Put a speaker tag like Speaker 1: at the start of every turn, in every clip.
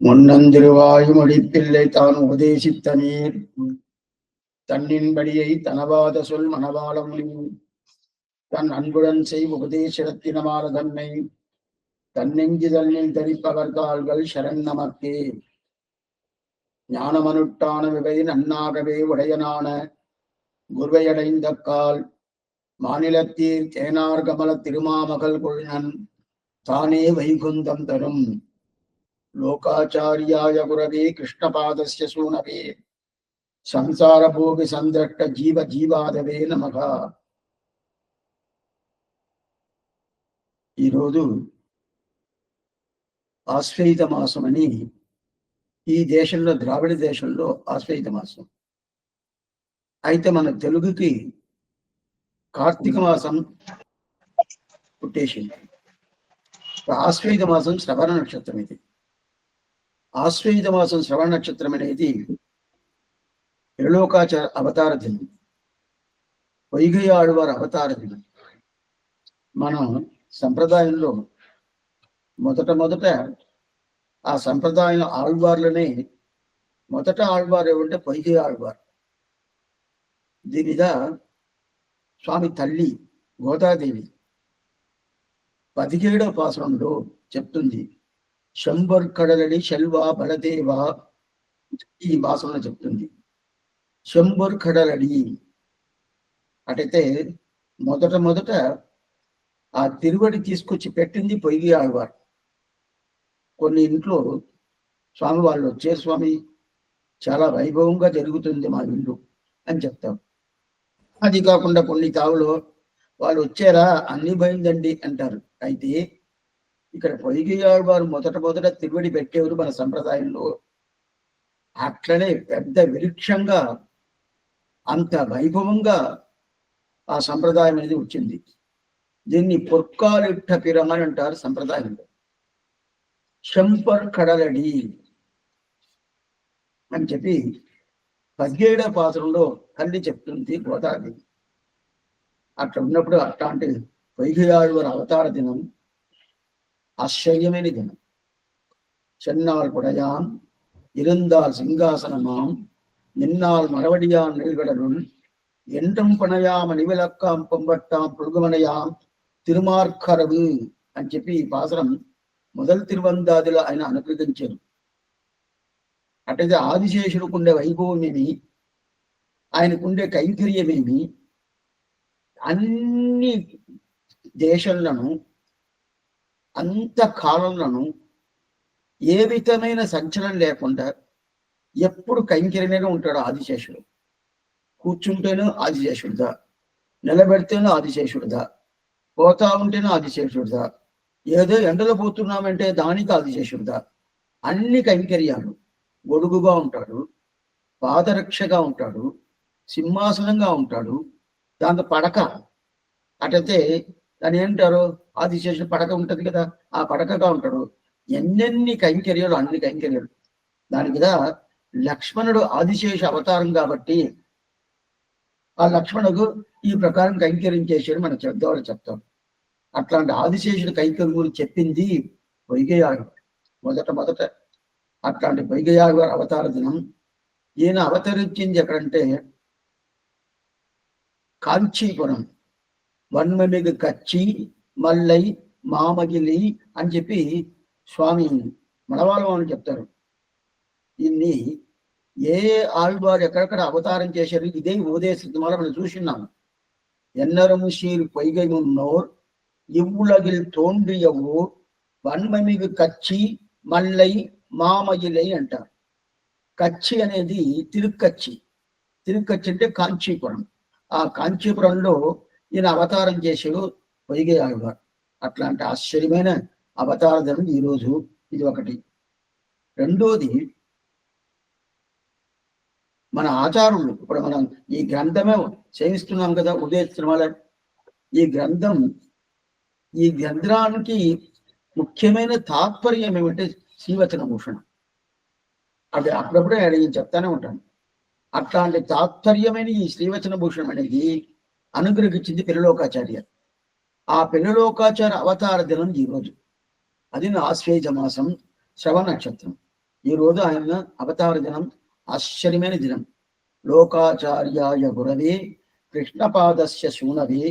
Speaker 1: முன்னந்திருவாயு மொழிப்பிள்ளை தான் உபதேசித்த நீர் தன்னின்படியை தனவாத சொல் மனவாள மொழி தன் அன்புடன் செய் உபதேசத்தினமால தன்னை தன்னெஞ்சு தன்னில் தரிப்பவர் கால்கள் சரண் நமக்கே. ஞானமனுட்டான விவை நன்னாகவே உடையனான குருவையடைந்த கால் மாநிலத்தீர் தேனார் கமல திருமாமகள் கொள்நன் தானே வைகுந்தம் தரும் లోకాచార్యాయ గురవే కృష్ణపాదస్య సూనవే సంసారభోగి సంద్రష్ట జీవ జీవాదవే నమః. ఈరోజు ఆశ్వయుజ మాసం అని ఈ దేశంలో ద్రావిడ దేశంలో ఆశ్వయుజ మాసం అయితే మన తెలుగుకి కార్తీక మాసం పుట్టేసింది. ఆశ్వయుజ మాసం శ్రవణ నక్షత్రం. ఇది ఆశ్వయుజ మాసం శ్రవణ నక్షత్రం అనేది త్రిలోకాచార అవతార దినం, వైగై ఆళ్వార్ అవతార దినం. మనం సంప్రదాయంలో మొదట ఆ సంప్రదాయం ఆళ్వార్లనే మొదట ఆళ్వార్ ఏమంటే వైగై ఆళ్వార్. దీని మీద స్వామి తల్లి గోదాదేవి 17వ పాసనంలో చెప్తుంది. శంబర్ కడలడి శల్వా బలదేవా ఈ భాషలో చెప్తుంది. శంబర్ కడలడి అటైతే మొదట ఆ తిరువడి తీసుకొచ్చి పెట్టింది పొయ్యి ఆళ్వార్. కొన్ని ఇంట్లో స్వామి వాళ్ళు వచ్చే స్వామి చాలా వైభవంగా జరుగుతుంది మా ఇల్లు అని చెప్తాం. అది కాకుండా కొన్ని తావులో వాళ్ళు వచ్చారా అన్ని పోయిందండి అంటారు. అయితే ఇక్కడ పొయ్యి ఆళ్వారు మొదట తిరువడి పెట్టేవారు మన సంప్రదాయంలో. అట్లనే పెద్ద విరుక్షంగా అంత వైభవంగా ఆ సంప్రదాయం అనేది వచ్చింది. దీన్ని పొర్కాలిట్ట పిరమని అంటారు సంప్రదాయంలో. శంపర్ కడలడి అని చెప్పి 17వ పాత్రలో తల్లి చెప్తుంది గోదాదేవి. అట్లా ఉన్నప్పుడు అట్లాంటి పొయ్యి ఆళ్వారు అవతార దినం ஆச்சரியமான தினம். சென்னால் புடையான் இருந்தால் சிங்காசனமாம் நின்னால் மரவடியான் நெல்கடலுள் என்றும் பணையாம் அணிவிலக்காம் பொம்பட்டாம் పులుగుమనయాం తిరుమార్కరవు అని చెప్పి ఈ పాసరం మొదటి తిరువందాదిలో ఆయన అనుగ్రహించారు. అటైతే ఆదిశేషుడుకుండే వైభవమేమి, ఆయనకుండే కైంకర్యమేమి, అన్ని దేశంలోనూ అంత కాలంలోనూ ఏ విధమైన సంచలనం లేకుండా ఎప్పుడు కైంకర్యమే ఉంటాడు ఆదిశేషుడు. కూర్చుంటేనూ ఆదిశేషుడుదా, నిలబెడితేనూ ఆదిశేషుడుదా, పోతా ఉంటేనూ ఆదిశేషుడుదా, ఏదో ఎండలో పోతున్నామంటే దానికి ఆదిశేషుడుదా. అన్ని కైంకర్యాలు. గొడుగుగా ఉంటాడు, పాదరక్షగా ఉంటాడు, సింహాసనంగా ఉంటాడు, దాంతో పడక అటైతే దాని ఏంటారు ఆదిశేషుడు పడక ఉంటది కదా, ఆ పడకగా ఉంటాడు. ఎన్నెన్ని కైంకర్యాలు, అన్ని కైంకర్యాలు. దాని మీద లక్ష్మణుడు ఆదిశేష అవతారం కాబట్టి ఆ లక్ష్మణుడు ఈ ప్రకారం కైంకర్యం చేశాడు మన చెప్తాడు చెప్తాం. అట్లాంటి ఆదిశేషుడు కైంకర్యం గురించి చెప్పింది పొయ్యి ఆళ్వార్. మొదట అట్లాంటి పొయ్యి ఆళ్వార్ అవతార దినం. ఈయన అవతరించింది ఎక్కడంటే కాంచీపురం. వన్మమిగు కచ్చి మల్లై మామగిలి అని చెప్పి స్వామి మలవాళం అని చెప్తారు. దీన్ని ఏ ఆళ్వారు ఎక్కడెక్కడ అవతారం చేశారు ఇదే ఉపదేశం మనం చూసిన్నాము. ఎన్నరం సీరు పొయ్గై మున్నోర్ ఇవ్వులగిల్ తోండ్రియవు వన్మమిగు కచ్చి మల్లై మామగిలై అంటారు. కచ్చి అనేది తిరుక్కచ్చి అంటే కాంచీపురం. ఆ కాంచీపురంలో ఈయన అవతారం చేశాడు పొయ్యి ఆళ్వార్. అట్లాంటి ఆశ్చర్యమైన అవతార దినం ఈరోజు. ఇది ఒకటి. రెండోది, మన ఆచారులు ఇప్పుడు మనం ఈ గ్రంథమే సేవిస్తున్నాం కదా, ఉదయిస్తున్నాం. ఈ గ్రంథానికి ముఖ్యమైన తాత్పర్యం ఏమంటే శ్రీవచన భూషణం. అది అప్పుడప్పుడే అడిగి చెప్తానే ఉంటాను. అట్లాంటి తాత్పర్యమైన ఈ శ్రీవచన భూషణం అనేది అనుగ్రహించింది పిల్లలోకాచార్య. ఆ పిల్లలోకాచార్య అవతార దినం ఈరోజు. అది ఆశ్వేజ మాసం శ్రవణ నక్షత్రం. ఈ రోజు ఆయన అవతార దినం, ఆశ్చర్యమైన దినం. లోకాచార్యాయ గురవే కృష్ణపాదస్య శూనవే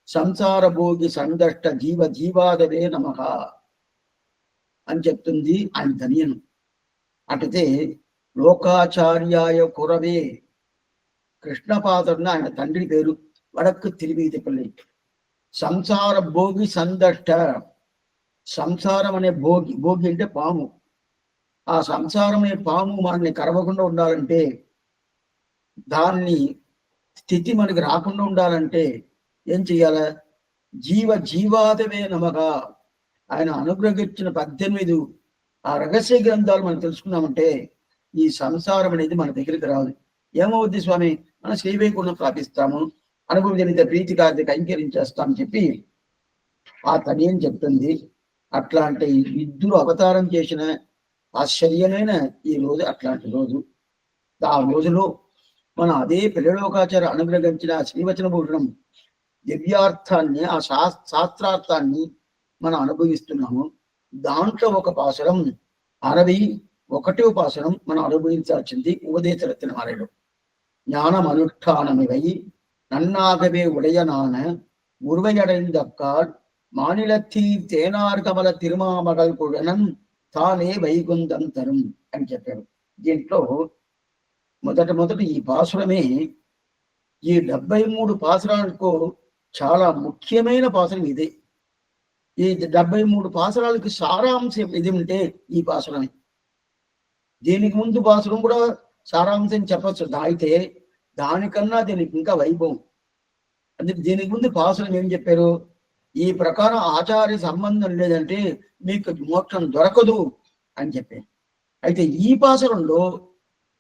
Speaker 1: సంసార భోగి సందష్ట జీవ జీవాదవే నమః అని చెప్తుంది ఆయన ధనియను. అటుతే లోకాచార్యాయ కురవే, కృష్ణపాదుడిని ఆయన తండ్రి పేరు, వడక్కు తిరువీధిపల్లి. సంసార భోగి సందష్ట, సంసారం అనే భోగి, భోగి అంటే పాము. ఆ సంసారం అనే పాము మనల్ని కరవకుండా ఉండాలంటే, దాన్ని స్థితి మనకి రాకుండా ఉండాలంటే ఏం చెయ్యాల? జీవ జీవాదవే నమగా, ఆయన అనుగ్రహించిన 18 ఆ రహస్య గ్రంథాలు మనం తెలుసుకున్నామంటే ఈ సంసారం అనేది మన దగ్గరికి రాదు. ఏమవుద్ది స్వామి? మనం శ్రీవైకుంఠం ప్రాపిస్తాము, అనుభవజనిత ప్రీతి కార్యకి అంకరించేస్తామని చెప్పి ఆ తని అని చెప్తుంది. అట్లాంటి ఇద్దరు అవతారం చేసిన ఆశ్చర్యమైన ఈ రోజు అట్లాంటి రోజు. ఆ రోజులో మనం అదే పిల్లలోకాచార్య అనుగ్రహించిన శ్రీవచన భూషణం దివ్యార్థాన్ని, ఆ శాస్త్రార్థాన్ని మనం అనుభవిస్తున్నాము. దాంట్లో ఒక పాసురం 61వ పాసురం మనం అనుభవించాల్సింది ఉపదేశ రత్నమాలయంలో. ஞானம் அனுஷ்டானமிவை நன்னாகவே உடையனான உருவையடைந்தக்கால் మానిలత్తీర్ తేనార్ కమల తిరుమామగల్ కుడనం తానే వైకుంఠం తరం అని చెప్పారు. దీంట్లో మొదటి ఈ పాసురమే ఈ 73 పాసురాలకు చాలా ముఖ్యమైన పాసురం ఇదే. ఈ 73 పాసురాలకు సారాంశం ఇది ఉంటే ఈ పాసురమే. దీనికి ముందు పాసురం కూడా సారాంశం చెప్పచ్చు, అయితే దానికన్నా దీనికి ఇంకా వైభవం. అందుకే దీనికి ముందు పాసురం ఏం చెప్పారు? ఈ ప్రకారం ఆచార్య సంబంధం లేదంటే మీకు మోక్షం దొరకదు అని చెప్పారు. అయితే ఈ పాసురంలో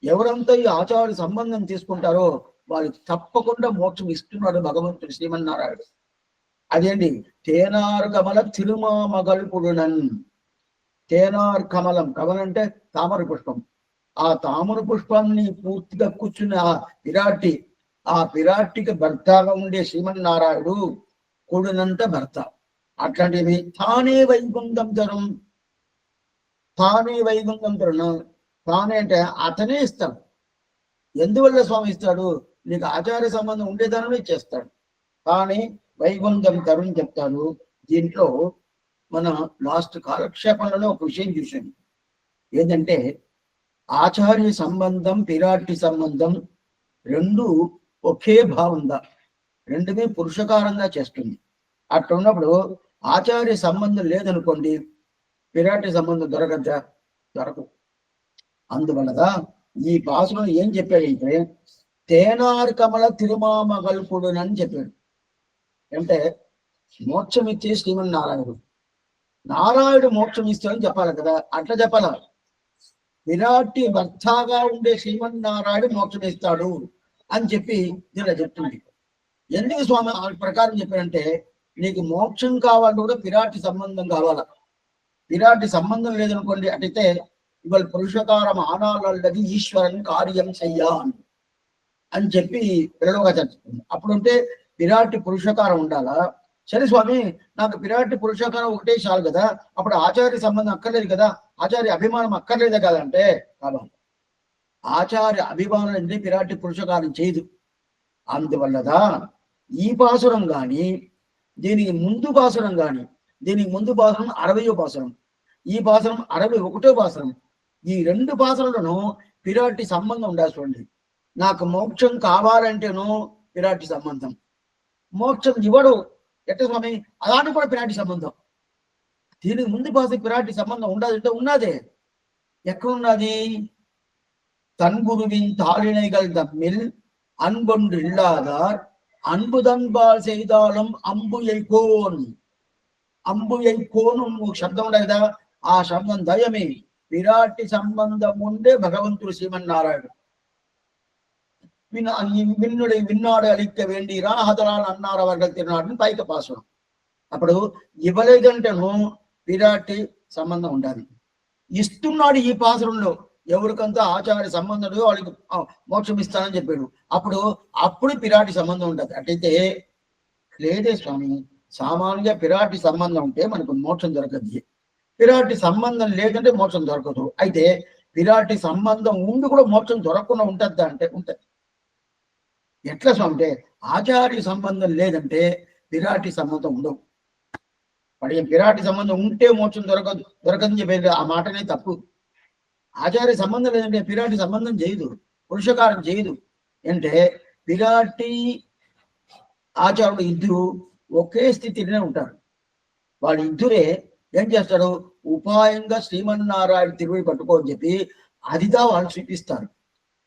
Speaker 1: ఎవరంతా ఈ ఆచార్య సంబంధం తీసుకుంటారో వాళ్ళకి తప్పకుండా మోక్షం ఇస్తున్నాడు భగవంతుడు శ్రీమన్నారాయణుడు. అదేంటి? తేనార్ కమల తిరుమామగల్పుడునన్. తేనార్ కమలం, కమలం అంటే తామర పుష్పం. ఆ తామర పుష్పాన్ని పూర్తిగా కూర్చున్న ఆ పిరాటికి భర్తగా ఉండే శ్రీమన్నారాయణుడు కొడునంత భర్త. అట్లాంటివి తానే వైకుంఠం తరం, తానే వైకుంఠం తరుణం. తానే అంటే అతనే ఇస్తాడు. ఎందువల్ల స్వామి ఇస్తాడు? నీకు ఆచార్య సంబంధం ఉండేదానమే చేస్తాడు. తానే వైకుంఠం తరుణ్ చెప్తాడు. దీంట్లో మన లాస్ట్ కాలక్షేపంలోనే ఒక విషయం చూసాం. ఏంటంటే ఆచార్య సంబంధం, పిరాటి సంబంధం రెండు ఒకే భావంగా, రెండుమే పురుషకారంగా చేస్తుంది. అట్లా ఉన్నప్పుడు ఆచార్య సంబంధం లేదనుకోండి, పిరాటి సంబంధం దొరకదు. అందువల్లగా ఈ పాసులో ఏం చెప్పాడంటే తేనార్ కమల తిరుమామగల్పుడునని చెప్పాడు. అంటే మోక్షం ఇచ్చే శ్రీమన్నారాయణుడు. నారాయణుడు మోక్షం ఇస్తాడని చెప్పాలి కదా, అట్లా చెప్పాల. విరాటి భర్తగా ఉండే శ్రీమన్నారాయణుడు మోక్షం ఇస్తాడు అని చెప్పి ఇలా చెప్తుంది. ఎందుకు స్వామి ఆ ప్రకారం చెప్పారంటే, నీకు మోక్షం కావాలంటే కూడా పిరాటి సంబంధం కావాల. పిరాటి సంబంధం లేదనుకోండి, అటైతే ఇవాళ పురుషకారం ఆనాలది ఈశ్వరన్ కార్యం చెయ్యా అని చెప్పి పిల్లలుగా చెప్తుంది. అప్పుడుంటే పిరాటి పురుషకారం ఉండాలా? సరే స్వామి, నాకు పిరాటి పురుషకారం ఒకటే చాలు కదా, అప్పుడు ఆచార్య సంబంధం అక్కర్లేదు కదా, ఆచార్య అభిమానం అక్కర్లేదే కదంటే కావాలి. ఆచార్య అభిమానం అంటే పిరాటి పురుషకారం చేయదు. అందువల్లదా ఈ పాసురం కానీ, దీనికి ముందు పాసురం కానీ, దీనికి ముందు పాసురం 60వ పాసురం, ఈ పాసురం 61వ పాసురం. ఈ 2 పాసురాలను పిరాటి సంబంధం ఉండాలి. చూడండి, నాకు మోక్షం కావాలంటేనో పిరాటి సంబంధం, మోక్షం ఇవ్వడు ఎట్ట స్వామి అలాంటి కూడా పిరాటి సంబంధం. దీనికి ముందు పాసు పిరాటి సంబంధం ఉండాలంటే ఉన్నదే. ఎక్కడున్నది? தன் குருவின் தாளிணைகள் தம்மில் அன்பொன்று இல்லாதார் அன்புதன்பால் செய்தாலும் అంబుయైకోన్. అంబుయైకోన్ శబ్దం ఉండే కదా, ఆ శబ్దం దయమే. విరాటి సంబంధం ఉండే భగవంతుడు శ్రీమన్నారాయణుడు. విన్నాడు అలిక్క వేండి రాహదరాలు అన్నారు వర్గ తిరునాడుని పైక పాసురం. అప్పుడు ఇవ్వలేదంటేను విరాటి సంబంధం ఉండాలి. ఇస్తున్నాడు ఈ పాసురంలో. ఎవరికంతా ఆచార్య సంబంధం వాళ్ళకి మోక్షం ఇస్తానని చెప్పాడు. అప్పుడు పిరాటి సంబంధం ఉండదు. అటైతే లేదే స్వామి, సామాన్యంగా పిరాటి సంబంధం ఉంటే మనకు మోక్షం దొరకదు. పిరాటి సంబంధం లేదంటే మోక్షం దొరకదు. అయితే విరాటి సంబంధం ఉండి కూడా మోక్షం దొరకకుండా ఉంటుందా అంటే ఉంటది. ఎట్లా స్వామి అంటే ఆచార్య సంబంధం లేదంటే విరాటి సంబంధం ఉండవు. వాడి విరాటి సంబంధం ఉంటే మోక్షం దొరకదని చెప్పేది ఆ మాటనే తప్పు. ఆచార్య సంబంధం లేదంటే విరాటి సంబంధం చేయదు, పురుషకారం చేయదు. అంటే విరాటి ఆచార్యుడు ఇద్దరు ఒకే స్థితిలోనే ఉంటారు. వాళ్ళ ఇద్దరే ఏం చేస్తాడు, ఉపాయంగా శ్రీమన్నారాయణ తిరువడి పట్టుకోని చెప్పి అదిగా వాళ్ళు చూపిస్తారు.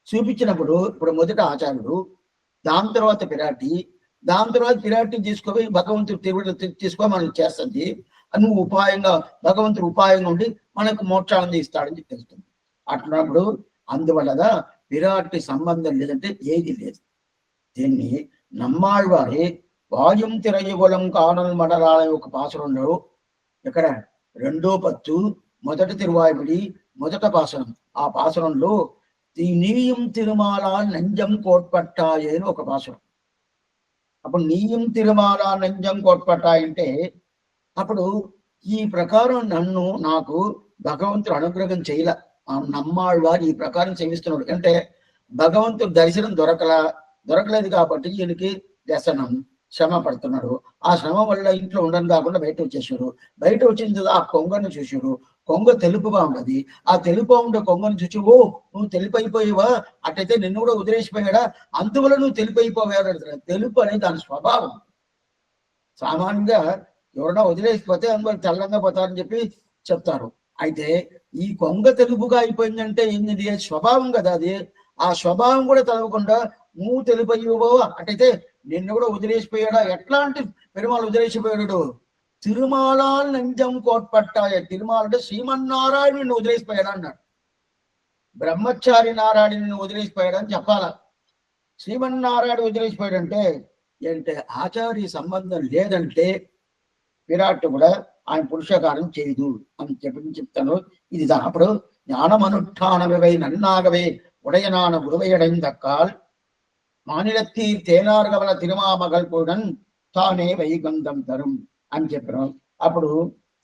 Speaker 1: చూపించినప్పుడు ఇప్పుడు మొదట ఆచార్యుడు, దాని తర్వాత విరాటి, దాని తర్వాత విరాటిని తీసుకొని భగవంతుడు తిరువడి తీసుకొని మనం చేస్తుంది. నువ్వు ఉపాయంగా భగవంతుడు ఉపాయంగా ఉండి మనకు మోక్షాన్ని ఇస్తాడని తెలుస్తుంది. అట్లప్పుడు అందువల్ల విరాటి సంబంధం లేదంటే ఏది లేదు. దీన్ని నమ్మాళ్వారి వాయుం తిరయుగులం కానల్ మడరాల ఒక పాసురంలో ఇక్కడ 2వ పత్తు మొదటి తిరువాయుడి మొదట పాసురం. ఆ పాసురంలో నీయం తిరుమాల నంజం కోట్పట్టాయి అని ఒక పాసురం. అప్పుడు నీయం తిరుమాల నంజం కోట్పట్టాయి అంటే అప్పుడు ఈ ప్రకారం నాకు భగవంతుడు అనుగ్రహం చేయలే. నమ్మాళ్వారు ఈ ప్రకారం సేవిస్తున్నాడు అంటే భగవంతుడు దర్శనం దొరకలేదు కాబట్టి ఈయనకి వ్యసనం శ్రమ పడుతున్నాడు. ఆ శ్రమ వల్ల ఇంట్లో ఉండడం కాకుండా బయట వచ్చేసాడు. బయట వచ్చిన తర్వాత ఆ కొంగను చూసాడు. కొంగ తెలుపుగా ఉన్నది. ఆ తెలుపుగా ఉండే కొంగను చూసి ఓ నువ్వు తెలుపు అయిపోయావా, అట్టయితే నిన్ను కూడా వదిలేసిపోయాడా, అందువల్ల నువ్వు తెలుపు అయిపోయాడు అంటారు. తెలుపు అనేది దాని స్వభావం. సామాన్యంగా ఎవరైనా వదిలేసిపోతే అందువల్ల తెల్లంగా పోతారని చెప్పి చెప్తారు. అయితే ఈ కొంగ తెలుపుగా అయిపోయిందంటే ఏంది, స్వభావం కదా అది. ఆ స్వభావం కూడా తెలవకుండా నువ్వు తెలుపు అయ్యబోవా, అట్టయితే నిన్ను కూడా వదిలేసిపోయాడా. ఎట్లాంటి పెరుమాళ వదిలేసిపోయాడు, తిరుమాల నంజం కోట్పట్టాయ. తిరుమాల అంటే శ్రీమన్నారాయణుని వదిలేసిపోయాడా అన్నాడు. బ్రహ్మచారి నారాయణుని వదిలేసిపోయాడని చెప్పాలా. శ్రీమన్నారాయణ వదిలేసిపోయాడంటే ఏంటంటే ఆచార్య సంబంధం లేదంటే విరాట్ కూడా ఆయన పురుషకారం చేయదు అని చెప్తాను. ఇది అప్పుడు ஞானமனுஷ்டானவை நன்னாகவே உடையனான உருவையடைந்தக்கால் மாநிலத்தீர் தேனார்கவల తిరుమామగల్పుడన్ తానే వైగుండం తరం అని చెప్పారు. అప్పుడు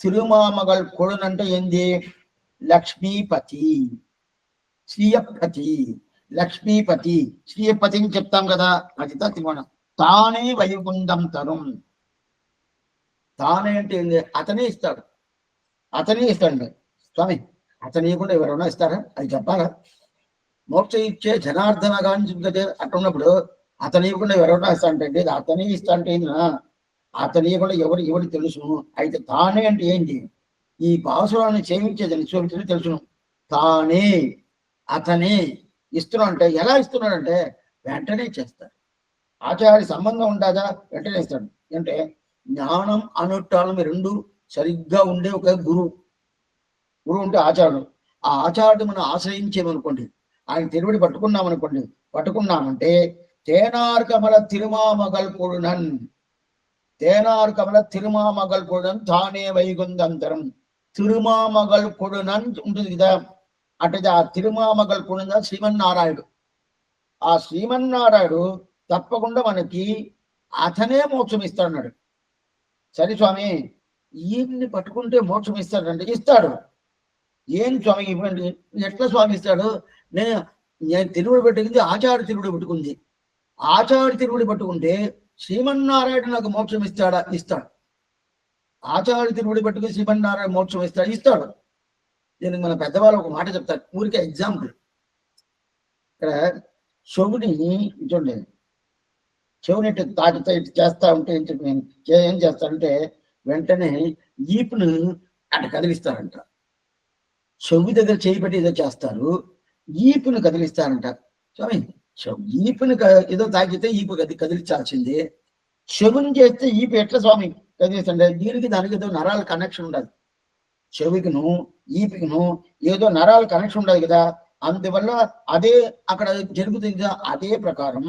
Speaker 1: తిరుమామగల్ కొడున్ అంటే ఏంది, లక్ష్మీపతి, శ్రీయపతి. లక్ష్మీపతి శ్రీయపతి అని చెప్తాం కదా, అది తిరుమణం. తానే వైగుండం తరం. తానే అంటే ఏంది, అతనే ఇస్తాడు. అతనే ఇస్తాడు స్వామి. అతను ఇవ్వకుండా ఎవరైనా ఇస్తారా, అది చెప్పాలా. మోక్ష ఇచ్చే జనార్దన కానీ అట్లా ఉన్నప్పుడు అతను ఇవ్వకుండా ఎవరైనా ఇస్తా అంటే అతనే ఇస్తా అంటే అతను ఇవ్వకుండా ఎవరికి తెలుసును. అయితే తానే అంటే ఏంటి, ఈ పాసురాన్ని చేయించేదని చూపించడం తెలుసును. తానే అతనే ఇస్తున్నాడు అంటే ఎలా ఇస్తున్నాడంటే వెంటనే చేస్తాడు. ఆచార్య సంబంధం ఉండదా, వెంటనే ఇస్తాడు. అంటే జ్ఞానం అనుష్ఠానం రెండు సరిగ్గా ఉండే ఒక గురువు ఉంటే ఆచార్యుడు. ఆ ఆచార్యుడు మనం ఆశ్రయించేమనుకోండి, ఆయన తిరువడి పట్టుకున్నామంటే తేనార్ కమల తిరుమామగల్ పొడునన్, తేనార్ కమల తిరుమామగల్ పొడునన్ తానే వైగుందంతరం. తిరుమామగల్ పొడునన్ ఉంటుంది కదా, అంటే ఆ తిరుమామగల్ పొడున శ్రీమన్నారాయణుడు. ఆ శ్రీమన్నారాయణుడు తప్పకుండా మనకి అతనే మోక్షం ఇస్తాడు. సరే స్వామి, ఈయన్ని పట్టుకుంటే మోక్షం ఇస్తాడంటే ఇస్తాడు. ఏం స్వామి ఇవ్వండి, ఎట్లా స్వామి ఇస్తాడు. నేను తిరువుడు పెట్టుకుంది ఆచార్య తిరువుడు పెట్టుకుంది. ఆచార్య తిరువుడు పట్టుకుంటే శ్రీమన్నారాయణ నాకు మోక్షం ఇస్తాడు. ఆచార్య తిరువుడు పట్టుకుని శ్రీమన్నారాయణ మోక్షం ఇస్తాడు. దీనికి మన పెద్దవాళ్ళు ఒక మాట చెప్తారు, ఊరికే ఎగ్జాంపుల్. ఇక్కడ చెవుని చూడండి, చెవుని తాకితే చేస్తా ఉంటే ఏం చేస్తారంటే వెంటనే ఈపును అటు కదిలిస్తారంట. చెవి దగ్గర చేయి పెట్టి ఏదో చేస్తారు, ఈపును కదిలిస్తారంట. స్వామి ఈపుని ఏదో తాకితే ఈపు కదిలించాల్సిందే, చెవుని చేస్తే ఈపు ఎట్లా స్వామి కదిలిస్తుంటే దీనికి దానికి ఏదో నరాల కనెక్షన్ ఉండదు. చెవికిను ఈపుకిను ఏదో నరాల కనెక్షన్ ఉండదు కదా, అందువల్ల అదే అక్కడ జరుగుతుంది కదా. అదే ప్రకారం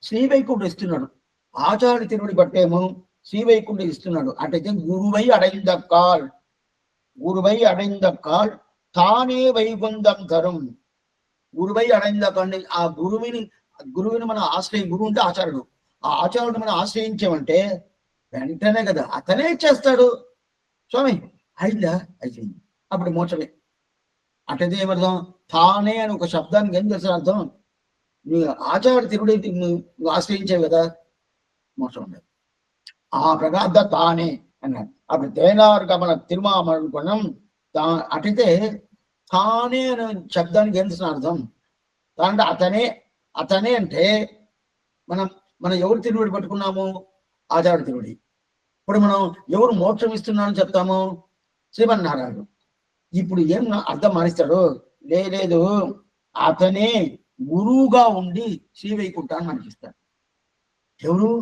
Speaker 1: శ్రీవైకుంఠుడు ఇస్తున్నాడు, ఆచార్య తిరువడి పట్టేమో శ్రీవైకుంఠుడు ఇస్తున్నాడు. అటైతే గురువై అడైందక్కాల్ తానే వైగుండం తరం. గురువై అడైందక్కండి. ఆ గురువుని మనం గురువు ఉంటే ఆచార్యుడు. ఆ ఆచార్యుడు మనం ఆశ్రయించామంటే వెంటనే కదా అతనే చేస్తాడు. స్వామి అయిందా, అయిపోయింది, అప్పుడు మోక్షమే. అటైతే ఏమర్థం? తానే అని ఒక శబ్దానికి ఏం చేస్తారు అర్థం? నీ ఆచార్య తిరుడి నువ్వు ఆశ్రయించావు కదా, మోసం ఉండదు. ఆ ప్రకార తానే అన్నాడు. అప్పుడు తేనారు మన తిరుమామణం అటైతే తానే అనే శబ్దానికి ఏం చేసిన అర్థం? అంటే అతనే, అతనే అంటే మనం మనం ఎవరు తిరువడి పట్టుకున్నాము? ఆచార్య తిరువడి. ఇప్పుడు మనం ఎవరు మోక్షం ఇస్తున్నారని చెప్తాము? శ్రీమన్నారాయణుడు. ఇప్పుడు ఏం అర్థం మానిస్తాడు? లేదు, అతనే గురువుగా ఉండి శ్రీ వైకుంఠాన్ని మనకిస్తాడు. ఎవరు?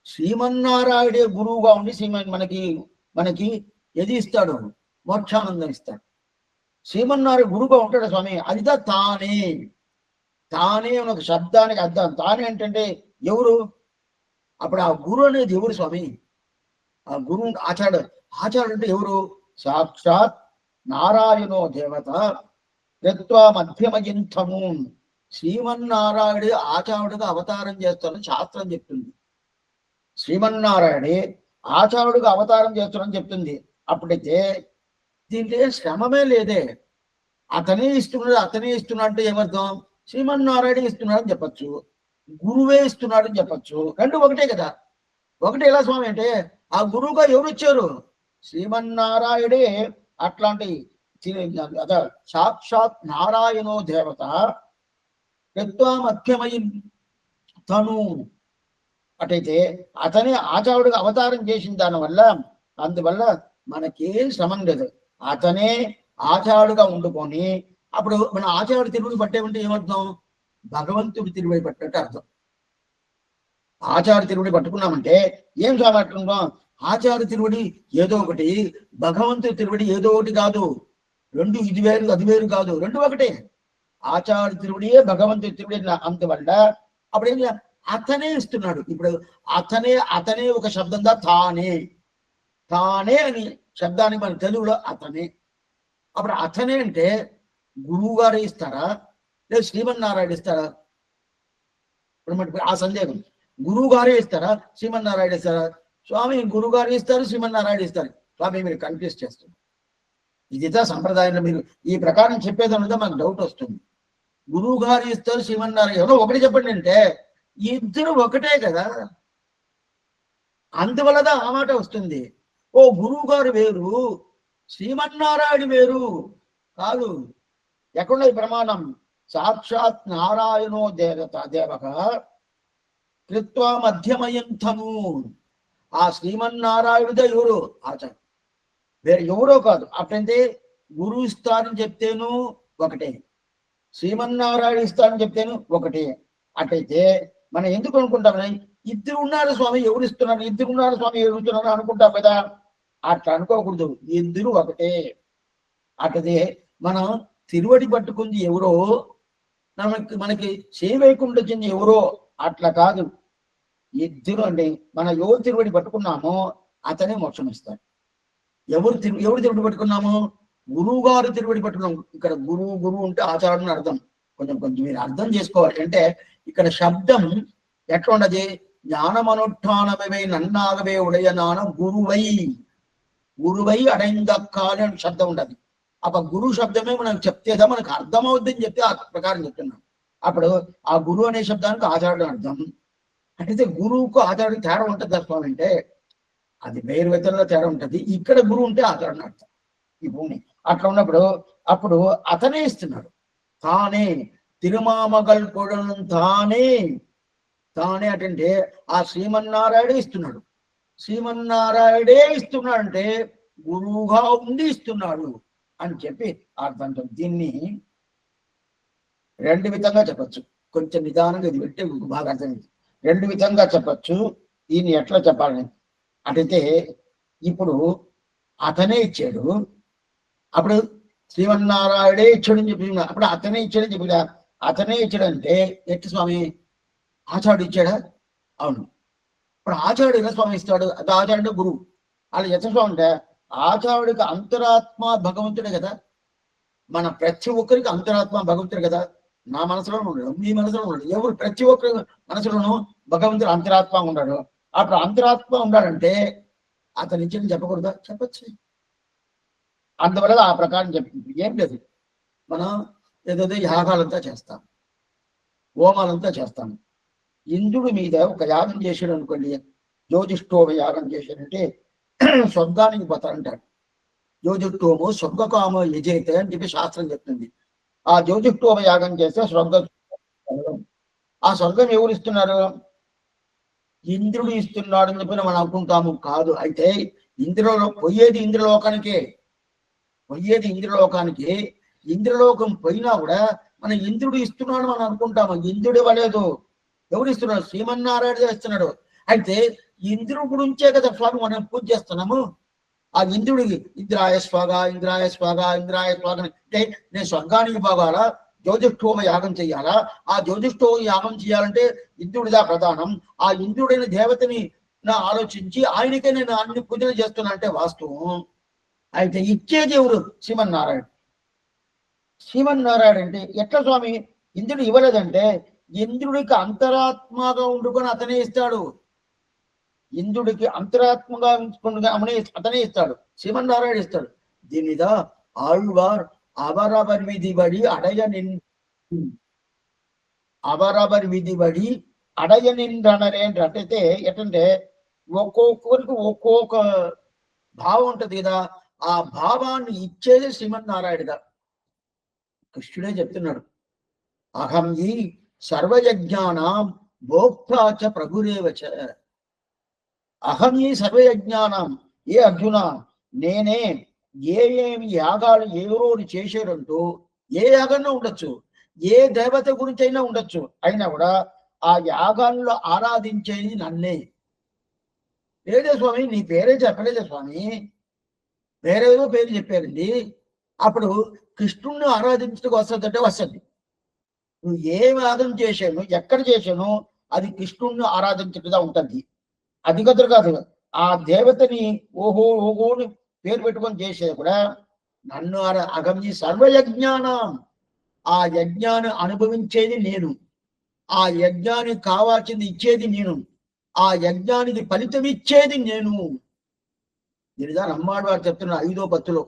Speaker 1: శ్రీమన్నారాయణే గురువుగా ఉండి మనకి మనకి ఏది ఇస్తాడు? మోక్షానందం ఇస్తాడు. శ్రీమన్నారాయణ గురువుగా ఉంటాడు స్వామి. అదిదా తానే. తానే అని ఒక శబ్దానికి అర్థం. తానే ఏంటంటే ఎవరు? అప్పుడు ఆ గురు అనేది ఎవరు స్వామి? ఆ గురువు ఆచార్యుడు. ఆచార్యుడు అంటే ఎవరు? సాక్షాత్ నారాయణో దేవత కృత్వా మధ్యమయంతము. శ్రీమన్నారాయణుడి ఆచార్యుడిగా అవతారం చేస్తారని శాస్త్రం చెప్తుంది. శ్రీమన్నారాయణే ఆచార్యుడిగా అవతారం చేస్తారని చెప్తుంది. అప్పుడైతే దీంట్లో శ్రమమే లేదే. అతనే ఇస్తున్నాడు అంటే ఏమర్థం? శ్రీమన్నారాయణ ఇస్తున్నాడని చెప్పచ్చు, గురువే ఇస్తున్నాడని చెప్పచ్చు. రెండు ఒకటే కదా. ఒకటే ఎలా స్వామి అంటే ఆ గురువుగా ఎవరు వచ్చారు? శ్రీమన్నారాయణే. అట్లాంటి సాక్షాత్ నారాయణో దేవత మధ్యమయి తను. అటైతే అతనే ఆచార్యుడిగా అవతారం చేసిన దానివల్ల అందువల్ల మనకేం శ్రమం లేదు. అతనే ఆచార్యుడిగా ఉండుకొని అప్పుడు మన ఆచార్యుడు తిరువుని పట్టేమంటే ఏమర్థం? భగవంతుడి తిరువడి పట్టినట్టు అర్థం. ఆచార్య తిరువడి పట్టుకున్నామంటే ఏం సామర్థ్యం? ఆచార్య తిరువడి ఏదో ఒకటి, భగవంతుడి తిరువడి ఏదో ఒకటి కాదు. రెండు ఇది వేరు అది వేరు కాదు, రెండు ఒకటే. ఆచార్య తిరువడియే భగవంతుడి తిరువడి. అందువల్ల అప్పుడు ఏం అతనే ఇస్తున్నాడు. ఇప్పుడు అతనే ఒక శబ్దంగా తానే. తానే అని శబ్దానికి మన తెలుగులో అతనే. అప్పుడు అతనే అంటే గురువు గారు ఇస్తారా లేదు శ్రీమన్నారాయణ ఇస్తారా? ఇప్పుడు మనకి ఆ సందేహం. గురువు గారే ఇస్తారా శ్రీమన్నారాయణ ఇస్తారా? స్వామి గురువు గారు ఇస్తారు, శ్రీమన్నారాయణ ఇస్తారు. స్వామి మీరు కన్ఫ్యూజ్ చేస్తున్నారు. ఇదిదా సంప్రదాయంలో మీరు ఈ ప్రకారం చెప్పేదానితో మనకు డౌట్ వస్తుంది. గురువు గారు ఇస్తారు, శ్రీమన్నారాయణ ఎవరో ఒకటి చెప్పండి అంటే ఇద్దరు ఒకటే కదా. అందువల్ల ఆ మాట వస్తుంది. ఓ గురువు గారు వేరు, శ్రీమన్నారాయణ వేరు కాదు. ఎక్కడున్నది ప్రమాణం? సాక్షాత్ నారాయణో దేవక కృత్వా మధ్యమయంతము. ఆ శ్రీమన్నారాయణుడే ఎవరు? ఆచార్య. వేరే ఎవరో కాదు. అట్లంటే గురువు ఇస్తారని చెప్తేను ఒకటే, శ్రీమన్నారాయణ ఇస్తారని చెప్తేను ఒకటే. అట్లయితే మనం ఎందుకు అనుకుంటామని ఇద్దరు ఉన్నారు స్వామి ఎవరు ఇస్తున్నారు, ఇద్దరు ఉన్నారు స్వామి ఎవరు ఇస్తున్నారు అనుకుంటాం కదా. అట్లా అనుకోకూడదు. ఇద్దరు ఒకటే. అట్లదే మనం తిరువడి పట్టుకుంది ఎవరో, మనకి సేవైకుండా వచ్చింది ఎవరో అట్లా కాదు. ఇద్దరు అంటే మనం ఎవరు తిరువడి పట్టుకున్నామో అతనే మోక్షం ఇస్తాడు. ఎవరు తిరువడి పట్టుకున్నాము? గురువు గారు తిరువడి పట్టుకున్నాము. ఇక్కడ గురువు ఉంటే ఆచారం అర్థం. కొంచెం మీరు అర్థం చేసుకోవాలి. అంటే ఇక్కడ శబ్దం ఎట్లా ఉండదు? ஞானமனுஷ்டானமே நன்னாகவே உடையனான గురువై అడైందక్కాలి అని శబ్దం ఉండదు. అప్పుడు గురువు శబ్దమే మనం చెప్తేదా మనకు అర్థమవుద్దని చెప్తే ఆ ప్రకారం చెప్తున్నాం. అప్పుడు ఆ గురువు అనే శబ్దానికి ఆచార్యుడు అర్థం. అంటే గురువుకు ఆచార్యుడికి తేడా ఉంటుంది స్వామి అంటే అది వేరు విధంలో తేడా ఉంటుంది. ఇక్కడ గురువు ఉంటే ఆచార్యుడు అర్థం ఈ భూమి. అట్లా ఉన్నప్పుడు అప్పుడు అతనే ఇస్తున్నాడు. తానే తిరుమామగల్ కొడను తానే అంటే ఆ శ్రీమన్నారాయణే ఇస్తున్నాడు. శ్రీమన్నారాయణే ఇస్తున్నాడంటే గురువుగా ఉండి ఇస్తున్నాడు అని చెప్పి అర్థం. దీన్ని రెండు విధంగా చెప్పచ్చు. కొంచెం నిదానంగా ఇది పెట్టి బాగా అర్థమైంది. రెండు విధంగా చెప్పచ్చు. దీన్ని ఎట్లా చెప్పాలని అటైతే ఇప్పుడు అతనే ఇచ్చాడు, అప్పుడు శ్రీమన్నారాయణే ఇచ్చాడని చెప్పి అప్పుడు అతనే ఇచ్చాడని చెప్పి అతనే ఇచ్చాడంటే ఎట్టి స్వామి ఆచార్యుడు ఇచ్చాడా? అవును. ఇప్పుడు ఆచార్యుడు ఎలా స్వామి ఇస్తాడు? అది ఆచార్యుడు గురువు. అలా ఎట్లా స్వామి అంటే ఆచార్యుడికి అంతరాత్మ భగవంతుడే కదా. మన ప్రతి ఒక్కరికి అంతరాత్మ భగవంతుడు కదా. నా మనసులో ఉన్నాడు, మీ మనసులో ఉన్నాడు, ఎవరు ప్రతి ఒక్కరి మనసులోనూ భగవంతుడు అంతరాత్మ ఉన్నాడు. అప్పుడు అంతరాత్మ ఉన్నాడంటే అతని ఇచ్చిన చెప్పకూడదా? చెప్పచ్చు. అందువల్ల ఆ ప్రకారం చెప్పింది ఏం లేదు. మనం ఏదో యాగాలంతా చేస్తాం, హోమాలంతా చేస్తాం. ఇంద్రుడి మీద ఒక యాగం చేసాడు అనుకోండి, జ్యోతిష్ఠోమ యాగం చేశాడంటే స్వర్గానికి పోతారంటాడు. జ్యోతిష్ఠోము స్వర్గకామ యజేతే అని చెప్పి శాస్త్రం చెప్తుంది. ఆ జ్యోతిష్ఠోమ యాగం చేస్తే స్వర్గం. ఆ స్వర్గం ఎవరు ఇస్తున్నారు? ఇంద్రుడు ఇస్తున్నాడు అని చెప్పి మనం అనుకుంటాము. కాదు. అయితే ఇంద్రలో పోయేది ఇంద్రలోకానికే, పోయేది ఇంద్రలోకానికి. ఇంద్రలోకం పోయినా కూడా మన ఇంద్రుడు ఇస్తున్నాడు మనం అనుకుంటాము. ఇంద్రుడు ఇవ్వలేదు. ఎవరు ఇస్తున్నాడు? శ్రీమన్నారాయణ ఇస్తున్నాడు. అయితే ఇంద్రుడు గురించే కదా స్వామి మనం పూజ చేస్తున్నాము. ఆ ఇంద్రుడికి ఇంద్రాయ స్వాగ, ఇంద్రాయ స్వాగ, ఇంద్రాయ స్వాగ అంటే నేను స్వర్గానికి పోవాలా, జ్యోతిష్ఠోమ యాగం చెయ్యాలా? ఆ జ్యోతిష్ఠోమ యాగం చేయాలంటే ఇంద్రుడిదా ప్రధానం. ఆ ఇంద్రుడైన దేవతని నా ఆలోచించి ఆయనకే నేను అన్ని పూజలు చేస్తున్నా అంటే వాస్తవం. అయితే ఇచ్చేది ఎవరు? శ్రీమన్నారాయణ. శ్రీమన్నారాయణ అంటే ఎట్లా స్వామి? ఇంద్రుడు ఇవ్వలేదంటే ఇంద్రుడికి అంతరాత్మగా ఉండుకొని అతనే ఇస్తాడు. ఇంద్రుడికి అంతరాత్మగా అతనే ఇస్తాడు, శ్రీమన్నారాయణ ఇస్తాడు. దీనిదా ఆళ్వార్ అవరవర్ విధిబడి అడయ అవరవర్ విధిబడి అడయ నిండనరే అంటే ఎటంటే ఒక్కొక్కరికి ఒక్కొక్క భావం ఉంటది కదా. ఆ భావాన్ని ఇచ్చేది శ్రీమన్నారాయణగా. కృష్ణుడే చెప్తున్నాడు, అహం ఈ సర్వయజ్ఞానాం భోక్తాచ ప్రభురేవచ. అహం ఈ సర్వయజ్ఞానం. ఏ అర్జున, నేనే ఏమి యాగాలు ఎవరోని చేశారంటూ ఏ యాగంలో ఉండొచ్చు, ఏ దేవత గురించి అయినా ఉండొచ్చు, అయినా కూడా ఆ యాగాల్లో ఆరాధించేది నన్నే. లేదే స్వామి, నీ పేరే చెప్పలేదే స్వామి, వేరేదో పేరు చెప్పారండి. అప్పుడు కృష్ణుణ్ణి ఆరాధించడానికి వస్తుందంటే వస్తుంది. నువ్వు ఏం యాగం చేశాను, ఎక్కడ చేశాను, అది కృష్ణుణ్ణి ఆరాధించట్టుగా ఉంటుంది. అది కదురు కాదు. ఆ దేవతని ఓహో ఓహోని పేరు పెట్టుకొని చేసేది కూడా నన్ను అగమ్య సర్వయజ్ఞానం. ఆ యజ్ఞాన్ని అనుభవించేది నేను, ఆ యజ్ఞానికి కావాల్సింది ఇచ్చేది నేను, ఆ యజ్ఞానికి ఫలితం ఇచ్చేది నేను. దీనిదా నమ్మాడు వారు చెప్తున్న 5వ పత్తులో,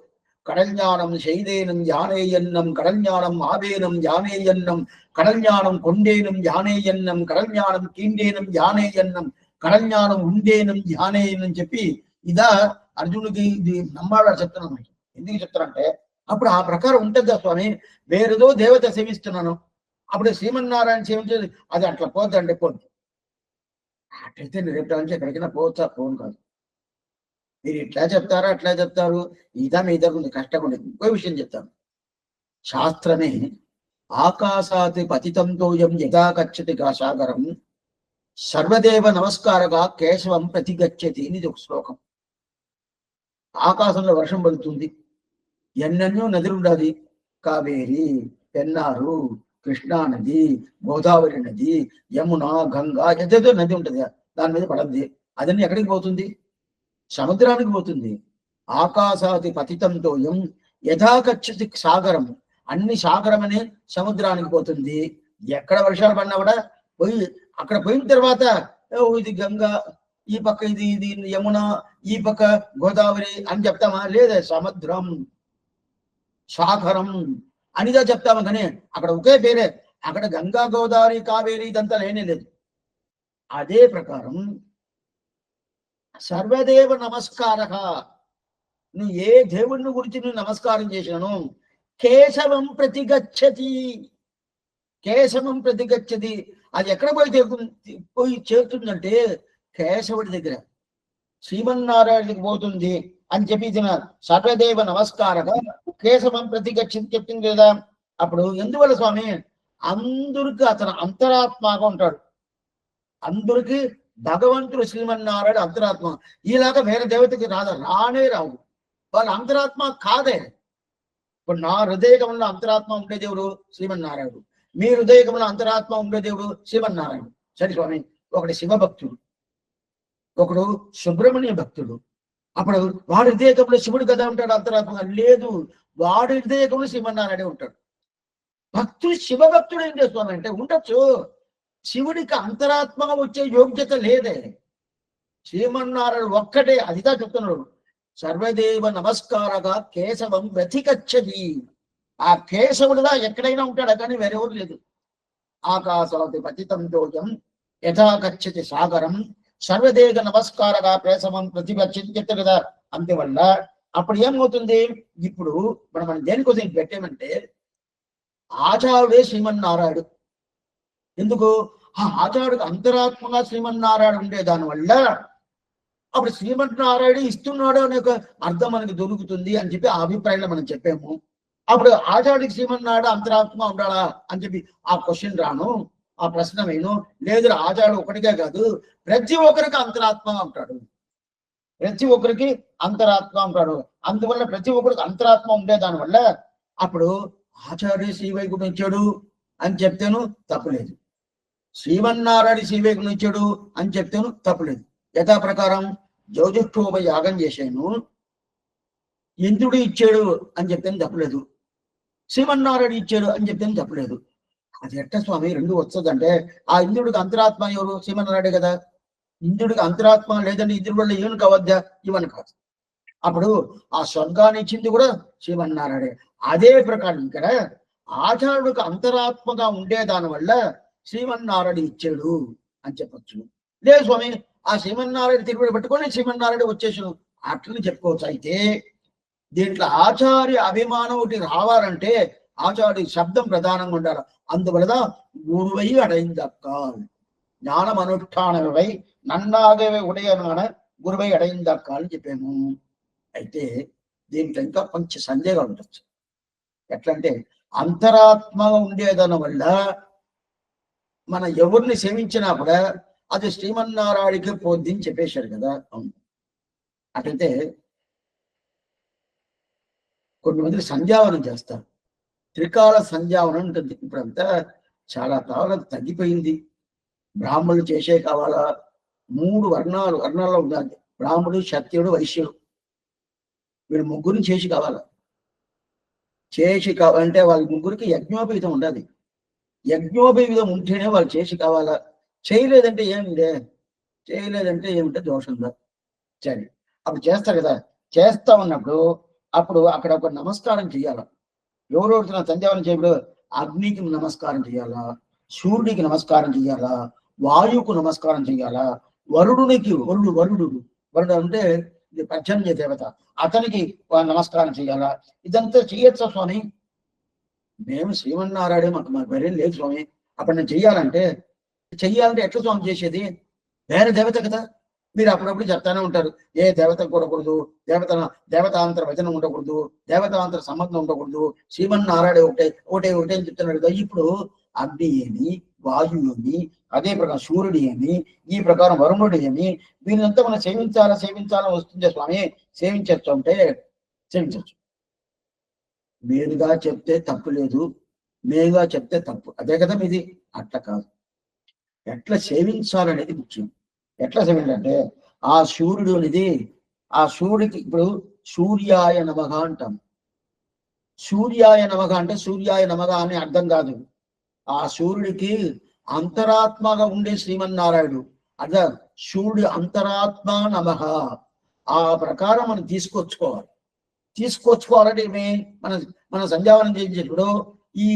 Speaker 1: కడల్ஞானம் செய்தேனும் யானேயன்னம் கடல்ஞானம் ஆவேனும் யானேயன்னம் கடல்ஞானம் கொண்டேனும் யானேயன்నం கடల్ஞానం కీండేనుం యానేయన్నం కడల్ஞానం ఉండేనం యానేయన్ చెప్పి ఇదా అర్జునుడికి ఇది నమ్మాడు చెప్తున్నాను. ఎందుకు చెప్తారంటే అప్పుడు ఆ ప్రకారం ఉంటుందా స్వామి? వేరేదో దేవత సేవిస్తున్నాను, అప్పుడు శ్రీమన్నారాయణ సేవించేది అది అట్లా పోద్దండి. పోద్ది. అట్లయితే రేపు నుంచి ఎక్కడికైనా పోవచ్చా? పోను కాదు. మీరు ఇట్లా చెప్తారా అట్లా చెప్తారు, ఇదా మీ దగ్గర కష్టం ఉండేది. ఇంకో విషయం చెప్తాను. శాస్త్రమే ఆకాశాత్ పతితంతోయం యథా గచ్చతి సాగరం సర్వదేవ నమస్కారగా కేశవం ప్రతిగచ్చతి. ఇది ఒక శ్లోకం. ఆకాశంలో వర్షం పడుతుంది, ఎన్నెన్నో నదులు ఉండాలి. కావేరి, పెన్నారు, కృష్ణా నది, గోదావరి నది, యమున, గంగా, ఏదేదో నది ఉంటుంది. దాని మీద పడద్ది. అదన్నీ ఎక్కడికి పోతుంది? సముద్రానికి పోతుంది. ఆకాశాది పతితంతోయం యథాకచ్చతి సాగరం. అన్ని సాగరం అనే సముద్రానికి పోతుంది. ఎక్కడ వర్షాలు పడినా కూడా పోయి అక్కడ పోయిన తర్వాత ఇది గంగా, ఈ పక్క ఇది యమున, ఈ పక్క గోదావరి అని చెప్తామా? లేదా సముద్రం, సాగరం అనిగా చెప్తామా? కానీ అక్కడ ఒకే పేరే. అక్కడ గంగా, గోదావరి, కావేరి ఇదంతా లేనే లేదు. అదే ప్రకారం సర్వదేవ నమస్కార. నువ్వు ఏ దేవుడిని గురించి నువ్వు నమస్కారం చేసినాను కేశవం ప్రతిగచ్చతి. కేశవం ప్రతిగచ్చతి. అది ఎక్కడ పోయి చేరుతుందంటే కేశవుడి దగ్గర, శ్రీమన్నారాయణకి పోతుంది అని చెప్పి సర్వదేవ నమస్కారగా కేశవం ప్రతిగచ్చతి చెప్తుంది కదా. అప్పుడు ఎందువల్ల స్వామి? అందరికి అతను అంతరాత్మగా ఉంటాడు. అందరికి భగవంతుడు శ్రీమన్నారాయణ అంతరాత్మ. ఈలాగా వేరే దేవతకి రానే రావు. వాళ్ళ అంతరాత్మ కాదే. ఇప్పుడు నా హృదయకంలో అంతరాత్మ ఉండే దేవుడు శ్రీమన్నారాయణుడు, మీ హృదయకంలో అంతరాత్మ ఉండే దేవుడు శ్రీమన్నారాయణుడు. సరే స్వామి, ఒకటి శివభక్తుడు, ఒకడు సుబ్రహ్మణ్య భక్తుడు. అప్పుడు వాడి హృదయకంలో శివుడు కదా ఉంటాడు అంతరాత్మగా? లేదు, వాడి హృదయకంలో శ్రీమన్నారాయణ ఉంటాడు. భక్తుడు శివభక్తుడు ఏం చేస్తాను అంటే ఉండొచ్చు, శివుడికి అంతరాత్మగా వచ్చే యోగ్యత లేదే. శ్రీమన్నారాయణ ఒక్కటే. అదిగా చెప్తున్నాడు, సర్వదేవ నమస్కారగా కేశవం వ్యతిగచ్చతి. ఆ కేశవుడుగా ఎక్కడైనా ఉంటాడు కానీ వేరెవరు లేదు. ఆకాశాది పతితం యోజం యథా గచ్చతి సాగరం సర్వదేగ నమస్కారగా ప్రేసమం ప్రతిభచించత కదా. అందువల్ల అప్పుడు ఏమవుతుంది, ఇప్పుడు మనం దేనికోసం పెట్టామంటే ఆచార్యుడే శ్రీమన్నారాయణుడు. ఎందుకు ఆ ఆచార్యుడికి అంతరాత్మగా శ్రీమన్నారాయణ ఉండే దానివల్ల అప్పుడు శ్రీమన్నారాయణ ఇస్తున్నాడు అనే ఒక అర్థం మనకి దొరుకుతుంది అని చెప్పి ఆ అభిప్రాయంలో మనం చెప్పాము. అప్పుడు ఆచార్యుడికి శ్రీమన్నారాయణ అంతరాత్మ ఉండాలా అని చెప్పి ఆ క్వశ్చన్ రాను, ఆ ప్రశ్న వేను. లేదు ఆచార్యుడు ఒకటికే కాదు, ప్రతి ఒక్కరికి అంతరాత్మ ఉంటాడు, ప్రతి ఒక్కరికి అంతరాత్మ ఉంటాడు. అందువల్ల ప్రతి ఒక్కరికి అంతరాత్మ ఉండే దానివల్ల అప్పుడు ఆచార్యుడు శ్రీవైకుంఠం ఇచ్చాడు అని చెప్తేను తప్పులేదు, శ్రీమన్నారాయణ శ్రీవైకుంఠం ఇచ్చాడు అని చెప్తేను తప్పులేదు. యథా ప్రకారం జ్యోతిష్ఠోప యాగం చేశాను, ఇంద్రుడు ఇచ్చాడు అని చెప్తేనే తప్పలేదు, శ్రీమన్నారాయణ ఇచ్చాడు అని చెప్తేనే తప్పలేదు. అది ఎట్ట స్వామి రెండు వస్తుందంటే ఆ ఇంద్రుడికి అంతరాత్మ ఎవరు? శ్రీమన్నారాయణ కదా. ఇంద్రుడికి అంతరాత్మ లేదంటే ఇంద్రుడి వల్ల ఏమని కావద్దా? ఇవన్నీ కాదు. అప్పుడు ఆ స్వర్గాన్ని ఇచ్చింది కూడా శ్రీమన్నారాయణ. అదే ప్రకారం ఇక్కడ ఆచార్యుడికి అంతరాత్మగా ఉండే దాని వల్ల శ్రీమన్నారాయణ ఇచ్చాడు అని చెప్పచ్చు. లేదు స్వామి ఆ శ్రీమన్నారాయణ తిరుపతి పెట్టుకొని శ్రీమన్నారాయణ వచ్చేసాను అట్లని చెప్పుకోవచ్చు. అయితే దీంట్లో ఆచార్య అభిమానం ఒకటి రావాలంటే ఆచార్య శబ్దం ప్రధానంగా ఉండాలి. అందువల్ల గురువై అడైందక్కాల్ జ్ఞానం అనుష్ఠానమై నన్నాగవే ఉదయనాన గురువై అడైందక్కాల్ అని చెప్పాము. అయితే దీంట్లో ఇంకా కొంచెం సందేహాలు ఉండొచ్చు. ఎట్లంటే అంతరాత్మగా ఉండేదాని వల్ల మన ఎవరిని సేవించినా కూడా అది శ్రీమన్నారాయణకి పోద్దని చెప్పేశారు కదా. అట్లయితే కొంతమంది సంధ్యావనం చేస్తారు, త్రికాల సంధ్యావనం ఉంటుంది. ఇప్పుడంతా చాలా కాలం తగ్గిపోయింది. బ్రాహ్మణులు చేసే కావాలా, 3 వర్ణాల్లో ఉండాలి, బ్రాహ్మణుడు క్షత్రియుడు వైశ్యుడు, వీళ్ళు ముగ్గురిని చేసి కావాలా. చేసి కావాలంటే వాళ్ళ ముగ్గురికి యజ్ఞోపవీతం ఉండాలి, యజ్ఞోపవీతం ఉంటేనే వాళ్ళు చేసి కావాలా. చేయలేదంటే ఏమిటో దోషందా. సరే అప్పుడు చేస్తారు కదా, చేస్తా ఉన్నప్పుడు అప్పుడు అక్కడ ఒక నమస్కారం చేయాల. ఎవరెవరు సంధ్యావనం చేయప్పుడు అగ్నికి నమస్కారం చేయాలా, సూర్యుడికి నమస్కారం చేయాలా, వాయువుకు నమస్కారం చేయాలా, వరుడు అంటే ఇది పర్జన్య దేవత, అతనికి నమస్కారం చేయాలా. ఇదంతా చేయొచ్చా స్వామి? మేము శ్రీమన్నారాయణ మాకు వేరే లేదు స్వామి. అప్పుడు నేను చెయ్యాలంటే ఎట్లా స్వామి చేసేది? వేరే దేవత కదా. మీరు అప్పుడప్పుడు చెప్తానే ఉంటారు ఏ దేవత కూడకూడదు, దేవతాంతర వచనం ఉండకూడదు, దేవతాంతర సంబంధం ఉండకూడదు, శ్రీమన్నారాయణ ఒకటే అని చెప్తున్నాడు కదా. ఇప్పుడు అగ్ని ఏమి, వాయువు ఏమి, అదే ప్రకారం సూర్యుడు ఏమి, ఈ ప్రకారం వరుణుడు ఏమి, వీళ్ళంతా మనం సేవించాలని వస్తుంది స్వామి. సేవించచ్చు అంటే సేవించవచ్చు. మీరుగా చెప్తే తప్పు లేదు, మేగా చెప్తే తప్పు, అదే కదా మీది. అట్లా కాదు, ఎట్లా సేవించాలనేది ముఖ్యం. ఎట్లా సేవించాలంటే ఆ సూర్యుడు అనేది ఆ సూర్యుడికి ఇప్పుడు సూర్యాయ నమః అంటాం. సూర్యాయ నమః అంటే సూర్యాయ నమః అని అర్థం కాదు. ఆ సూర్యుడికి అంతరాత్మగా ఉండే శ్రీమన్నారాయణుడు అదే సూర్యుడి అంతరాత్మ నమః. ఆ ప్రకారం మనం తీసుకొచ్చుకోవాలంటే మన సంధ్యావనం చేసేటప్పుడు ఈ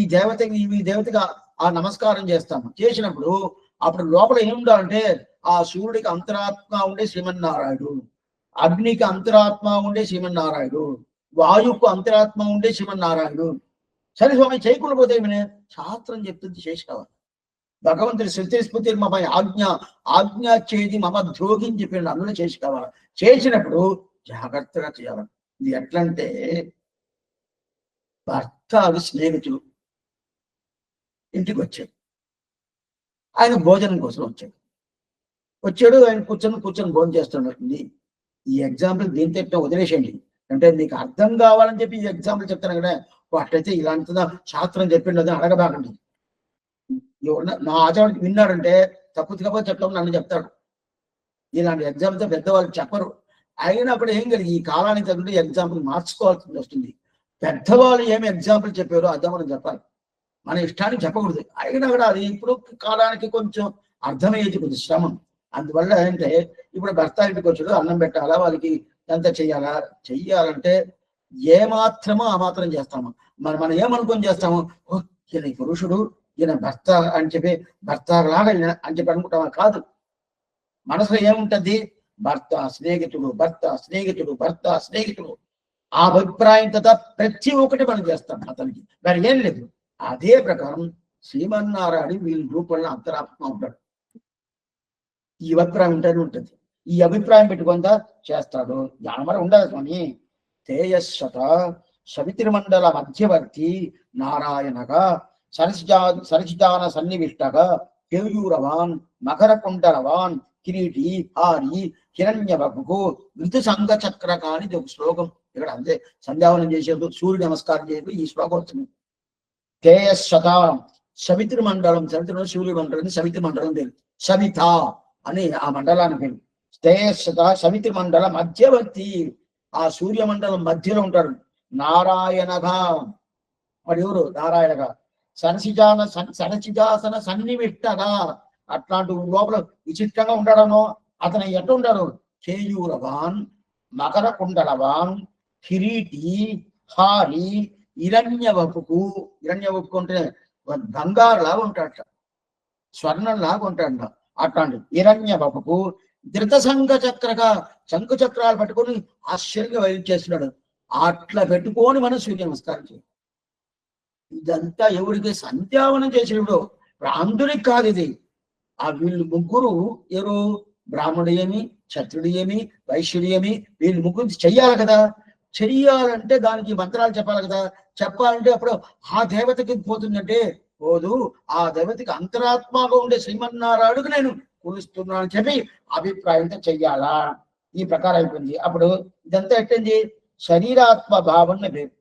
Speaker 1: దేవతగా ఆ నమస్కారం చేస్తాము. చేసినప్పుడు అప్పుడు లోపల ఏముండాలంటే ఆ సూర్యుడికి అంతరాత్మ ఉండే శ్రీమన్నారాయణుడు, అగ్నికి అంతరాత్మ ఉండే శ్రీమన్నారాయణుడు, వాయువుకు అంతరాత్మ ఉండే శ్రీమన్నారాయణుడు. సరే స్వామి చేయకుండా పోతే శాస్త్రం చెప్తుంది చేసి కావాలి. భగవంతుడి శృతిస్మృతి మమ ఆజ్ఞ చేది మమ ద్రోగిని చెప్పిన అందులో చేసి కావాలి. చేసినప్పుడు జాగ్రత్తగా చేయాలి. ఇది ఎట్లంటే భర్త స్నేహితుడు ఇంటికి వచ్చాడు, ఆయన భోజనం కోసం వచ్చాడు. ఆయన కూర్చొని భోజనం చేస్తున్నట్టుంది. ఈ ఎగ్జాంపుల్ దీంతో వదిలేసేయండి, అంటే మీకు అర్థం కావాలని చెప్పి ఈ ఎగ్జాంపుల్ చెప్తాను కదా. అట్లయితే ఇలాంటిదా శాస్త్రం చెప్పిండు అది అడగబాకండి. నా ఆచారానికి విన్నాడంటే తప్పుగా చెప్తాము నన్ను చెప్తాడు. ఇలాంటి ఎగ్జాంపుల్తో పెద్దవాళ్ళు చెప్పరు. అయినా కూడా ఏం కలిగి ఈ కాలానికి తగ్గట్టు ఎగ్జాంపుల్ మార్చుకోవాల్సి వస్తుంది. పెద్దవాళ్ళు ఏమి ఎగ్జాంపుల్ చెప్పారో అదే మనం చెప్పాలి, మన ఇష్టానికి చెప్పకూడదు. అయినా కూడా అది ఇప్పుడు కాలానికి కొంచెం అర్థమయ్యేది కొంచెం శ్రమం. అందువల్ల ఏంటంటే ఇప్పుడు భర్త ఇంటికి వచ్చాడు, అన్నం పెట్టాలా, వాళ్ళకి ఎంత చెయ్యాలంటే ఏమాత్రమో ఆ మాత్రం చేస్తాము. మనం ఏమనుకొని చేస్తాము, ఈయన పురుషుడు, ఈయన భర్త అని చెప్పి భర్త లాగా అని చెప్పి అనుకుంటామా? కాదు. మనసులో ఏముంటది? భర్త స్నేహితుడు, భర్త స్నేహితుడు, భర్త స్నేహితుడు. ఆ అభిప్రాయం కదా ప్రతి ఒక్కటి మనం చేస్తాం అతనికి, మరి ఏం లేదు. అదే ప్రకారం శ్రీమన్నారాయణ వీళ్ళ రూపంలో అంతరాత్మ ఉంటాడు. ఈ అభిప్రాయం ఉంటుంది. ఈ అభిప్రాయం పెట్టుకుందా చేస్తాడు. జానమర ఉండదు స్వామి. తేజస్సత సవితిర్మండల మధ్యవర్తి నారాయణగా సరసిజాన సన్నివిష్టగా కేయూరవాన్ మకర కుండలవాన్ కిరీటి హారి హిరణ్యవకు ఋతు సంఘ చక్రకాని ఇది ఒక శ్లోకం. ఇక్కడ అంతే సంధ్యావనం చేసేది, సూర్య నమస్కారం చేయదు. ఈ శ్లోకం వస్తుంది. తేజస్సత సవితిర్ మండలం, సవితిలో సూర్య మండలం, సవితి మండలం పేరు సవిత అని ఆ మండలానికి పేరు. తేజస్సత సవితి మండల మధ్యవర్తి, ఆ సూర్యమండలం మధ్యలో ఉంటాడు. నారాయణగా, మరి ఎవరు? నారాయణగా. సరసిజాసన సన్నివిష్టగా, అట్లాంటి లోపల విచిత్రంగా ఉండడను. అతను ఎట్లా ఉంటాడు? కేయూరవాన్ మకర కుండలవాన్ కిరీటి హారి హిరణ్యవపుకు. హిరణ్యవపుకు అంటే బంగారులాగా ఉంటాడట, స్వర్ణంలాగా ఉంటాడ. అట్లాంటి హిరణ్యవపుకు ధృత సంఘ చక్రగా, శంకు చక్రాలు పట్టుకొని ఆశ్చర్యంగా వైద్యేస్తున్నాడు. అట్లా పెట్టుకొని మనం సూర్య నమస్కారం చేయాలి. ఇదంతా ఎవరికి? సంధ్యావనం చేసినప్పుడు. అందరికి కాదు ఇది. ఆ వీళ్ళు ముగ్గురు ఎవరు? బ్రాహ్మణుడు ఏమి, క్షత్రుడు ఏమి, వైశ్యుడు ఏమి, వీళ్ళు ముగ్గురు చెయ్యాలి కదా. చెయ్యాలంటే దానికి మంత్రాలు చెప్పాలి కదా. చెప్పాలంటే అప్పుడు ఆ దేవతకి పోతుందంటే పోదు. ఆ దేవతకి అంతరాత్మగా ఉండే శ్రీమన్నారాయణుడికి నేను కూలుస్తున్నాను అని చెప్పి అభిప్రాయంతో చెయ్యాలా. ఈ ప్రకారం అయిపోయింది. అప్పుడు ఇదంతా ఎట్టండి? శరీరాత్మ భావం పేరు.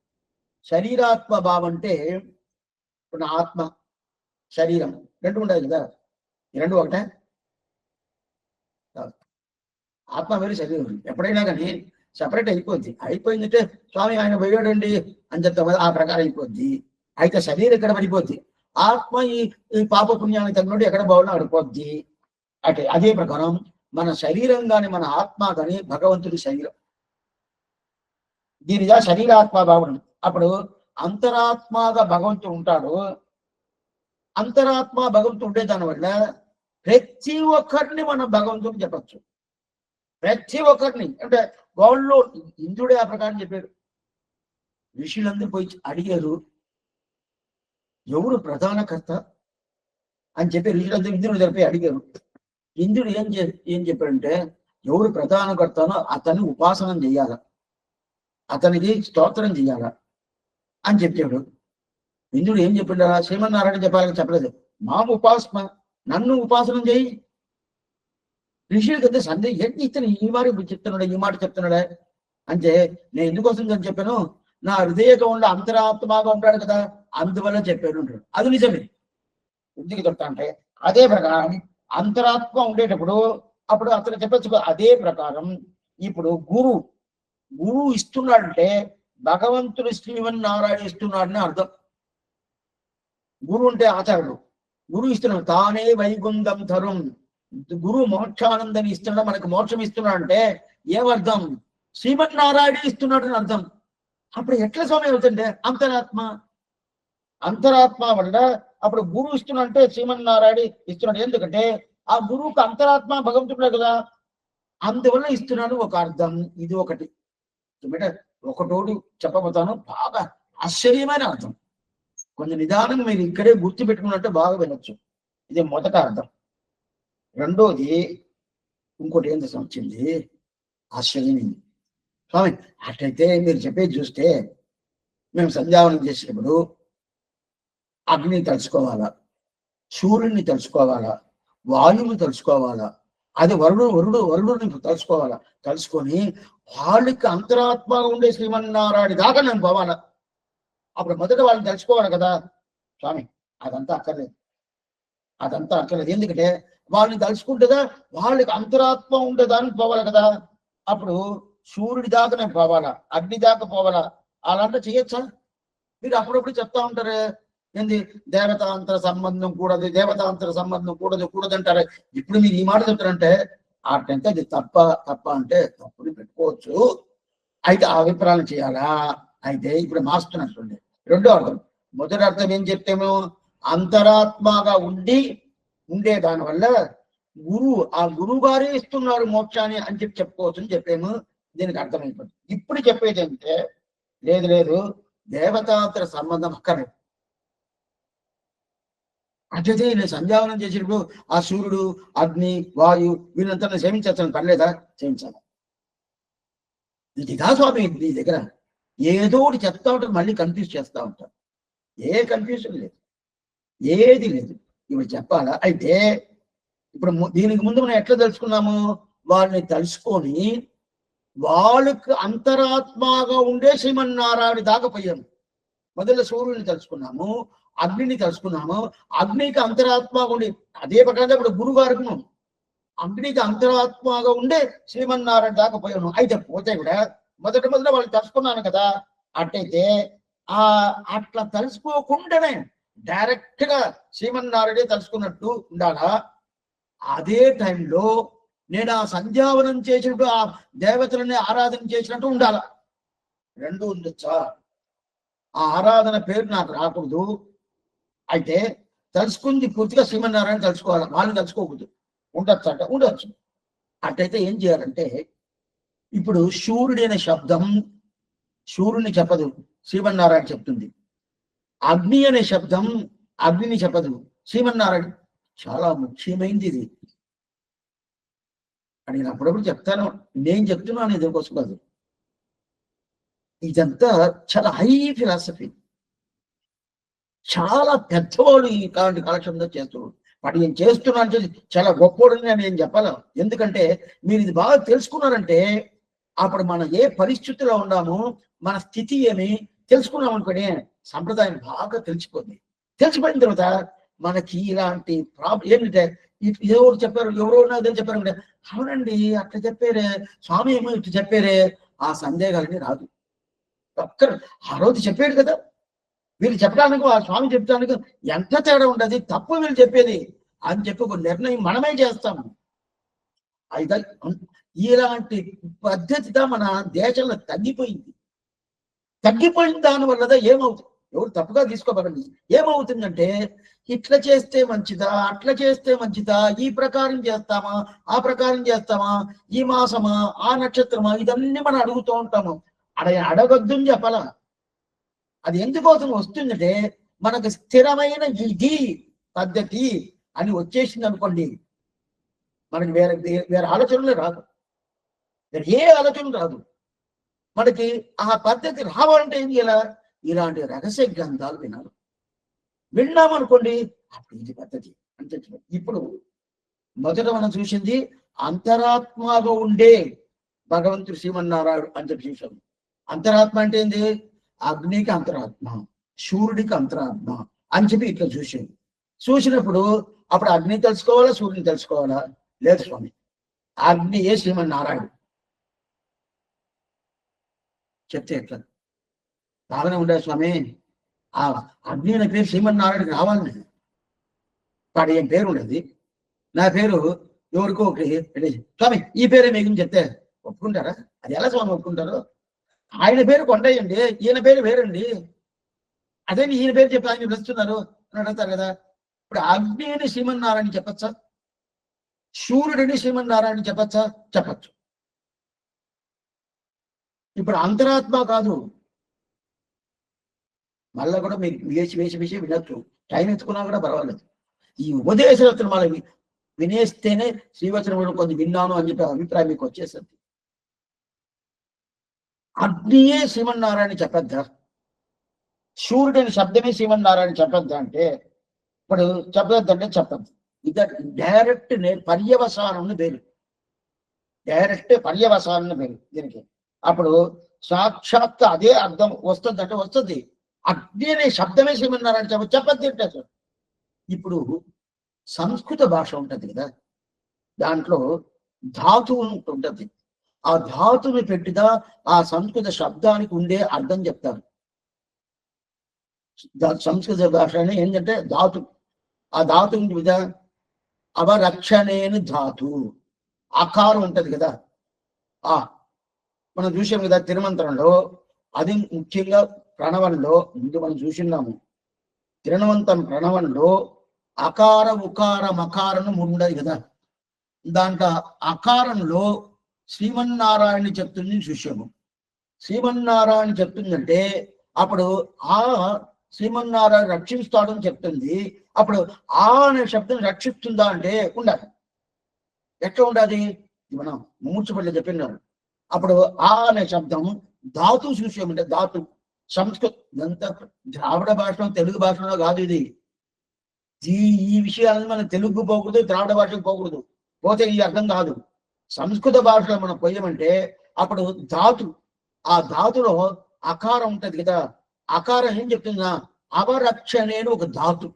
Speaker 1: శరీరాత్మ భావం అంటే ఇప్పుడు ఆత్మ శరీరం రెండు ఉండదు కదా. ఈ రెండు ఒకటే. ఆత్మ వేరు, శరీరం వేరు. ఎప్పుడైనా కానీ సపరేట్ అయిపోద్ది. అయిపోయిందంటే స్వామి ఆయన పోయాడండి అని చెప్తాం కదా, ఆ ప్రకారం అయిపోద్ది. అయితే శరీరం ఎక్కడ పడిపోద్ది, ఆత్మ ఈ పాప పుణ్యానికి తగినట్టు ఎక్కడ బాగున్నా అడిపోద్ది. అంటే అదే ప్రకారం మన శరీరం కానీ మన ఆత్మ కానీ భగవంతుడి శరీరం. దీనిగా శరీరాత్మ భావన. అప్పుడు అంతరాత్మగా భగవంతుడు ఉంటాడు. అంతరాత్మ భగవంతుడు ఉండే దానివల్ల ప్రతి ఒక్కరిని మనం భగవంతుడిని చెప్పచ్చు. ప్రతి ఒక్కరిని అంటే వాళ్ళు ఇంద్రుడే ఆ ప్రకారం చెప్పారు. ఋషులందరూ పోయి అడిగారు, ఎవరు ప్రధాన కర్త అని చెప్పి ఋషులందరూ ఇంద్రుడు జరిపి అడిగారు. ఇంద్రుడు ఏం చెప్పాడంటే, ఎవరు ప్రధాన కర్తనో అతన్ని ఉపాసనం చెయ్యాల, అతనికి స్తోత్రం చెయ్యాల అని చెప్పాడు. ఇంద్రుడు ఏం చెప్పాడా? శ్రీమన్నారాయణ చెప్పాలని చెప్పలేదు. మా ఉపాసన, నన్ను ఉపాసనం చేయి. ఋషులకి అయితే సందేహం, ఏంటి ఇతను ఈ చెప్తున్నాడా, ఈ మాట చెప్తున్నాడా అంటే, నేను ఎందుకోసం అని చెప్పాను, నా హృదయంగా ఉండే అంతరాత్మగా ఉంటాడు కదా, అందువల్ల చెప్పాను అంటాడు. అది నిజమే. ఎందుకు చెప్తా అంటే అదే ప్రకారం అంతరాత్మ ఉండేటప్పుడు అప్పుడు అతను చెప్పచ్చు. అదే ప్రకారం ఇప్పుడు గురువు ఇస్తున్నాడంటే భగవంతుడు శ్రీమన్నారాయణ ఇస్తున్నాడని అర్థం. గురువు అంటే ఆచార్యుడు. గురువు ఇస్తున్నాడు, తానే వైగుంధం తరుం. గురువు మోక్షానందని ఇస్తున్నాడు, మనకు మోక్షం ఇస్తున్నాడు అంటే ఏమర్థం? శ్రీమన్నారాయణ ఇస్తున్నాడు అని అర్థం. అప్పుడు ఎట్లా స్వామి అవుతుంటే అంతరాత్మ వల్ల అప్పుడు గురువు ఇస్తున్నాడు అంటే శ్రీమన్నారాయణ ఇస్తున్నాడు. ఎందుకంటే ఆ గురువుకు అంతరాత్మ భగవంతుడు కదా, అందువల్ల ఇస్తున్నాడు ఒక అర్థం. ఇది ఒకటి. ఒకటోడు చెప్పబోతాను, బాగా ఆశ్చర్యమైన అర్థం. కొంచెం నిదానంగా మీరు ఇక్కడే గుర్తు పెట్టుకున్నట్టే బాగా వినొచ్చు. ఇది మొదట అర్థం. రెండోది ఇంకోటి ఏం వచ్చింది, ఆశ్చర్యమైంది. స్వామి అట్లయితే మీరు చెప్పేది చూస్తే మేము సంధ్యావనం చేసినప్పుడు అగ్నిని తలుచుకోవాలా, సూర్యుడిని తలుచుకోవాలా, వాయువుని తలుచుకోవాలా, అది వరుడుని తలుచుకోవాలా. తలుచుకొని వాళ్ళకి అంతరాత్మగా ఉండే శ్రీమన్నారాయణ దాకా నేను పోవాలా. అప్పుడు మొదట వాళ్ళని తలుచుకోవాలి కదా. స్వామి అదంతా అక్కర్లేదు. ఎందుకంటే వాళ్ళని తలుచుకుంటుందా వాళ్ళకి అంతరాత్మ ఉండేదానికి పోవాలి కదా. అప్పుడు సూర్యుడి దాకా నేను పోవాలా, అగ్ని దాకా పోవాలా. అలాంటి చేయొచ్చా? మీరు అప్పుడప్పుడు చెప్తా ఉంటారు, ఏంది దేవతాంతర సంబంధం కూడదంటారు. ఇప్పుడు మీరు ఈ మాట చెప్తారంటే అటంటే అది తప్ప అంటే తప్పుని పెట్టుకోవచ్చు. అయితే ఆ అభిప్రాయం చేయాలా? అయితే ఇప్పుడు మాస్తున్నట్టుండే రెండో అర్థం. మొదటి అర్థం ఏం చెప్తేమో అంతరాత్మగా ఉండే దానివల్ల ఆ గురువు గారే ఇస్తున్నారు మోక్షాన్ని అని చెప్పుకోవచ్చు అని చెప్పాము. దీనికి అర్థమైపోయింది. ఇప్పుడు చెప్పేది అంటే లేదు దేవతాంతర సంబంధం అక్కర్లేదు. అంటే నేను సంధ్యావనం చేసినప్పుడు ఆ సూర్యుడు, అగ్ని, వాయు వీళ్ళంతా సేవించాల్సిన పర్లేదా? సేవించాలి. ఇదిగా స్వామి నీ దగ్గర ఏదో ఒకటి చెప్తా ఉంటారు, మళ్ళీ కన్ఫ్యూజ్ చేస్తా ఉంటారు. ఏ కన్ఫ్యూజన్ లేదు, ఏది లేదు. ఇప్పుడు చెప్పాలా? అయితే ఇప్పుడు దీనికి ముందు మనం ఎట్లా తెలుసుకున్నాము? వాళ్ళని తలుసుకొని వాళ్ళకి అంతరాత్మగా ఉండే శ్రీమన్నారాయణ దాకా పోయాము. మొదలు సూర్యుని తెలుసుకున్నాము, అగ్నిని తెలుసుకున్నాము. అగ్నికి అంతరాత్మగా ఉండి అదే ప్రకారంగా ఇప్పుడు గురుగారికి అగ్నికి అంతరాత్మగా ఉండే శ్రీమన్నారాయణ దాకా పోయాను. అయితే పోతే కూడా మొదట వాళ్ళు తెలుసుకున్నాను కదా. అట్టయితే అట్లా తెలుసుకోకుండానే డైరెక్ట్ గా శ్రీమన్నారాయణే తెలుసుకున్నట్టు ఉండాలా? అదే టైంలో నేను ఆ సంధ్యావనం చేసినట్టు ఆ దేవతలని ఆరాధన చేసినట్టు ఉండాలా? రెండు ఉండొచ్చా? ఆ ఆరాధన పేరు నాకు రాకూడదు. అయితే తెలుసుకుంది పూర్తిగా శ్రీమన్నారాయణ తెలుసుకోవాలి, వాళ్ళని తెలుసుకోకూడదు. ఉండొచ్చు అంటే ఉండొచ్చు. అట్టయితే ఏం చేయాలంటే ఇప్పుడు సూర్యుడు అనే శబ్దం సూర్యుని చెప్పదు, శ్రీమన్నారాయణ చెప్తుంది. అగ్ని అనే శబ్దం అగ్నిని చెప్పదు, శ్రీమన్నారాయణ. చాలా ముఖ్యమైనది ఇది అని నేను అప్పుడప్పుడు చెప్తాను. నేను చెప్తున్నాను ఇదికోసం కాదు. ఇదంతా చాలా హై ఫిలాసఫీ. చాలా పెద్దవాళ్ళు ఈ కాలంటి కాలక్షేపంలో చేస్తున్నారు. వాటి నేను చేస్తున్నా అంటే చాలా గొప్పోడని నేను చెప్పాలి. ఎందుకంటే మీరు ఇది బాగా తెలుసుకున్నారంటే అప్పుడు మనం ఏ పరిస్థితిలో ఉన్నామో మన స్థితి ఏమి తెలుసుకున్నాం అనుకోని సంప్రదాయం బాగా తెలిసిపోతుంది. తెలిసిపోయిన తర్వాత మనకి ఇలాంటి ప్రాబ్లం ఏంటంటే ఎవరు చెప్పారు, ఎవరో నాదే చెప్పారంటే అవునండి అట్లా చెప్పారే స్వామి, ఏమో ఇట్లా చెప్పారే, ఆ సందేహాలని రాదు. ఒక్కరు ఆ రోజు చెప్పాడు కదా, వీళ్ళు చెప్పడానికి ఆ స్వామి చెప్తానికి ఎంత తేడా ఉండదు. తప్పు వీళ్ళు చెప్పేది అని చెప్పి ఒక నిర్ణయం మనమే చేస్తాము. అయితే ఇలాంటి పద్ధతిగా మన దేశంలో తగ్గిపోయిన దాని వల్ల ఏమవుతుంది? ఎవరు తప్పుగా తీసుకోబడండి. ఏమవుతుందంటే ఇట్లా చేస్తే మంచిదా, అట్లా చేస్తే మంచిదా, ఈ ప్రకారం చేస్తామా, ఆ ప్రకారం చేస్తామా, ఈ మాసమా, ఆ నక్షత్రమా, ఇదన్నీ మనం అడుగుతూ ఉంటాము. అడగొద్దు అని చెప్పాలా? అది ఎందుకోసం వస్తుందంటే మనకు స్థిరమైన ఇది పద్ధతి అని వచ్చేసింది అనుకోండి, మనకి వేరే ఆలోచనలే రాదు, వేరే ఏ ఆలోచన రాదు. మనకి ఆ పద్ధతి రావాలంటే ఏం చేయాల? ఇలాంటి రహస్య గ్రంథాలు విన్నామనుకోండి, అప్పుడు ఇది పద్ధతి అంటే. ఇప్పుడు మొదట మనం చూసింది అంతరాత్మగా ఉండే భగవంతుడు శ్రీమన్నారాయణ అని చెప్పి చూసాం. అంతరాత్మ అంటే ఏంది? అగ్నికి అంతరాత్మ, సూర్యుడికి అంతరాత్మ అని చెప్పి ఇట్లా చూసినప్పుడు అప్పుడు అగ్ని తెలుసుకోవాలా, సూర్యుని తెలుసుకోవాలా? లేదు స్వామి, అగ్ని ఏ శ్రీమన్నారాయణ చెప్తే ఎట్లా? బాగానే ఉండే స్వామి, ఆ అగ్ని అనే పేరు శ్రీమన్నారాయణకి రావాలని వాడు ఏం పేరు ఉండేది. నా పేరు ఎవరికో ఒకటి స్వామి ఈ పేరే మీకు చెప్తే ఒప్పుకుంటారా? అది ఎలా స్వామి ఒప్పుకుంటారు? ఆయన పేరు కొండయ్యండి, ఈయన పేరు వేరండి, అదే ఈయన పేరు చెప్పి ఆయన పిలుస్తున్నారు అని అడుగుతారు కదా. ఇప్పుడు అగ్నిని శ్రీమన్నారాయణ చెప్పచ్చా? సూర్యుడిని శ్రీమన్నారాయణ చెప్పచ్చా? చెప్పచ్చు. ఇప్పుడు అంతరాత్మ కాదు, మళ్ళా కూడా మీరు వేసి వినొచ్చు, టైం ఎత్తుకున్నా కూడా పర్వాలేదు. ఈ ఉపదేశరత్నం మనం వినేస్తేనే శ్రీవచనం కొంచెం విన్నాను అని చెప్పి అభిప్రాయం మీకు వచ్చేస్తుంది. అగ్నియే శ్రీమన్నారాయణ చెప్పద్దా? సూర్యుడిని శబ్దమే శ్రీమన్నారాయణ చెప్పద్దా అంటే ఇప్పుడు చెప్పద్దంటే చెప్పద్దు. ఇక డైరెక్ట్ పర్యవసానం పేరు, డైరెక్ట్ పర్యవసానం పేరు దీనికి. అప్పుడు సాక్షాత్ అదే అర్థం వస్తుంది అంటే వస్తుంది. అగ్ని అనే శబ్దమే శ్రీమన్నారాయణ చెప్పద్దు అంటే అసలు. ఇప్పుడు సంస్కృత భాష ఉంటది కదా, దాంట్లో ధాతువు ఉంటది. ఆ ధాతుని పెట్టిదా ఆ సంస్కృత శబ్దానికి ఉండే అర్థం చెప్తారు. సంస్కృత భాష ఏంటంటే ధాతు, ఆ ధాతు మీద అవరక్షణేని ధాతు, ఆకారం ఉంటది కదా, మనం చూసాం కదా తిరుమంత్రంలో, అది ముఖ్యంగా ప్రణవంలో ముందు మనం చూసిన్నాము. ప్రణవంలో అకార ఉకార మకారను ఉండదు కదా. దాంట్లో అకారంలో శ్రీమన్నారాయణ చెప్తుంది చూసాము. శ్రీమన్నారాయణ చెప్తుందంటే అప్పుడు ఆ శ్రీమన్నారాయణ రక్షిస్తాడని చెప్తుంది. అప్పుడు ఆ అనే శబ్దం రక్షిస్తుందా అంటే ఉండాలి. ఎట్లా ఉండాలి? మనం మూర్చపల్లి చెప్పినారు. అప్పుడు ఆ అనే శబ్దం ధాతు చూసామంటే ధాతు సంస్కృత ఇదంతా ద్రావిడ భాషలో తెలుగు భాషలో కాదు ఇది. ఈ విషయాలను మనం తెలుగు పోకూడదు, ద్రావిడ భాషకు పోకూడదు. పోతే ఈ అర్థం కాదు. సంస్కృత భాషలో మనం పోయామంటే అప్పుడు ధాతు, ఆ ధాతులో అకారం ఉంటది కదా. అకారం ఏం చెప్తుందా? అవరక్షణే అని ఒక ధాతు.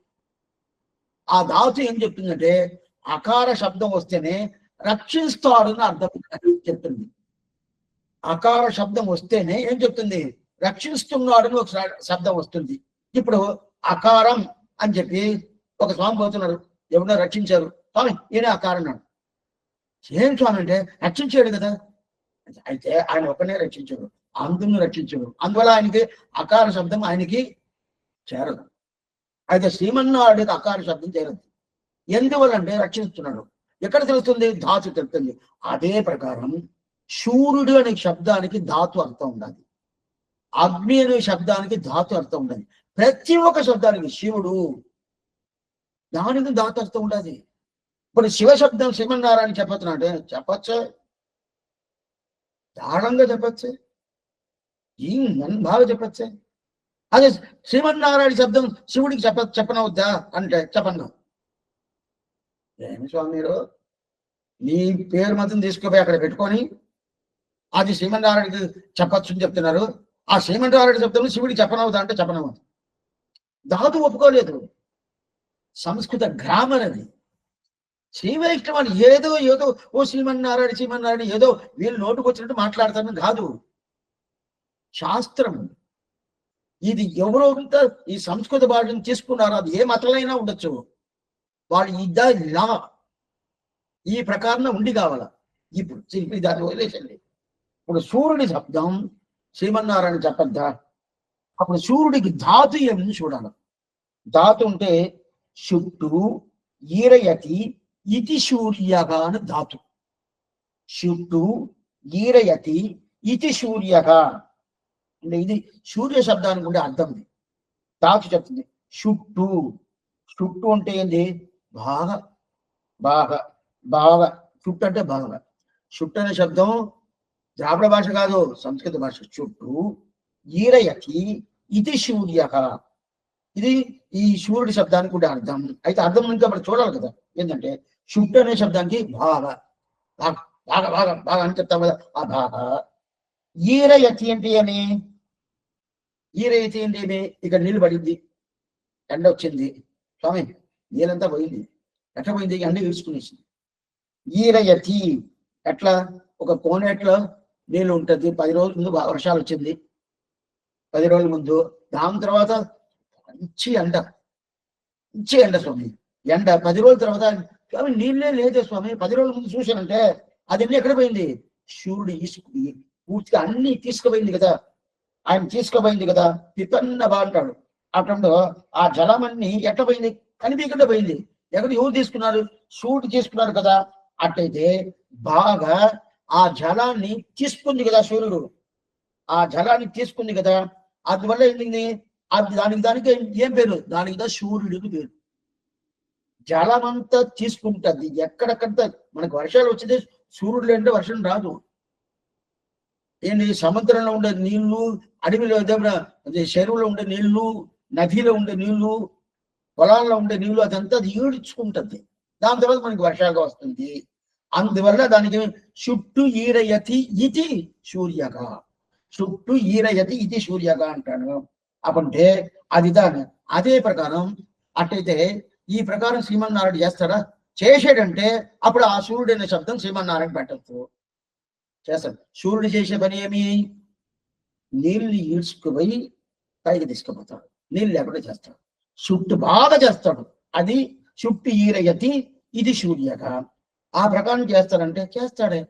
Speaker 1: ఆ ధాతు ఏం చెప్తుందంటే అకార శబ్దం వస్తేనే రక్షిస్తాడు అని అర్థం చెప్తుంది. అకార శబ్దం వస్తేనే ఏం చెప్తుంది? రక్షిస్తున్నాడు అని ఒక శబ్దం వస్తుంది. ఇప్పుడు అకారం అని చెప్పి ఒక స్వామి పోతున్నారు, ఎవరినో రక్షించారు. స్వామి ఈయన అకారం అన్నాడు. ఏం స్వామి అంటే రక్షించాడు కదా. అయితే ఆయన ఒకనే రక్షించాడు, అందరిని రక్షించాడు. అందువల్ల ఆయనకి అకార శబ్దం ఆయనకి చేరదు. అయితే శ్రీమన్నారాయణకి అకార శబ్దం చేరదు. ఎందువల్ల అంటే రక్షిస్తున్నాడు. ఎక్కడ తెలుస్తుంది? ధాతు తెలుస్తుంది. అదే ప్రకారం శూరుడు అనే శబ్దానికి ధాతు అర్థం ఉండాలి, అగ్ని అనే శబ్దానికి ధాతు అర్థం ఉండాలి. ప్రతి ఒక్క శబ్దానికి శివుడు దానికి ధాతు అర్థం ఉండాలి. ఇప్పుడు శివ శబ్దం శ్రీమన్నారాయణ చెప్పొచ్చునంటే చెప్పచ్చే, దారుణంగా చెప్పచ్చే, ఈ బాగా చెప్పచ్చే. అదే శ్రీమన్నారాయణ శబ్దం శివుడికి చెప్పనవద్దా అంటే చెప్పను. ఏమి స్వామి మీరు నీ పేరు మాత్రం తీసుకుపోయి అక్కడ పెట్టుకొని అది శ్రీమన్నారాయణకి చెప్పచ్చు అని చెప్తున్నారు. ఆ శ్రీమన్నారాయణ శబ్దం శివుడికి చెప్పనవుదా అంటే చెప్పనవద్దు. ధాతు ఒప్పుకోలేదు. సంస్కృత గ్రామర్ అది. శ్రీ వైష్ణవాన్ని ఏదో ఏదో ఓ శ్రీమన్నారాయణ ఏదో వీళ్ళు నోటుకు వచ్చినట్టు మాట్లాడతారని కాదు. శాస్త్రం ఇది. ఎవరో ఈ సంస్కృత భాషను తీసుకున్నారో అది ఏ మతలైనా ఉండొచ్చు, వాళ్ళు ఇలా ఈ ప్రకారం ఉండి కావాలా. ఇప్పుడు దాన్ని వదిలేసండి. ఇప్పుడు సూర్యుడి శబ్దం శ్రీమన్నారాయణ చెప్పద్దా? అప్పుడు సూర్యుడికి ధాతు ఏమని చూడాలి. ధాతు ఉంటే చుట్టూ ఈరయతి ఇతి సూర్యగా అని ధాతు. చుట్టూ ఈరయతి ఇతి సూర్యగా అంటే ఇది సూర్య శబ్దానికి ఉండే అర్థం. ధాతు చెప్తుంది చుట్టూ. చుట్టూ అంటే ఏంది? బాగా బాగా బాగా. చుట్టూ అంటే బాగా. చుట్టూ అనే శబ్దం ద్రావిడ భాష కాదు, సంస్కృత భాష. చుట్టూ ఈరయతి ఇది సూర్యక. ఇది ఈ సూర్యుడి శబ్దానికి ఉండే అర్థం. అయితే అర్థం ఇంకా మనం చూడాలి కదా. ఏంటంటే చుట్టూ అనే శబ్దానికి బాగా బాగా బాగా బాగా బాగా అని చెప్తాం కదా. ఆ బాగా. ఈరయతి అంటే అని, ఈరయతి అంటే ఏమి? ఇక్కడ నీళ్ళు పడింది, ఎండ వచ్చింది, స్వామి నీళ్ళంతా పోయింది. ఎట్లా పోయింది? ఎండ ఈడ్చుకునేసింది. ఈరయతి ఎట్లా? ఒక కోనేట్లో నీళ్ళు ఉంటుంది. 10 రోజుల ముందు వర్షాలు వచ్చింది, 10 రోజుల ముందు. దాని తర్వాత మంచి ఎండ స్వామి. ఎండ 10 రోజుల తర్వాత స్వామి నీళ్ళే లేదే స్వామి, 10 రోజుల ముందు చూశానంటే అది ఎక్కడ పోయింది? సూర్యుడు ఈసుకుని పూర్తిగా అన్ని తీసుకుపోయింది కదా. ఆయన తీసుకుపోయింది కదా. పిపన్న బాంటాడు. అప్పుడు ఆ జలం అన్ని ఎట్లా పోయింది? కనిపించకుండా పోయింది. ఎక్కడ ఎవరు తీసుకున్నారు? సూర్యుడు తీసుకున్నారు కదా. అట్లయితే బాగా ఆ జలాన్ని తీసుకుంది కదా సూర్యుడు. ఆ జలాన్ని తీసుకుంది కదా. అందువల్ల ఏంది? అది దానికి ఏం పేరు? దానికి సూర్యుడికి పేరు. జలమంతా తీసుకుంటుంది. ఎక్కడెక్కడ మనకు వర్షాలు వచ్చేది సూర్యుడు లేదంటే వర్షం రాదు. ఏంటి? సముద్రంలో ఉండే నీళ్లు, అడవిలో చెరువులో ఉండే నీళ్లు, నదిలో ఉండే నీళ్లు, పొలాల్లో ఉండే నీళ్లు, అదంతా అది ఈడ్చుకుంటుంది. దాని తర్వాత మనకి వర్షాలుగా వస్తుంది. అందువల్ల దానికి చుట్టూ ఈరయతి ఇది సూర్యగా. చుట్టూ ఈరయతి ఇది సూర్యగా అంటాడు. అప్పుంటే అది దాని అదే ప్రకారం. అట్టయితే ఈ ప్రకారం శ్రీమన్నారాయణ చేస్తాడా? చేసాడంటే అప్పుడు ఆ సూర్యుడు అనే శబ్దం శ్రీమన్నారాయణ పెట్టచ్చు, చేస్తాడు. సూర్యుడు చేసే పని ఏమి? నీళ్ళు ఈడ్చుకుపోయి పైకి తీసుకుపోతాడు. నీళ్ళు లేకుండా చేస్తాడు. చుట్టూ బాగా చేస్తాడు. అది చుట్టూ ఈరయతి ఇది సూర్యగా. ఆ ప్రకారం చేస్తాడంటే చేస్తాడే.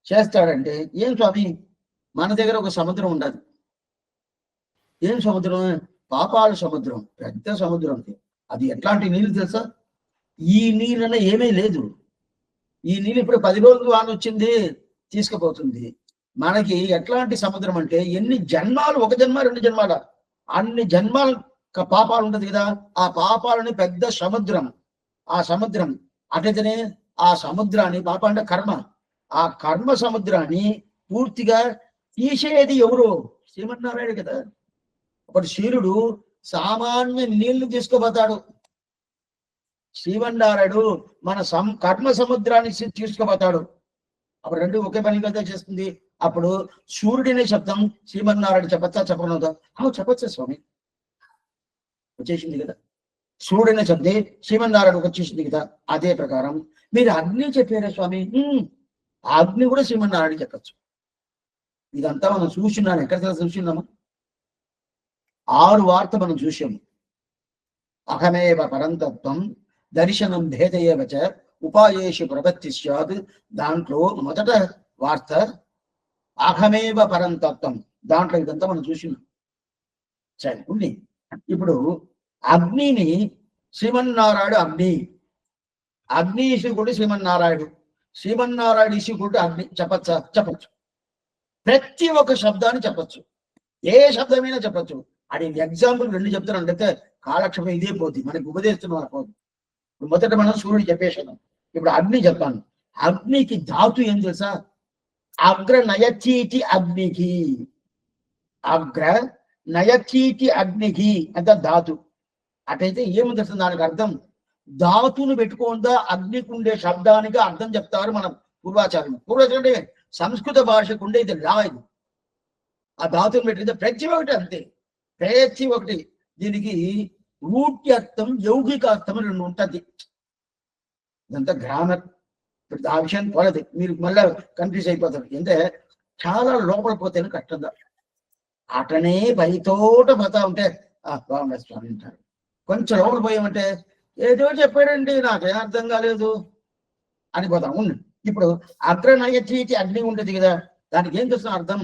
Speaker 1: చేస్తాడంటే ఏం స్వామి, మన దగ్గర ఒక సముద్రం ఉండదు. ఏం సముద్రం? పాపాల సముద్రం, పెద్ద సముద్రం. అది ఎట్లాంటి నీళ్ళు తెలుసా? ఈ నీళ్ళనే ఏమీ లేదు. ఈ నీళ్ళు ఇప్పుడు 10 రోజులు వాన వచ్చింది తీసుకుపోతుంది. మనకి ఎట్లాంటి సముద్రం అంటే ఎన్ని జన్మాలు, ఒక జన్మ 2 జన్మాల, అన్ని జన్మాల పాపాలు ఉంటది కదా, ఆ పాపాలని పెద్ద సముద్రం. ఆ సముద్రం అటైతేనే ఆ సముద్రాన్ని, పాప అంటే కర్మ, ఆ కర్మ సముద్రాన్ని పూర్తిగా తీసేది ఎవరు? శ్రీమన్నారాయణ కదా. అప్పుడు శివుడు సామాన్య నీళ్లు తీసుకుపోతాడు. శ్రీమన్నారాయణుడు మన కర్మ సముద్రాన్ని తీసుకుపోతాడు. అప్పుడు రెండు ఒకే పని కదా చేస్తుంది. అప్పుడు సూర్యుడినే శబ్దం శ్రీమన్నారాయణ చెప్పచ్చా చెప్పనవుతా? చెప్పచ్చా స్వామి, వచ్చేసింది కదా. సూర్యుడినే శబ్దే శ్రీమన్నారాయణ వచ్చేసింది కదా. అదే ప్రకారం మీరు అగ్ని చెప్పారా స్వామి, అగ్ని కూడా శ్రీమన్నారాయణ చెప్పచ్చు. ఇదంతా మనం చూస్తున్నాను. ఎక్కడ చూస్తున్నాము? 6 వార్త మనం చూసాము. అహమేవ పరంతత్వం దర్శనం భేదయేవచ ఉపాయేషు ప్రవృత్తి స్యాత్. దాంట్లో మొదట వార్త అహమేవ పరంతత్వం. దాంట్లో ఇదంతా మనం చూసినాం. సరే ఉంది. ఇప్పుడు అగ్నిని శ్రీమన్నారాయణుడు అగ్ని, అగ్ని ఈశ్వరుడు శ్రీమన్నారాయణుడు, శ్రీమన్నారాయణ ఈశ్వరుడు అగ్ని చెప్పచ్చా? చెప్పచ్చు. ప్రతి ఒక్క శబ్దాన్ని చెప్పచ్చు, ఏ శబ్దమైనా చెప్పచ్చు. అది ఎగ్జాంపుల్ 2 చెప్తున్నాను, అంటే కాలక్షేపం ఇదే పోతుంది, మనకి ఉపదేశిస్తున్నాం పోదు. మొదట మనం సూర్యుడు చెప్పేసాను, ఇప్పుడు అగ్ని చెప్తాను. అగ్నికి ధాతు ఏం తెలుసా? అగ్ర నయచీటి అగ్నికి, అగ్ర నయచీటి అగ్నికి అంత ధాతు. అటైతే ఏముంది అసలు దానికి అర్థం? ధాతును పెట్టుకోందా అగ్నికి ఉండే శబ్దానికి అర్థం చెప్తారు మన పూర్వాచార్యులు. పూర్వాచార్యుడు సంస్కృత భాషకు ఉండేది లా. ఇది ఆ ధాతుని పెట్టింది ప్రతి ఒకటి అంతే, ప్రతి ఒకటి. దీనికి రూట్యర్థం, యౌగికార్థం 2 ఉంటుంది. ఇదంతా గ్రామర్. ఇప్పుడు ఆ విషయాన్ని పోలేదు, మీరు మళ్ళీ కన్ఫ్యూజ్ అయిపోతారు. అంటే చాలా లోపల పోతేనే కష్టంగా. అటనే పైతోట పోతా ఉంటే బాగుండదు స్వామి అంటారు. కొంచెం లోపల పోయామంటే ఏదో చెప్పాడండి నాకేం అర్థం కాలేదు అని పోతాం. ఉండు. ఇప్పుడు అగ్రనయచీటి అగ్ని ఉంటుంది కదా, దానికి ఏం తెలుసు అర్థం?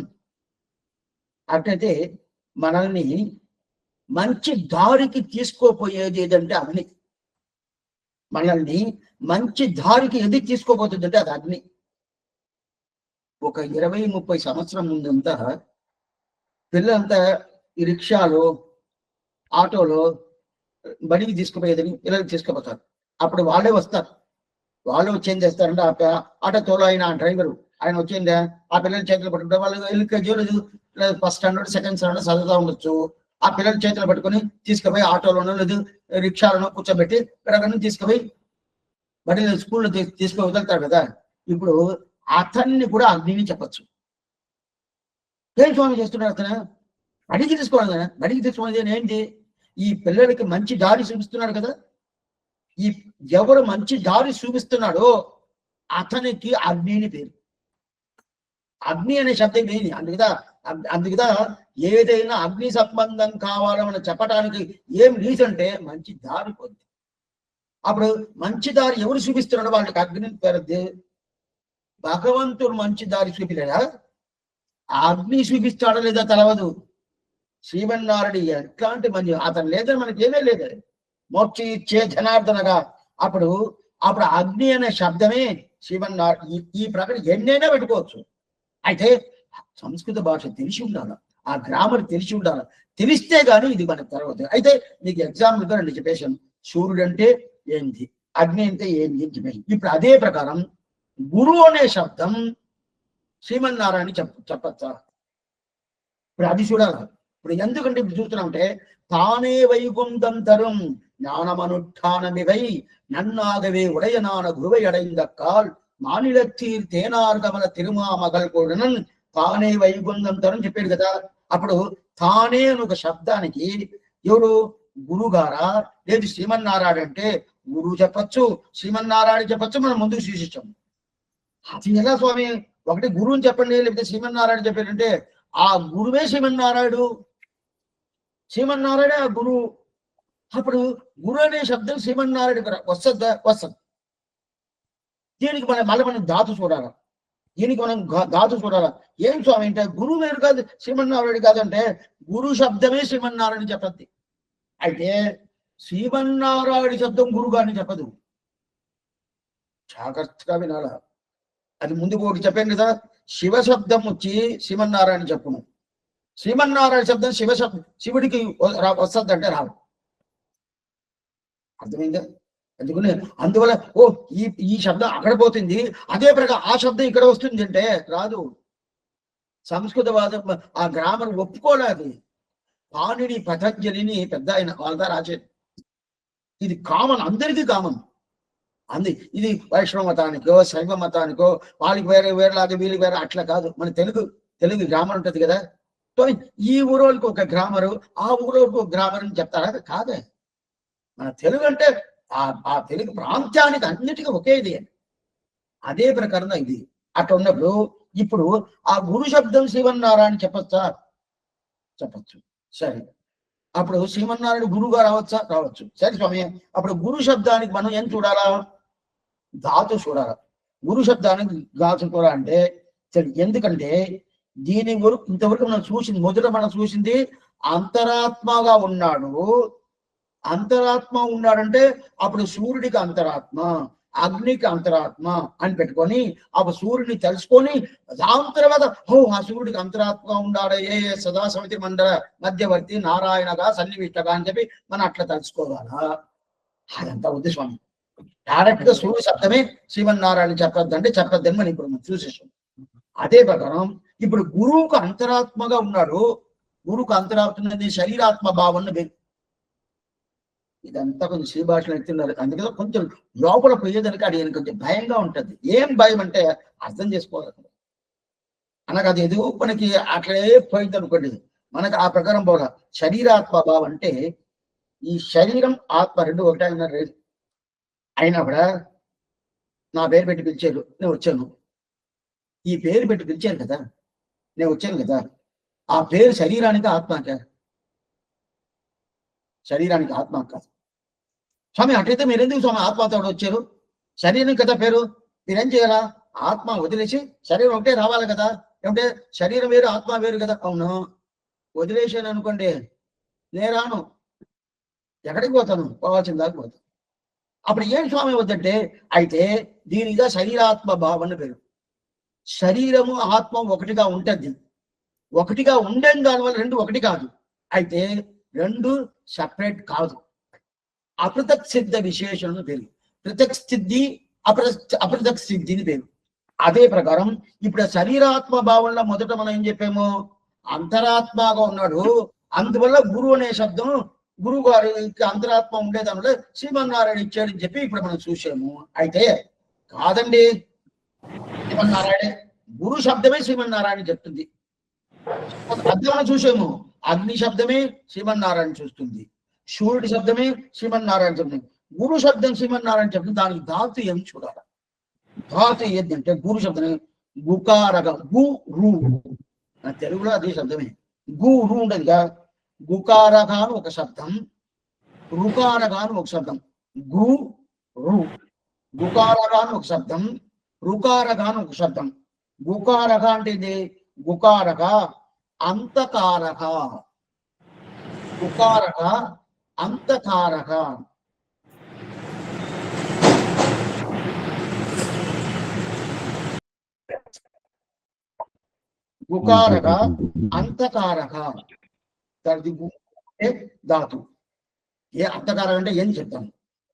Speaker 1: అట్లయితే మనల్ని మంచి దారికి తీసుకోపోయేది ఏదంటే అగ్ని. మనల్ని మంచి దారికి ఎది తీసుకోపోతుంది అంటే అది అగ్ని. ఒక 20-30 సంవత్సరం ముందంతా పిల్లలంతా ఈ రిక్షాలో, ఆటోలో బడికి తీసుకుపోయేదని పిల్లలకి తీసుకుపోతారు. అప్పుడు వాళ్ళే వస్తారు. వాళ్ళు వచ్చేం చేస్తారంటే ఆటో తోలో అయిన డ్రైవరు ఆయన వచ్చిందా ఆ పిల్లల చేతులు పట్టుకుంటారు. వాళ్ళు ఎల్కేజీలో ఫస్ట్ స్టాండర్డ్, సెకండ్ స్టాండర్డ్ చదువుతా ఉండొచ్చు. ఆ పిల్లల చేతులు పట్టుకొని తీసుకుపోయి ఆటోలోనో లేదు రిక్షాలోనో కూర్చోబెట్టి అక్కడ తీసుకుపోయి బడి స్కూల్లో తీసుకుని వదులుతారు కదా. ఇప్పుడు అతన్ని కూడా అగ్నిని చెప్పచ్చు. ఏం స్వామి చేస్తున్నారు? అతను బడికి తీసుకోవాలి కదా. బడికి తీసుకోవాలి ఏంటి? ఈ పిల్లలకి మంచి దారి చూపిస్తున్నాడు కదా. ఈ ఎవరు మంచి దారి చూపిస్తున్నాడో అతనికి అగ్నిని పేరు. అగ్ని అనే శబ్దం లేని అందుకదా ఏదైనా అగ్ని సంబంధం కావాలని మనం చెప్పడానికి ఏం రీజన్ అంటే మంచి దారి పొంది. అప్పుడు మంచి దారి ఎవరు చూపిస్తున్నాడో వాళ్ళకి అగ్ని పేరుద్ది. భగవంతుడు మంచి దారి చూపిలేదా? అగ్ని చూపిస్తాడో లేదా తెలవదు. శ్రీమన్నారాయణ ఎట్లాంటి మంచి అతను లేదని మనకి ఏమీ లేదు. మోక్షి ఇచ్చే జనార్దనగా అప్పుడు అగ్ని అనే శబ్దమే శ్రీమన్నారాయణ. ఈ ప్రకారం ఎన్నైనా పెట్టుకోవచ్చు. అయితే సంస్కృత భాష తెలిసి ఉండాలి, ఆ గ్రామర్ తెలిసి ఉండాలి. తెలిస్తే గానీ ఇది మనకు తర్వాత. అయితే మీకు ఎగ్జాంపుల్గా 2 చెప్పేశాను. సూర్యుడు అంటే ఏంటి, అగ్ని అంటే ఏంటి అని చెప్పేసి. ఇప్పుడు అదే ప్రకారం గురువు అనే శబ్దం శ్రీమన్నారాయణ చెప్పచ్చా? ఇప్పుడు అది చూడాలి. ఇప్పుడు ఎందుకంటే ఇప్పుడు చూస్తున్నామంటే తానే వైకుంఠం తரும் ஞானமனுஷ்டானமிவை நன்னாகவே உடையனான குருவை அடைந்தக்கால் மாநிலத்தீர் தேனார்கமల తిరుమామగల్ కూడనన్ తానే వైకుంఠం తరం చెప్పాడు కదా. అప్పుడు తానే అని ఒక శబ్దానికి ఎవరు? గురుగారా లేదు శ్రీమన్నారాయణ అంటే గురువు చెప్పచ్చు, శ్రీమన్నారాయణ చెప్పచ్చు. మనం ముందుకు సూచించాం. అది ఎలా స్వామి? ఒకటి గురువుని చెప్పండి, లేకపోతే శ్రీమన్నారాయణ చెప్పాడంటే ఆ గురువే శ్రీమన్నారాయణుడు, శ్రీమన్నారాయణ ఆ గురువు. అప్పుడు గురు అనే శబ్దం శ్రీమన్నారాయణ వస్తుంది. దీనికి మనం ధాతు చూడాలి. దీనికి మనం ధాతు చూడాలా. ఏం స్వామి అంటే గురువు వేరు కాదు శ్రీమన్నారాయణ కాదంటే గురు శబ్దమే శ్రీమన్నారాయణ చెప్పద్ది. అయితే శ్రీమన్నారాయణ శబ్దం గురువు గారిని చెప్పదు. జాగ్రత్తగా వినాల. అది ముందుకు ఒకటి చెప్పాను కదా, శివ శబ్దం వచ్చి శ్రీమన్నారాయణ చెప్పును, శ్రీమన్నారాయణ శబ్దం శివ శబ్దం శివుడికి వస్తుందంటే రాదు. అర్థమైందా? అందుకని అందువల్ల ఓ ఈ శబ్దం అక్కడ పోతుంది, అదే ప్రకారం ఆ శబ్దం ఇక్కడ వస్తుంది అంటే రాదు. సంస్కృతవాదం ఆ గ్రామర్ ఒప్పుకోలేదు. పాణిని పతంజలిని పెద్ద ఆయన వాళ్ళ రాసేది. ఇది కామన్, అందరికీ కామన్. ఇది వైష్ణవ మతానికో శైవ మతానికో వాళ్ళకి వేరేలాగా వీళ్ళకి వేరే అట్లా కాదు. మన తెలుగు గ్రామర్ ఉంటుంది కదా, ఈ ఊరోళ్ళకి ఒక గ్రామరు ఆ ఊరోళ్ళకి ఒక గ్రామర్ అని చెప్తారా? కాదే. మన తెలుగు అంటే ఆ తెలుగు ప్రాంతానికి అన్నిటికీ ఒకే ఇది. అదే ప్రకారంగా ఇది అట్లా ఉన్నప్పుడు ఇప్పుడు ఆ గురు శబ్దం శ్రీమన్నారాయణ చెప్పచ్చా? చెప్పచ్చు. సరే, అప్పుడు శ్రీమన్నారాయణ గురువుగా రావచ్చా? రావచ్చు. సరే స్వామి, అప్పుడు గురు శబ్దానికి మనం ఏం చూడాలా? ధాతు చూడాలా. గురు శబ్దానికి ధాతు కూడా అంటే సరే, ఎందుకంటే దీని వరకు ఇంతవరకు మనం చూసింది, మొదట మనం చూసింది అంతరాత్మగా ఉన్నాడు. అంతరాత్మ ఉన్నాడంటే అప్పుడు సూర్యుడికి అంతరాత్మ, అగ్నికి అంతరాత్మ అని పెట్టుకొని అప్పుడు సూర్యుడిని తెలుసుకొని దాని తర్వాత ఆ సూర్యుడికి అంతరాత్మ ఉన్నాడు ఏ సదా సమితి మండల మధ్యవర్తి నారాయణగా సన్నివిష్టగా అని చెప్పి మనం అట్లా తెలుసుకోవాలా? అదంతా వద్దు స్వామి. డైరెక్ట్ గా సూర్యుడు శబ్దమే శ్రీమన్నారాయణ చెప్పొద్దంటే చెప్పొద్దని మనం ఇప్పుడు మనం చూసేసాం. అదే ప్రకారం ఇప్పుడు గురువుకు అంతరాత్మగా ఉన్నాడు. గురువుకు అంతరాత్మ శరీరాత్మ భావన వేరు. ఇదంతా కొంచెం శ్రీ భాషలో ఎత్తున్నారు. అందుకే కొంచెం లోపల పోయేదానికి అది కొంచెం భయంగా ఉంటుంది. ఏం భయం అంటే అర్థం చేసుకోవాలి. అనగా అది ఏదో మనకి అట్లే పోయింది అనుకోండి, మనకు ఆ ప్రకారం పోలా. శరీరాత్మ భావం అంటే ఈ శరీరం ఆత్మ రెండు ఒకటే అన్నారు. అయినా కూడా నా పేరు పెట్టి పిలిచారు, నేను వచ్చాను. ఈ పేరు పెట్టి పిలిచాను కదా, నేను వచ్చాను కదా. ఆ పేరు శరీరానికి ఆత్మక? శరీరానికి ఆత్మ కాదు స్వామి. అట్లయితే మీరెందుకు స్వామి ఆత్మతో వచ్చారు? శరీరం కదా పేరు, మీరేం చేయాలా? ఆత్మ వదిలేసి శరీరం ఒకటే రావాలి కదా. ఏమంటే శరీరం వేరు ఆత్మ వేరు కదా. అవును, వదిలేసాను అనుకోండి, నేను రాను. ఎక్కడికి పోతాను? పోవాల్సిన దాకా పోతాను. అప్పుడు ఏం స్వామి వద్దంటే అయితే దీనిగా శరీరాత్మ భావన పేరు. శరీరము ఆత్మ ఒకటిగా ఉంటుంది. ఒకటిగా ఉండేది దానివల్ల రెండు ఒకటి కాదు. అయితే రెండు సపరేట్ కాదు. అపృథక్ సిద్ధ విశేషణ పేరు. పృథక్ స్థితి అపృథక్ సిద్ధిని పేరు. అదే ప్రకారం ఇప్పుడు శరీరాత్మ భావనలో మొదట మనం ఏం చెప్పాము? అంతరాత్మగా ఉన్నాడు. అందువల్ల గురువు అనే శబ్దం గురువు గారికి అంతరాత్మ ఉండేదానివల్ల శ్రీమన్నారాయణ ఇచ్చాడని చెప్పి ఇప్పుడు మనం చూసాము. అయితే కాదండి, శ్రీమన్నారాయణ గురు శబ్దమే శ్రీమన్నారాయణ చెప్తుంది. అర్థం చూసాము, అగ్ని శబ్దమే శ్రీమన్నారాయణ చూస్తుంది, సూర్యుడి శబ్దమే శ్రీమన్నారాయణ చెప్తుంది. గురు శబ్దం శ్రీమన్నారాయణ చెప్తుంది. దానికి ధాతు ఏమి చూడాలి? ధాతు ఏంటంటే గురు శబ్దం గుకారగా గు రు, తెలుగులో అదే శబ్దమే. గు రు ఉండదుగా. గుకారగా అని ఒక శబ్దం, రుకారగా అని ఒక శబ్దం. గు రు, గుకారగా అని ఒక శబ్దం, రుకారగా అని ఒక శబ్దం. గుకారక అంటే ఇది గుకారక అంతకారక, గుకారక అంతకారక. గుకారక అంతకారక ధాతు. ఏ అంతకారక అంటే ఏం చెప్తాను.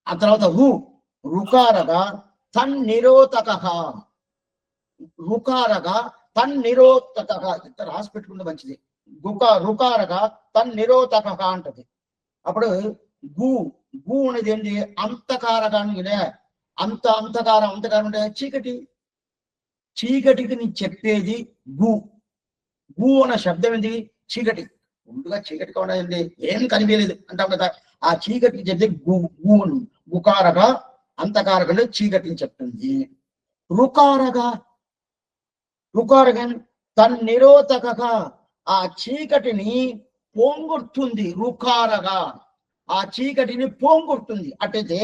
Speaker 1: ఆ తర్వాత రుకారక తన్నిరోధక, రుకారక తన్నిరోధక. ఇంత రాసి పెట్టుకుంటే మంచిది. రుకారక తన్నిరోధక అంటది. అప్పుడు గు అనేది ఏంటి? అంతకారకానికి అంతకారం అంటే చీకటి. చీకటికి నీ చెప్పేది గు. గు అన్న శబ్దం ఏంటి? చీకటి. ముందుగా చీకటిగా ఉండదండి, ఏం కనిపించలేదు అంటాం కదా. ఆ చీకటికి చెప్తే గుకారక అంతకారక అంటే చీకటిని చెప్తుంది. రుకారక తన్నిరోధక ఆ చీకటిని పోంగొడుతుంది. రుకారగా ఆ చీకటిని పోంగొడుతుంది. అట్టయితే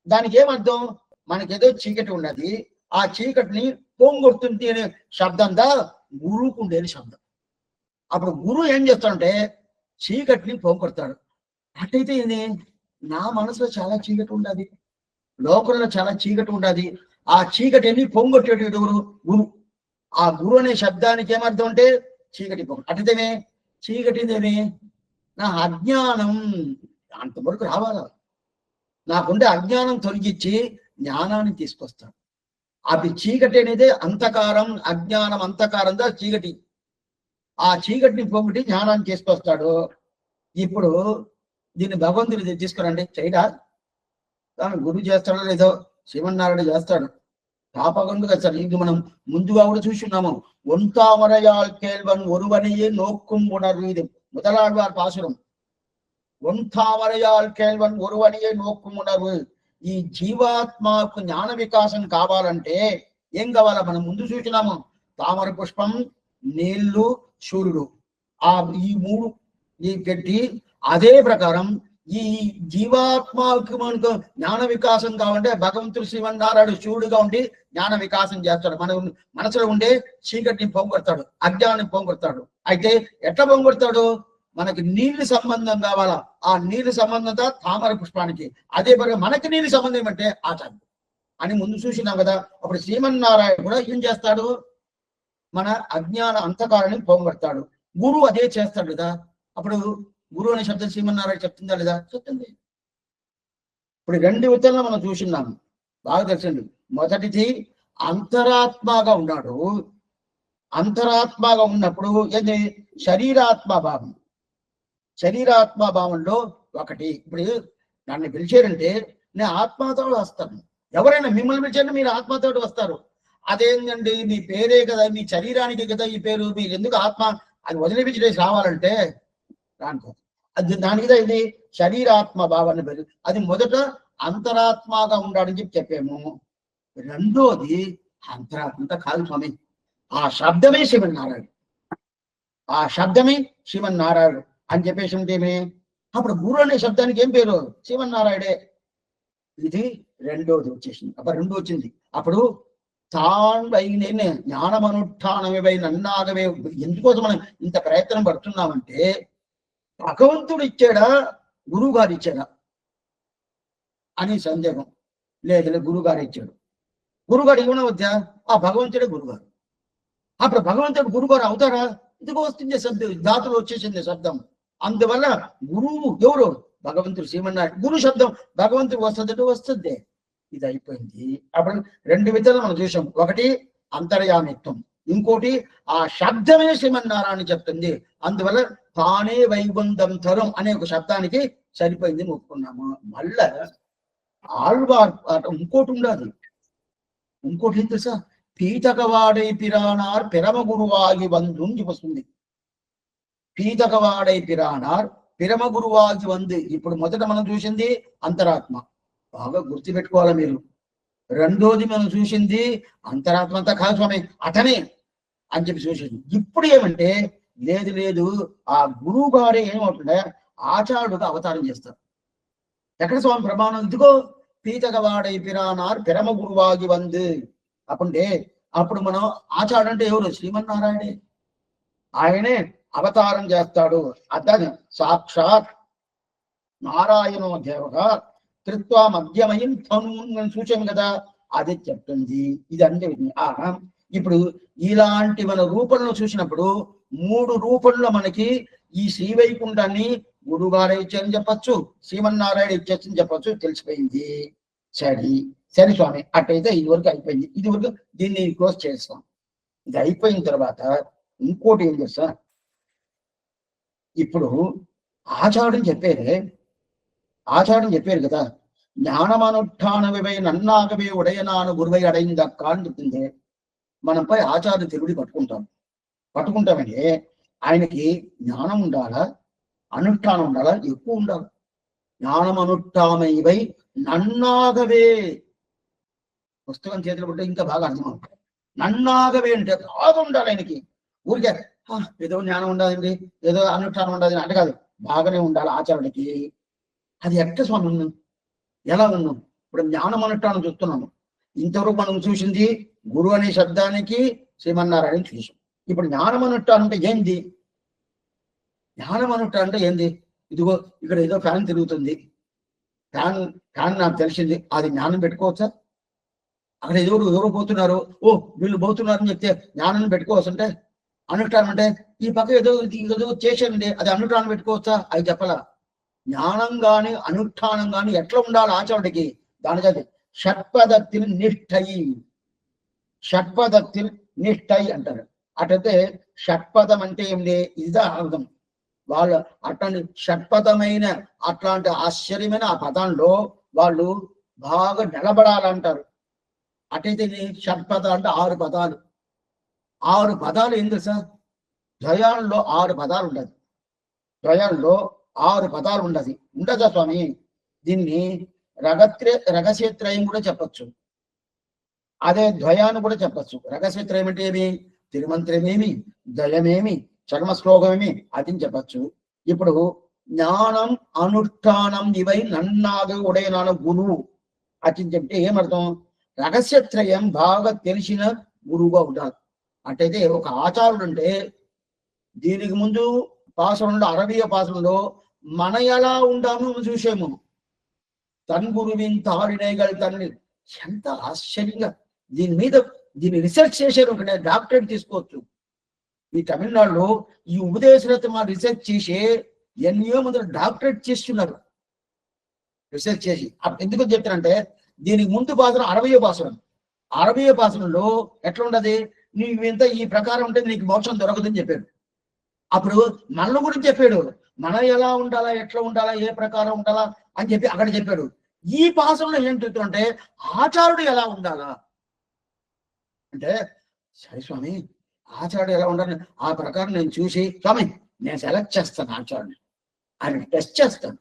Speaker 1: దానికి ఏమర్థం? మనకేదో చీకటి ఉన్నది, ఆ చీకటిని పోంగొడుతుంది అనే శబ్దంతా గురువుకు ఉండేది శబ్దం. అప్పుడు గురువు ఏం చేస్తాడంటే చీకటిని పోంగొడతాడు. అట్టయితే ఏంది, నా మనసులో చాలా చీకటి ఉండదు, లోకంలో చాలా చీకటి ఉండదు. ఆ చీకటి ఎన్ని పొంగొట్టేటోడు గురు. ఆ గురు అనే శబ్దానికి ఏమర్థం అంటే చీకటి పొంగ. అట్టయితేనే చీకటిదేమి, నా అజ్ఞానం అంతవరకు రావాలా, నాకుండే అజ్ఞానం తొలగించి జ్ఞానాన్ని తీసుకొస్తాడు. అది చీకటి అనేది అంధకారం, అజ్ఞానం అంధకారంగా చీకటి. ఆ చీకటిని పోగొట్టి జ్ఞానాన్ని తీసుకొస్తాడు. ఇప్పుడు దీన్ని భగవంతుడు తీసుకురండి, చేయడా? కానీ గురువు చేస్తాడో లేదో, శ్రీమన్నారాయణ చేస్తాడు. తాపకుండా సార్ ఇది మనం ముందుగా కూడా చూస్తున్నాము. ఒంతామరయాల్ కేల్వన్ ఒరువనియే నోక్కుం ఉణర్వు, ఇది முதலாழ்வார் பாசுரம். ఒంతామరయాల్ కేల్వన్ ఒరువనియే నోక్కుం ఉణర్వు. ఈ జీవాత్మకు జ్ఞాన వికాసం కావాలంటే ఏం కావాలా? మనం ముందు చూసినాము, తామర పుష్పం, నీళ్లు, సూర్యుడు, ఆ ఈ మూడు ఈ పెట్టి అదే ప్రకారం ఈ జీవాత్మకు మనకు జ్ఞాన వికాసం కావాలంటే భగవంతుడు శ్రీమన్నారాయణ శివుడుగా ఉండి జ్ఞాన వికాసం చేస్తాడు. మన మనసులో ఉండే చీకటిని పొంగొడతాడు, అజ్ఞానాన్ని పొంగొడతాడు. అయితే ఎట్లా పొంగొడతాడు? మనకి నీళ్ళు సంబంధం కావాలా, ఆ నీళ్ళు సంబంధంతో తామర పుష్పానికి. అదే పరంగా మనకి నీళ్ళు సంబంధం ఏమంటే ఆచార్యం అని ముందు చూసినాం కదా. అప్పుడు శ్రీమన్నారాయణ కూడా ఏం చేస్తాడు? మన అజ్ఞాన అంధకారాన్ని పోగొడతాడు. గురువు అదే చేస్తాడు కదా. అప్పుడు గురువు అనే శబ్దం శ్రీమన్నారాయణ చెప్తుందా లేదా? చెప్తుంది. ఇప్పుడు రెండు విధాలు మనం చూసినాము, బాగా తెలిసింది. మొదటిది అంతరాత్మగా ఉన్నాడు. అంతరాత్మగా ఉన్నప్పుడు ఏంది? శరీరాత్మ భావం. శరీరాత్మ భావంలో ఒకటి. ఇప్పుడు నన్ను పిలిచారంటే నేను ఆత్మతో వస్తాను. ఎవరైనా మిమ్మల్ని పిలిచారంటే మీరు ఆత్మతో వస్తారు. అదేంటండి మీ పేరే కదా, మీ శరీరానికి కదా ఈ పేరు, మీరు ఎందుకు ఆత్మ అది వదిలిపించేసి రావాలంటే దానికి అది దానికి ఇది శరీరాత్మ భావాన్ని పేరు. అది మొదట అంతరాత్మగా ఉండాలని చెప్పాము. రెండోది అంతరాత్మత కాదు స్వామి, ఆ శబ్దమే శ్రీమన్నారాయణ, ఆ శబ్దమే శ్రీమన్నారాయణ అని చెప్పేసి ఉంటేమే అప్పుడు గురు అనే శబ్దానికి ఏం పేరు? శ్రీమన్నారాయణే. ఇది రెండోది వచ్చేసింది. అప్పుడు రెండు వచ్చింది. అప్పుడు తాన్ వై నేనే జ్ఞానమనుష్ఠానమే వై నన్నాగవే. ఎందుకోసం మనం ఇంత ప్రయత్నం పడుతున్నామంటే భగవంతుడు ఇచ్చాడా, గురువు గారు ఇచ్చాడా అని సందేహం లేదు. గురువు గారు ఇచ్చాడు. గురుగారు ఏమైనా వద్దా? ఆ భగవంతుడే గురుగారు. అప్పుడు భగవంతుడు గురుగారు అవుతారా? ఇదిగో వస్తుంది శబ్దం, ధాతులు వచ్చేసింది శబ్దం. అందువల్ల గురువు ఎవరు? భగవంతుడు శ్రీమన్నారాయణ. గురు శబ్దం భగవంతుడు వస్తుందంటే వస్తుంది. ఇది అయిపోయింది. అప్పుడు రెండు విధాలు మనం చూసాం. ఒకటి అంతర్యామిత్వం, ఇంకోటి ఆ శబ్దమే శ్రీమన్నారాయణ చెప్తుంది. అందువల్ల తానే వైగుంధం తరం అనే ఒక శబ్దానికి సరిపోయింది ఒప్పుకున్నాము. మళ్ళా ఆళ్వార్ ఇంకోటి ఉండదు. ఇంకోటి ఏం తెలుసా? పీతకవాడై పిరానార్ పిరమ గురువాగి వందు వస్తుంది. పీతకవాడై పిరానార్ పిరమ గురువాగి వందు. ఇప్పుడు మొదట మనం చూసింది అంతరాత్మ, బాగా గుర్తుపెట్టుకోవాలి మీరు. రెండోది మనం చూసింది అంతరాత్మ అంతా కాదు స్వామి, అతనే అని చెప్పి చూసింది. ఇప్పుడు ఏమంటే లేదు లేదు, ఆ గురువు గారే ఏమవుతుండే ఆచార్యుడుగా అవతారం చేస్తారు. ఎక్కడ స్వామి ప్రమాణం? ఇదిగో పీతకవాడై పిరానార్ పిరమ గురువాగి వందు అప్పుడే. అప్పుడు మనం ఆచార్యుడు అంటే ఎవరు? శ్రీమన్నారాయణే. ఆయనే అవతారం చేస్తాడు. అతను సాక్షాత్ నారాయణో దేవగా కృత్వా మధ్యమయం తను చూసాం కదా, అది చెప్తుంది. ఇది అంటే ఇప్పుడు ఇలాంటి మన రూపంలో చూసినప్పుడు మూడు రూపంలో మనకి ఈ శ్రీవైకుంఠాన్ని గురుగారే ఇచ్చారని చెప్పచ్చు, శ్రీమన్నారాయణ ఇచ్చేచ్చని చెప్పచ్చు, తెలిసిపోయింది. సరే స్వామి, అట్టయితే ఇది వరకు అయిపోయింది. ఇది వరకు దీన్ని క్లోజ్ చేస్తాం. ఇది అయిపోయిన తర్వాత ఇంకోటి ఏం చేస్తా, ఇప్పుడు ఆచార్యం చెప్పారు కదా, జ్ఞానమనుష్ఠానమే నన్నాగవే ఉడయనాను గురువై అడైందక్క అని చెప్తుంది. మనంపై ఆచార్య తెలుగుడి పట్టుకుంటామంటే ఆయనకి జ్ఞానం ఉండాలా, అనుష్ఠానం ఉండాలా? ఎక్కువ ఉండాలి. జ్ఞానం అనుష్ఠానమై నన్నాగవే, పుస్తకం చేతులు పట్టే ఇంకా బాగా అర్థం అవుతుంది. నన్నాగవే అంటే బాగా ఉండాలి ఆయనకి. ఊరికే ఏదో జ్ఞానం ఉండాలండి, ఏదో అనుష్ఠానం ఉండాలి అంటే కాదు, బాగానే ఉండాలి ఆచరణకి. అది ఎట్ట స్వామి ఉన్నాం, ఎలా ఉన్నాం? ఇప్పుడు జ్ఞానం అనుష్ఠానం చూస్తున్నాము. ఇంతవరకు మనం చూసింది గురు అనే శబ్దానికి శ్రీమన్నారాయణ చూసాం. ఇప్పుడు జ్ఞానం అనుష్ఠానం ఏంది? జ్ఞానం అనుష్ఠానం ఏంది? ఇదిగో ఇక్కడ ఏదో ఫ్యాన్ తిరుగుతుంది, ఫ్యాన్ ఫ్యాన్ నాకు తెలిసింది, అది జ్ఞానం పెట్టుకోవచ్చా? అక్కడ ఎవరు పోతున్నారు, ఓ వీళ్ళు పోతున్నారని చెప్తే జ్ఞానం పెట్టుకోవచ్చు అంటే? అనుష్ఠానం అంటే ఈ పక్క ఏదో చేసేయండి, అది అనుష్ఠానం పెట్టుకోవచ్చా? అది చెప్పాల. జ్ఞానం గాని అనుష్ఠానం గాని ఎట్లా ఉండాలి ఆచరణకి? దానికి షట్పదత్తిని నిష్ఠయి, షట్పదత్తిని నిష్ఠయి అంటారు. అటైతే షట్పదం అంటే ఏంటి? ఇదా అర్థం. వాళ్ళు అట్లాంటి షట్పదమైన అట్లాంటి ఆశ్చర్యమైన ఆ పదంలో వాళ్ళు బాగా నిలబడాలంటారు. అటైతే షట్పద అంటే 6 పదాలు. 6 పదాలు ఏం తెలుసా? ద్వయంలో 6 పదాలు ఉండదు. ద్వయంలో 6 పదాలు ఉండదా స్వామి? దీన్ని రహస్యత్రయం కూడా చెప్పచ్చు, అదే ద్వయాన్ని కూడా చెప్పచ్చు. రహస్యత్రయం అంటే ఏమి? తిరుమంత్రమేమి, ద్వయమేమి, చర్మ శ్లోకమేమి, అది చెప్పచ్చు. ఇప్పుడు జ్ఞానం అనుష్ఠానం ఇవై నన్నాగ ఉడయనాన గురువు అది చెప్తే ఏమర్థం? రహస్యత్రయం బాగా తెలిసిన గురువుగా ఉండాలి. అట్టయితే ఒక ఆచారుడు అంటే దీనికి ముందు పాసనంలో 60వ పాసనంలో మన ఎలా ఉండాము చూసాము. తన్ గురువిన్ తాడినేగల్ తన్ని, ఎంత ఆశ్చర్యంగా దీన్ని రీసెర్చ్ చేశారు. ఒక డాక్టరేట్ తీసుకోవచ్చు. ఈ తమిళనాడులో ఈ ఉపదేశరత్న రీసెర్చ్ చేసి ఎన్నో మంది డాక్టరేట్ చేస్తున్నారు రీసెర్చ్ చేసి. ఎందుకు చెప్తారంటే దీనికి ముందు పాసనం 60వ పాసనం. 60వ పాసనంలో ఎట్లా ఉండదు? నీవు ఇంత ఈ ప్రకారం ఉంటే నీకు మోక్షం దొరకదని చెప్పాడు. అప్పుడు మనల గురించి చెప్పాడు, మనం ఎలా ఉండాలా, ఎట్లా ఉండాలా, ఏ ప్రకారం ఉండాలా అని చెప్పి అక్కడ చెప్పాడు. ఈ పాసనలో ఏం చెప్తుంటే ఆచారుడు ఎలా ఉండాలా అంటే, సరే స్వామి ఆచారుడు ఎలా ఉండాలి, ఆ ప్రకారం నేను చూసి స్వామి నేను సెలెక్ట్ చేస్తాను ఆచార్యుని, ఆయన టెస్ట్ చేస్తాను.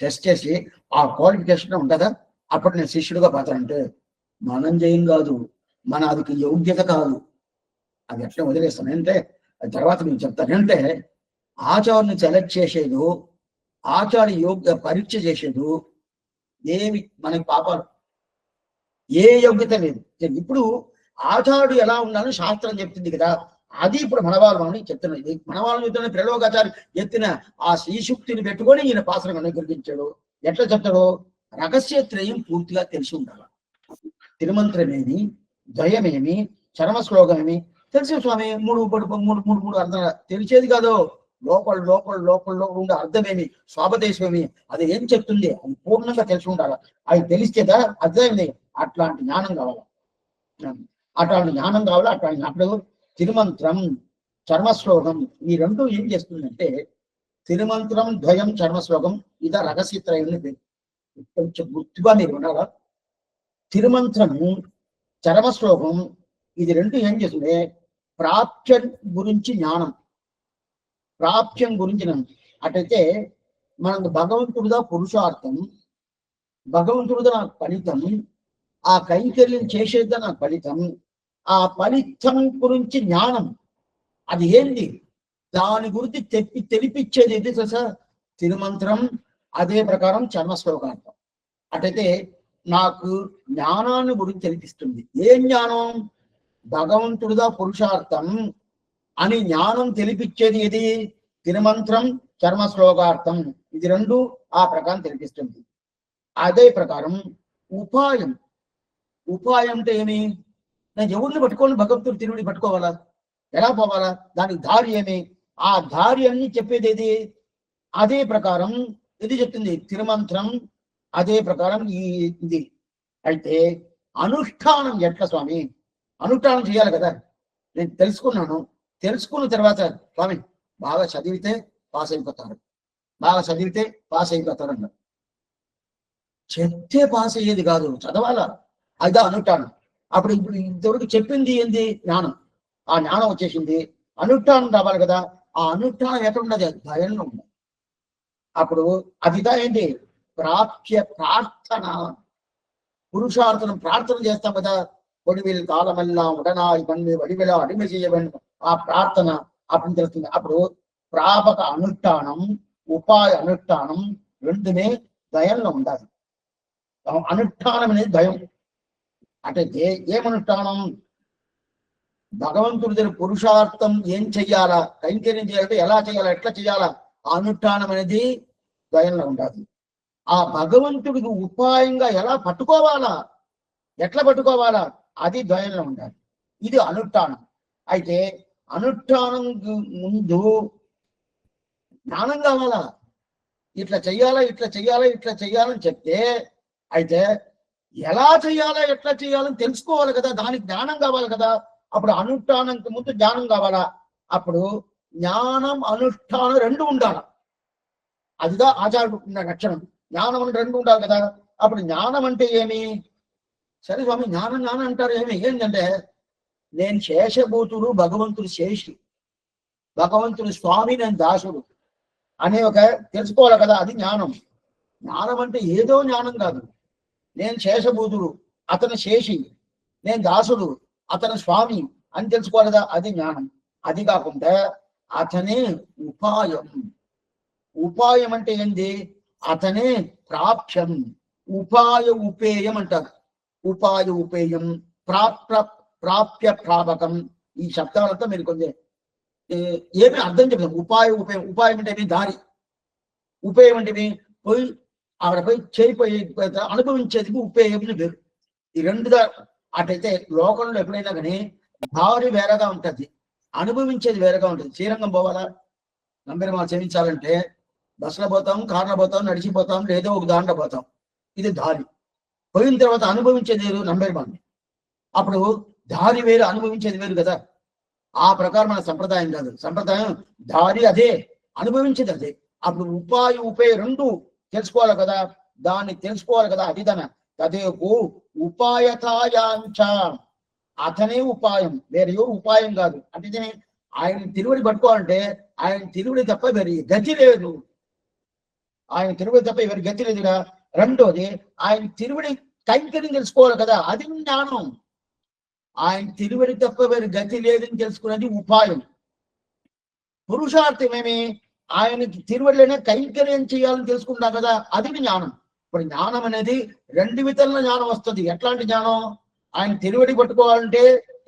Speaker 1: టెస్ట్ చేసి ఆ క్వాలిఫికేషన్ ఉంటుందా అప్పుడు నేను శిష్యుడిగా పోతానంటే మనం చేయం కాదు, మన అది యోగ్యత కాదు. అది ఎట్లా వదిలేస్తాను అంటే తర్వాత నేను చెప్తాను. అంటే ఆచార్యుని సెలెక్ట్ చేసేదు, ఆచార్య యోగ్య పరీక్ష చేసేదు ఏమి మనకి పాపాలు, ఏ యోగ్యత లేదు. ఇప్పుడు ఆచార్యుడు ఎలా ఉండాలని శాస్త్రం చెప్తుంది కదా, అది ఇప్పుడు మనవాళ్ళని చెప్తున్నది. మనవాళ్ళని చెప్తున్న ప్రలోకాచార్య ఎత్తిన ఆ శ్రీశుక్తిని పెట్టుకొని ఈయన పాసనం అనుగ్రహించాడు. ఎట్లా చెప్తాడో రహస్యత్రయం పూర్తిగా తెలిసి ఉండాలి. తిరుమంత్రమేమి, ద్వయమేమి, చరమ శ్లోకమేమి తెలిసి స్వామి మూడు అర్థం తెలిసేది కాదు. లోపల ఉండే అర్థమేమి, స్వాపదేశమేమి, అది ఏం చెప్తుంది అది పూర్ణంగా తెలిసి ఉండాలి. అది తెలిస్తేదా అర్థమైంది. అట్లాంటి జ్ఞానం కావాలి, అట్లాంటి అప్పుడు తిరుమంత్రం చర్మశ్లోకం ఈ రెండు ఏం చేస్తుందంటే, తిరుమంత్రం ద్వయం చర్మశ్లోకం ఇదా రహస్యత్రయం. కొంచెం గుర్తుగా మీరు ఉన్నారా? తిరుమంత్రము చర్మశ్లోకం ఇది రెండు ఏం చేస్తుంది? ప్రాప్యం గురించి జ్ఞానం, ప్రాప్యం గురించి జ్ఞానం. అటైతే మనకు భగవంతుడిదా పురుషార్థం, భగవంతుడిదా నాకు ఫలితం, ఆ కైంకర్యం చేసేదా నాకు ఫలితం, ఆ ఫలితం గురించి జ్ఞానం అది ఏంది, దాని గురించి తెలిపించేది ఏది తెలుసా? తిరుమంత్రం. అదే ప్రకారం చర్మశ్లోకార్థం. అటైతే నాకు జ్ఞానాన్ని గురించి తెలిపిస్తుంది. ఏ జ్ఞానం? భగవంతుడిదా పురుషార్థం అని జ్ఞానం తెలిపించేది ఏది? తిరుమంత్రం చర్మశ్లోకార్థం. ఇది రెండు ఆ ప్రకారం తెలిపిస్తుంది. అదే ప్రకారం ఉపాయం. ఉపాయం అంటే ఏమి? నేను ఎవరిని పట్టుకోని భగవంతుడు తిరువుని పట్టుకోవాలా, ఎలా పోవాలా, దానికి దారి ఏమి? ఆ దారి అన్ని చెప్పేది ఏది? అదే ప్రకారం ఇది చెప్తుంది తిరుమంత్రం. అదే ప్రకారం ఇది. అయితే అనుష్ఠానం ఎట్లా స్వామి? అనుష్ఠానం చేయాలి కదా. నేను తెలుసుకున్న తర్వాత స్వామి బాగా చదివితే పాస్ అయిపోతారు, బాగా చదివితే పాస్ అయిపోతారు అన్నారు. చెప్తే పాస్ అయ్యేది కాదు, చదవాలా. అదా అనుష్ఠానం. అప్పుడు ఇప్పుడు ఇంతవరకు చెప్పింది ఏంది? జ్ఞానం. ఆ జ్ఞానం వచ్చేసింది, అనుష్ఠానం రావాలి కదా. ఆ అనుష్ఠానం ఎక్కడ ఉన్నది? భయంలో ఉంది. అప్పుడు అదిదా ఏంటి? ప్రార్థన. పురుషార్థనం ప్రార్థన చేస్తాం కదా. ఒడివిల్ కాలమల్లా ఉడనాయి పన్ను వడివిలా అడిమ చేయబడి ఆ ప్రార్థన అప్పుడు తెలుస్తుంది. అప్పుడు ప్రాపక అనుష్ఠానం, ఉపాయ అనుష్ఠానం రెండునే దయంలో ఉండాలి. అనుష్ఠానం అనేది దయం. అంటే ఏమనుష్ఠానం? భగవంతుడి దగ్గర పురుషార్థం ఏం చెయ్యాలా, కైంకర్యం చేయాలంటే ఎలా చేయాలా, ఎట్లా చేయాలా, అనుష్ఠానం అనేది ద్వయంలో ఉండాలి. ఆ భగవంతుడికి ఉపాయంగా ఎలా పట్టుకోవాలా, ఎట్లా పట్టుకోవాలా, అది ద్వయంలో ఉండాలి. ఇది అనుష్ఠానం. అయితే అనుష్ఠానం ముందు జ్ఞానం కావాలా. ఇట్లా చెయ్యాలా, ఇట్లా చెయ్యాలా, ఇట్లా చెయ్యాలని చెప్తే, అయితే ఎలా చెయ్యాలా, ఎట్లా చెయ్యాలని తెలుసుకోవాలి కదా, దానికి జ్ఞానం కావాలి కదా. అప్పుడు అనుష్ఠానంకి ముందు జ్ఞానం కావాలా. అప్పుడు జ్ఞానం అనుష్ఠానం రెండు ఉండాలి. అదిగా ఆచార్యుడు లక్షణం. జ్ఞానం అని రెండు ఉండాలి కదా. అప్పుడు జ్ఞానం అంటే ఏమి? సరే స్వామి, జ్ఞానం జ్ఞానం అంటారు, ఏమి ఏంటంటే నేను శేషభూతుడు, భగవంతుడు శేషి, భగవంతుడు స్వామి, నేను దాసుడు అనే ఒక తెలుసుకోవాలి కదా, అది జ్ఞానం. జ్ఞానం అంటే ఏదో జ్ఞానం కాదు. నేను శేషభూతుడు, అతను శేషి, నేను దాసుడు, అతను స్వామి అని తెలుసుకోవాలి కదా, అది జ్ఞానం. అది కాకుండా అతనే ఉపాయం. ఉపాయం అంటే ఏంది? అతనే ప్రాప్యం. ఉపాయ ఉపేయం అంటారు. ఉపాయ ఉపేయం, ప్రాప్య ప్రాపకం. ఈ శబ్దాలంతా మీరు కొంచెం ఏమి అర్థం చెప్తాం. ఉపాయ ఉపేయం. ఉపాయం అంటే ఏమి? దారి. ఉపేయం అంటే పోయి అక్కడ పోయి చేయిపోయి అనుభవించేది ఉపేయం వేరు. ఈ రెండుగా. అటైతే లోకంలో ఎప్పుడైనా కానీ దారి వేరేగా ఉంటుంది, అనుభవించేది వేరేగా ఉంటుంది. శ్రీరంగం పోవాలా, నంబెరమాల సేవించాలంటే బస్సులో పోతాం, కార్లో పోతాం, నడిచిపోతాం, లేదో ఒక దాంట్లో పోతాం. ఇది దారి. పోయిన తర్వాత అనుభవించేది వేరు నంబెరమాలని. అప్పుడు దారి వేరు, అనుభవించేది వేరు కదా. ఆ ప్రకారం మన సంప్రదాయం కాదు. సంప్రదాయం దారి అదే, అనుభవించేది అదే. అప్పుడు ఉపాయ ఉపేయ రెండు తెలుసుకోవాలి కదా, దాన్ని తెలుసుకోవాలి కదా. అదిదన తదేకు ఉపాయతాయాంచ. అతనే ఉపాయం, వేరే ఎవరు ఉపాయం కాదు. అంటే ఆయన తిరువడి పట్టుకోవాలంటే ఆయన తిరువడి తప్ప వేరే గతి లేదు. ఆయన తిరువడి తప్ప ఎవరి గతి లేదుగా. రెండోది ఆయన తిరువడి కైంకర్యం తెలుసుకోవాలి కదా, అది జ్ఞానం. ఆయన తిరువడి తప్ప వేరే గతి లేదని తెలుసుకున్నది ఉపాయం. పురుషార్థం ఏమి? ఆయనకి తిరువడిలోనే కైంకర్యం చేయాలని తెలుసుకుంటాం కదా, అది జ్ఞానం. ఇప్పుడు జ్ఞానం అనేది రెండు విధాల జ్ఞానం వస్తుంది. ఎట్లాంటి జ్ఞానం? ఆయన తిరువడి పట్టుకోవాలంటే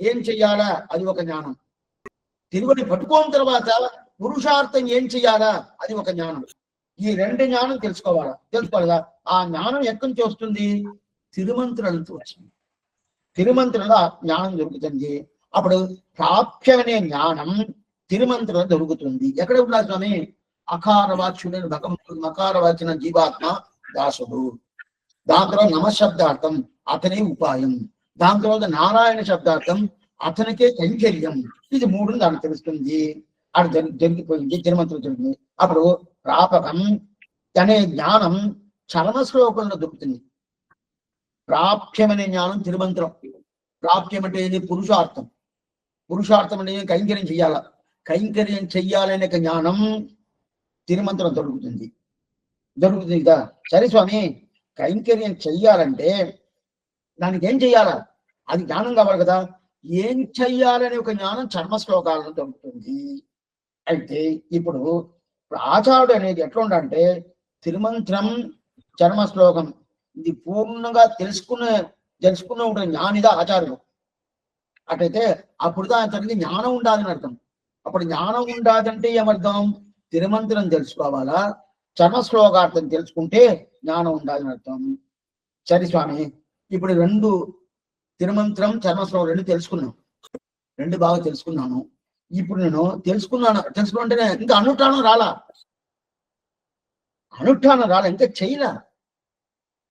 Speaker 1: ఏం చెయ్యాలా, అది ఒక జ్ఞానం. తిరువడి పట్టుకోని తర్వాత పురుషార్థం ఏం చెయ్యాలా, అది ఒక జ్ఞానం. ఈ రెండు జ్ఞానం తెలుసుకోవాలా. ఆ జ్ఞానం ఎక్కడి నుంచి వస్తుంది? తిరుమంత్రాలతో వచ్చింది. తిరుమంత్రంలో ఆ జ్ఞానం దొరుకుతుంది. అప్పుడు ప్రాప్యమనే జ్ఞానం తిరుమంత్రంలో దొరుకుతుంది. ఎక్కడ ఉన్నారు స్వామి? అకారవాచ్యుడైన భగవంతుడు, మకారవాచిన జీవాత్మ దాసుడు. దాని తర్వాత నమశబ్దార్థం అతనే ఉపాయం. దాని తర్వాత నారాయణ శబ్దార్థం అతనికే కైంకర్యం. ఇది మూడు దానికి తెలుస్తుంది. అది జరిగిపోయింది, తిరుమంత్రం జరిగింది. అప్పుడు ప్రాపకం అనే జ్ఞానం చరమ శ్లోకంలో దొరుకుతుంది. ప్రాప్యం అనే జ్ఞానం తిరుమంత్రం. ప్రాప్యం అంటే ఏది? పురుషార్థం. పురుషార్థం అంటే కైంకర్యం చెయ్యాల. కైంకర్యం చెయ్యాలనే జ్ఞానం తిరుమంత్రం దొరుకుతుంది కదా. సరే స్వామి, కైంకర్యం చెయ్యాలంటే దానికి ఏం చెయ్యాలా, అది జ్ఞానం కావాలి కదా. ఏం చెయ్యాలనే ఒక జ్ఞానం చర్మ శ్లోకాలను దొరుకుతుంది. అయితే ఇప్పుడు ఆచార్యుడు అనేది ఎట్లా ఉండాలంటే తిరుమంత్రం, చర్మ శ్లోకం ఇది పూర్ణంగా తెలుసుకున్న ఉంటుంది జ్ఞానిదా ఆచార్యుడు. అటైతే అప్పుడు దానికి జ్ఞానం ఉండాలని అర్థం. అప్పుడు జ్ఞానం ఉండాలంటే ఏమర్థం? తిరుమంత్రం తెలుసుకోవాలా, చర్మ శ్లోకార్థం తెలుసుకుంటే జ్ఞానం ఉండాలని అర్థం. సరే స్వామి, ఇప్పుడు రెండు తిరుమంత్రం, చర్మ శ్లోకం రెండు తెలుసుకున్నాం. రెండు బాగా తెలుసుకున్నాను. ఇప్పుడు నేను తెలుసుకుంటే ఇంకా అనుష్ఠానం రాలా, ఇంకా చేయలా.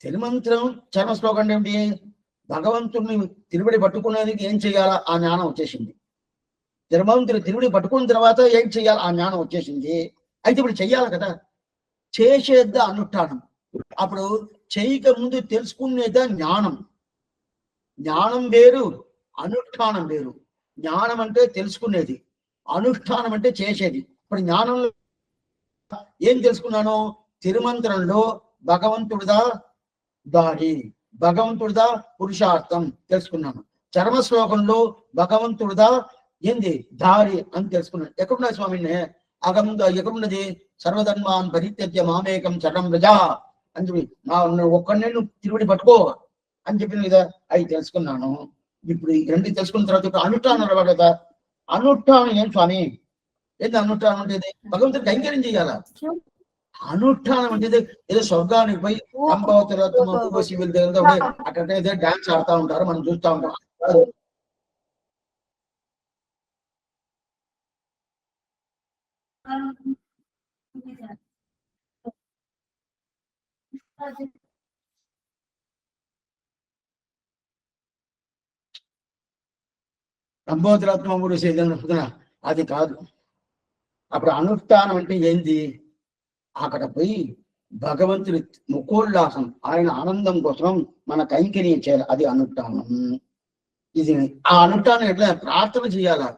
Speaker 1: తిరుమంత్రం, చర్మ శ్లోకం అంటే ఏమిటి? భగవంతుడిని తిరువడి పట్టుకునేందుకు ఏం చేయాలా, ఆ జ్ఞానం వచ్చేసింది. తిరుమంతుని తిరువడి పట్టుకున్న తర్వాత ఏం చెయ్యాలి, ఆ జ్ఞానం వచ్చేసింది. అయితే ఇప్పుడు చెయ్యాలి కదా, చేసేద్ద అనుష్ఠానం. అప్పుడు చేయక ముందు తెలుసుకునేదా జ్ఞానం. జ్ఞానం వేరు, అనుష్ఠానం వేరు. జ్ఞానం అంటే తెలుసుకునేది, అనుష్ఠానం అంటే చేసేది. ఇప్పుడు జ్ఞానంలో ఏం తెలుసుకున్నాను? తిరుమంత్రంలో భగవంతుడిదా దారి, భగవంతుడిదా పురుషార్థం తెలుసుకున్నాను. చర్మ శ్లోకంలో భగవంతుడిదా ఏంది దారి అని తెలుసుకున్నాను. ఎక్కడున్నది స్వామిని? ఎక్కడున్నది? సర్వధర్మాన్ పరిత్యజ్య మామేకం శరణం వ్రజ అని చెప్పి ఒక్కడినే నువ్వు తిరువడి పట్టుకో, అని చెప్పింది కదా, అవి తెలుసుకున్నాను. ఇప్పుడు ఈ రెండు తెలుసుకున్న తర్వాత ఇప్పుడు అనుష్ఠానం అవ్వాలి కదా. అనుష్ఠానం ఏం స్వామి? ఏంది అనుష్ఠానం అంటే? భగవంతుడి కైంకర్యం చేయాలా. అనుష్ఠానం అంటే ఏదో స్వర్గానికి పోయి రంభావతుల శివుల దగ్గర అక్కడ ఏదో డాన్స్ ఆడుతూ ఉంటారు, మనం చూస్తూ ఉంటాం. రంభోదరాత్మముడు సేదన అది కాదు. అప్పుడు అనుష్ఠానం అంటే ఏంది? అక్కడ పోయి భగవంతుడి ముకోల్లాసం, ఆయన ఆనందం కోసం మన కైంకర్యం చేయాలి, అది అనుష్ఠానం. ఇది ఆ అనుష్ఠానం ఎట్లా? ప్రార్థన చేయాలా.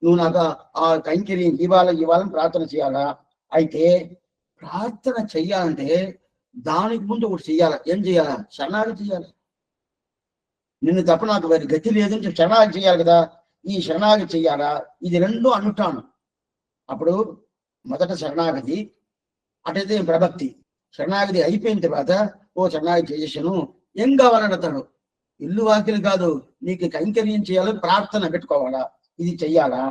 Speaker 1: నువ్వు నాకు ఆ కైంకర్యం ఇవ్వాలని ప్రార్థన చేయాలా. అయితే ప్రార్థన చెయ్యాలంటే దానికి ముందు ఒకటి చెయ్యాలి. ఏం చేయాలా? శరణాగతి చేయాలి. నిన్ను తప్ప నాకు వారి గతి లేదని చెప్పి శరణాగతి చేయాలి కదా. ఈ శరణాగతి చెయ్యాలా. ఇది రెండు అనుష్ఠానం. అప్పుడు మొదట శరణాగతి, అటైతే ప్రభక్తి. శరణాగతి అయిపోయిన తర్వాత ఓ శరణాగతి చేసేసాను, ఏం కావాలని అతను ఇల్లు వాకిలు కాదు, నీకు కైంకర్యం చేయాలి, ప్రార్థన పెట్టుకోవాలా, ఇది చెయ్యాలా.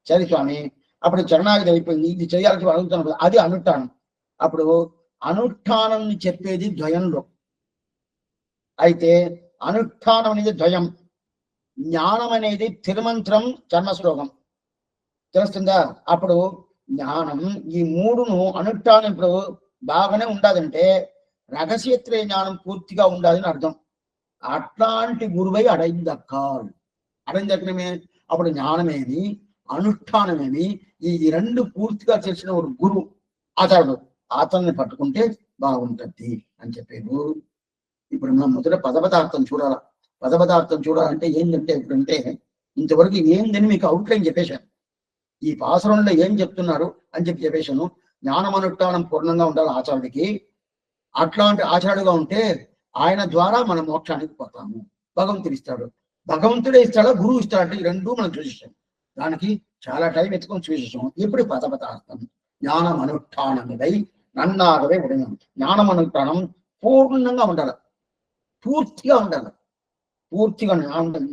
Speaker 1: సరే స్వామి, అప్పుడు శరణాగతి అయిపోయింది, ఇది చేయాల్సి అడుగుతాను, అది అనుష్ఠానం. అప్పుడు అనుష్ఠానం చెప్పేది ద్వయంలో. అయితే అనుష్ఠానం అనేది ద్వయం, జ్ఞానం అనేది తిరుమంత్రం చర్మశ్లోకం, తెలుస్తుందా? అప్పుడు జ్ఞానం, ఈ మూడును అనుష్ఠానం ఇప్పుడు బాగానే ఉండాలంటే రహస్యత్రయ జ్ఞానం పూర్తిగా ఉండాలని అర్థం. అట్లాంటి గురువై అడైందక్కాల్. అడైందక్కడమే అప్పుడు జ్ఞానమేమి అనుష్ఠానమేమి ఈ రెండు పూర్తిగా తెలిసిన ఒక గురువు ఆచారుడు, అతన్ని పట్టుకుంటే బాగుంటుంది అని చెప్పారు. ఇప్పుడు మనం మొదట పదపదార్థం చూడాల. పదపదార్థం చూడాలంటే ఏంటంటే, ఇప్పుడంటే ఇంతవరకు ఏందని మీకు అవుట్లైన్ చెప్పేశాను. ఈ పాసరంలో ఏం చెప్తున్నారు అని చెప్పేశాను. జ్ఞానం అనుష్ఠానం పూర్ణంగా ఉండాలి ఆచార్యుడికి. అట్లాంటి ఆచార్యుడుగా ఉంటే ఆయన ద్వారా మనం మోక్షానికి పోతాము. భగవంతుడు ఇస్తాడు. భగవంతుడే ఇస్తాడా, గురువు ఇస్తాడంటే ఈ రెండు మనం చూసేసాం. దానికి చాలా టైం ఎత్తుకొని చూసేసాం. ఇప్పుడు పదపదార్థం జ్ఞానం అనుష్ఠానమై నన్నాగవే ఉదయం. జ్ఞానం అనుష్ఠానం పూర్ణంగా ఉండాలి, పూర్తిగా ఉండాలి. పూర్తిగా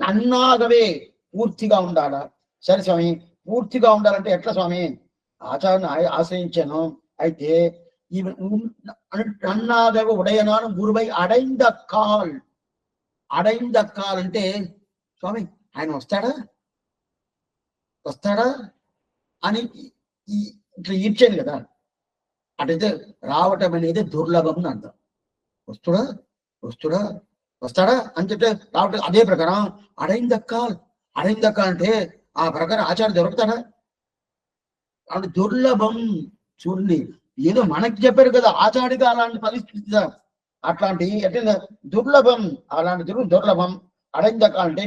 Speaker 1: నన్నాగవే పూర్తిగా ఉండాలా. సరే స్వామి, పూర్తిగా ఉండాలంటే ఎట్లా స్వామి? ఆచార్యను ఆశ్రయించాను. అయితే ఈ నన్నాగవ ఉడయనాను గురువై అడైందక్కాల్. అడైందక్కాల్ అంటే స్వామి ఆయన వస్తాడా అని ఇట్లా ఇచ్చాను కదా. అటైతే రావటం అనేది దుర్లభం అని అర్థం. వస్తాడా అని చెప్తే రావటం. అదే ప్రకారం అడైందక్కాల్ అంటే ఆ ప్రకారం ఆచార్య దొరుకుతాడా అంటే దుర్లభం. చూడండి, ఏదో మనకి చెప్పారు కదా ఆచార్యగా అలాంటి పరిస్థితి, అట్లాంటి అంటే దుర్లభం. అలాంటి దుర్లభం. అడైందక్కాల్ అంటే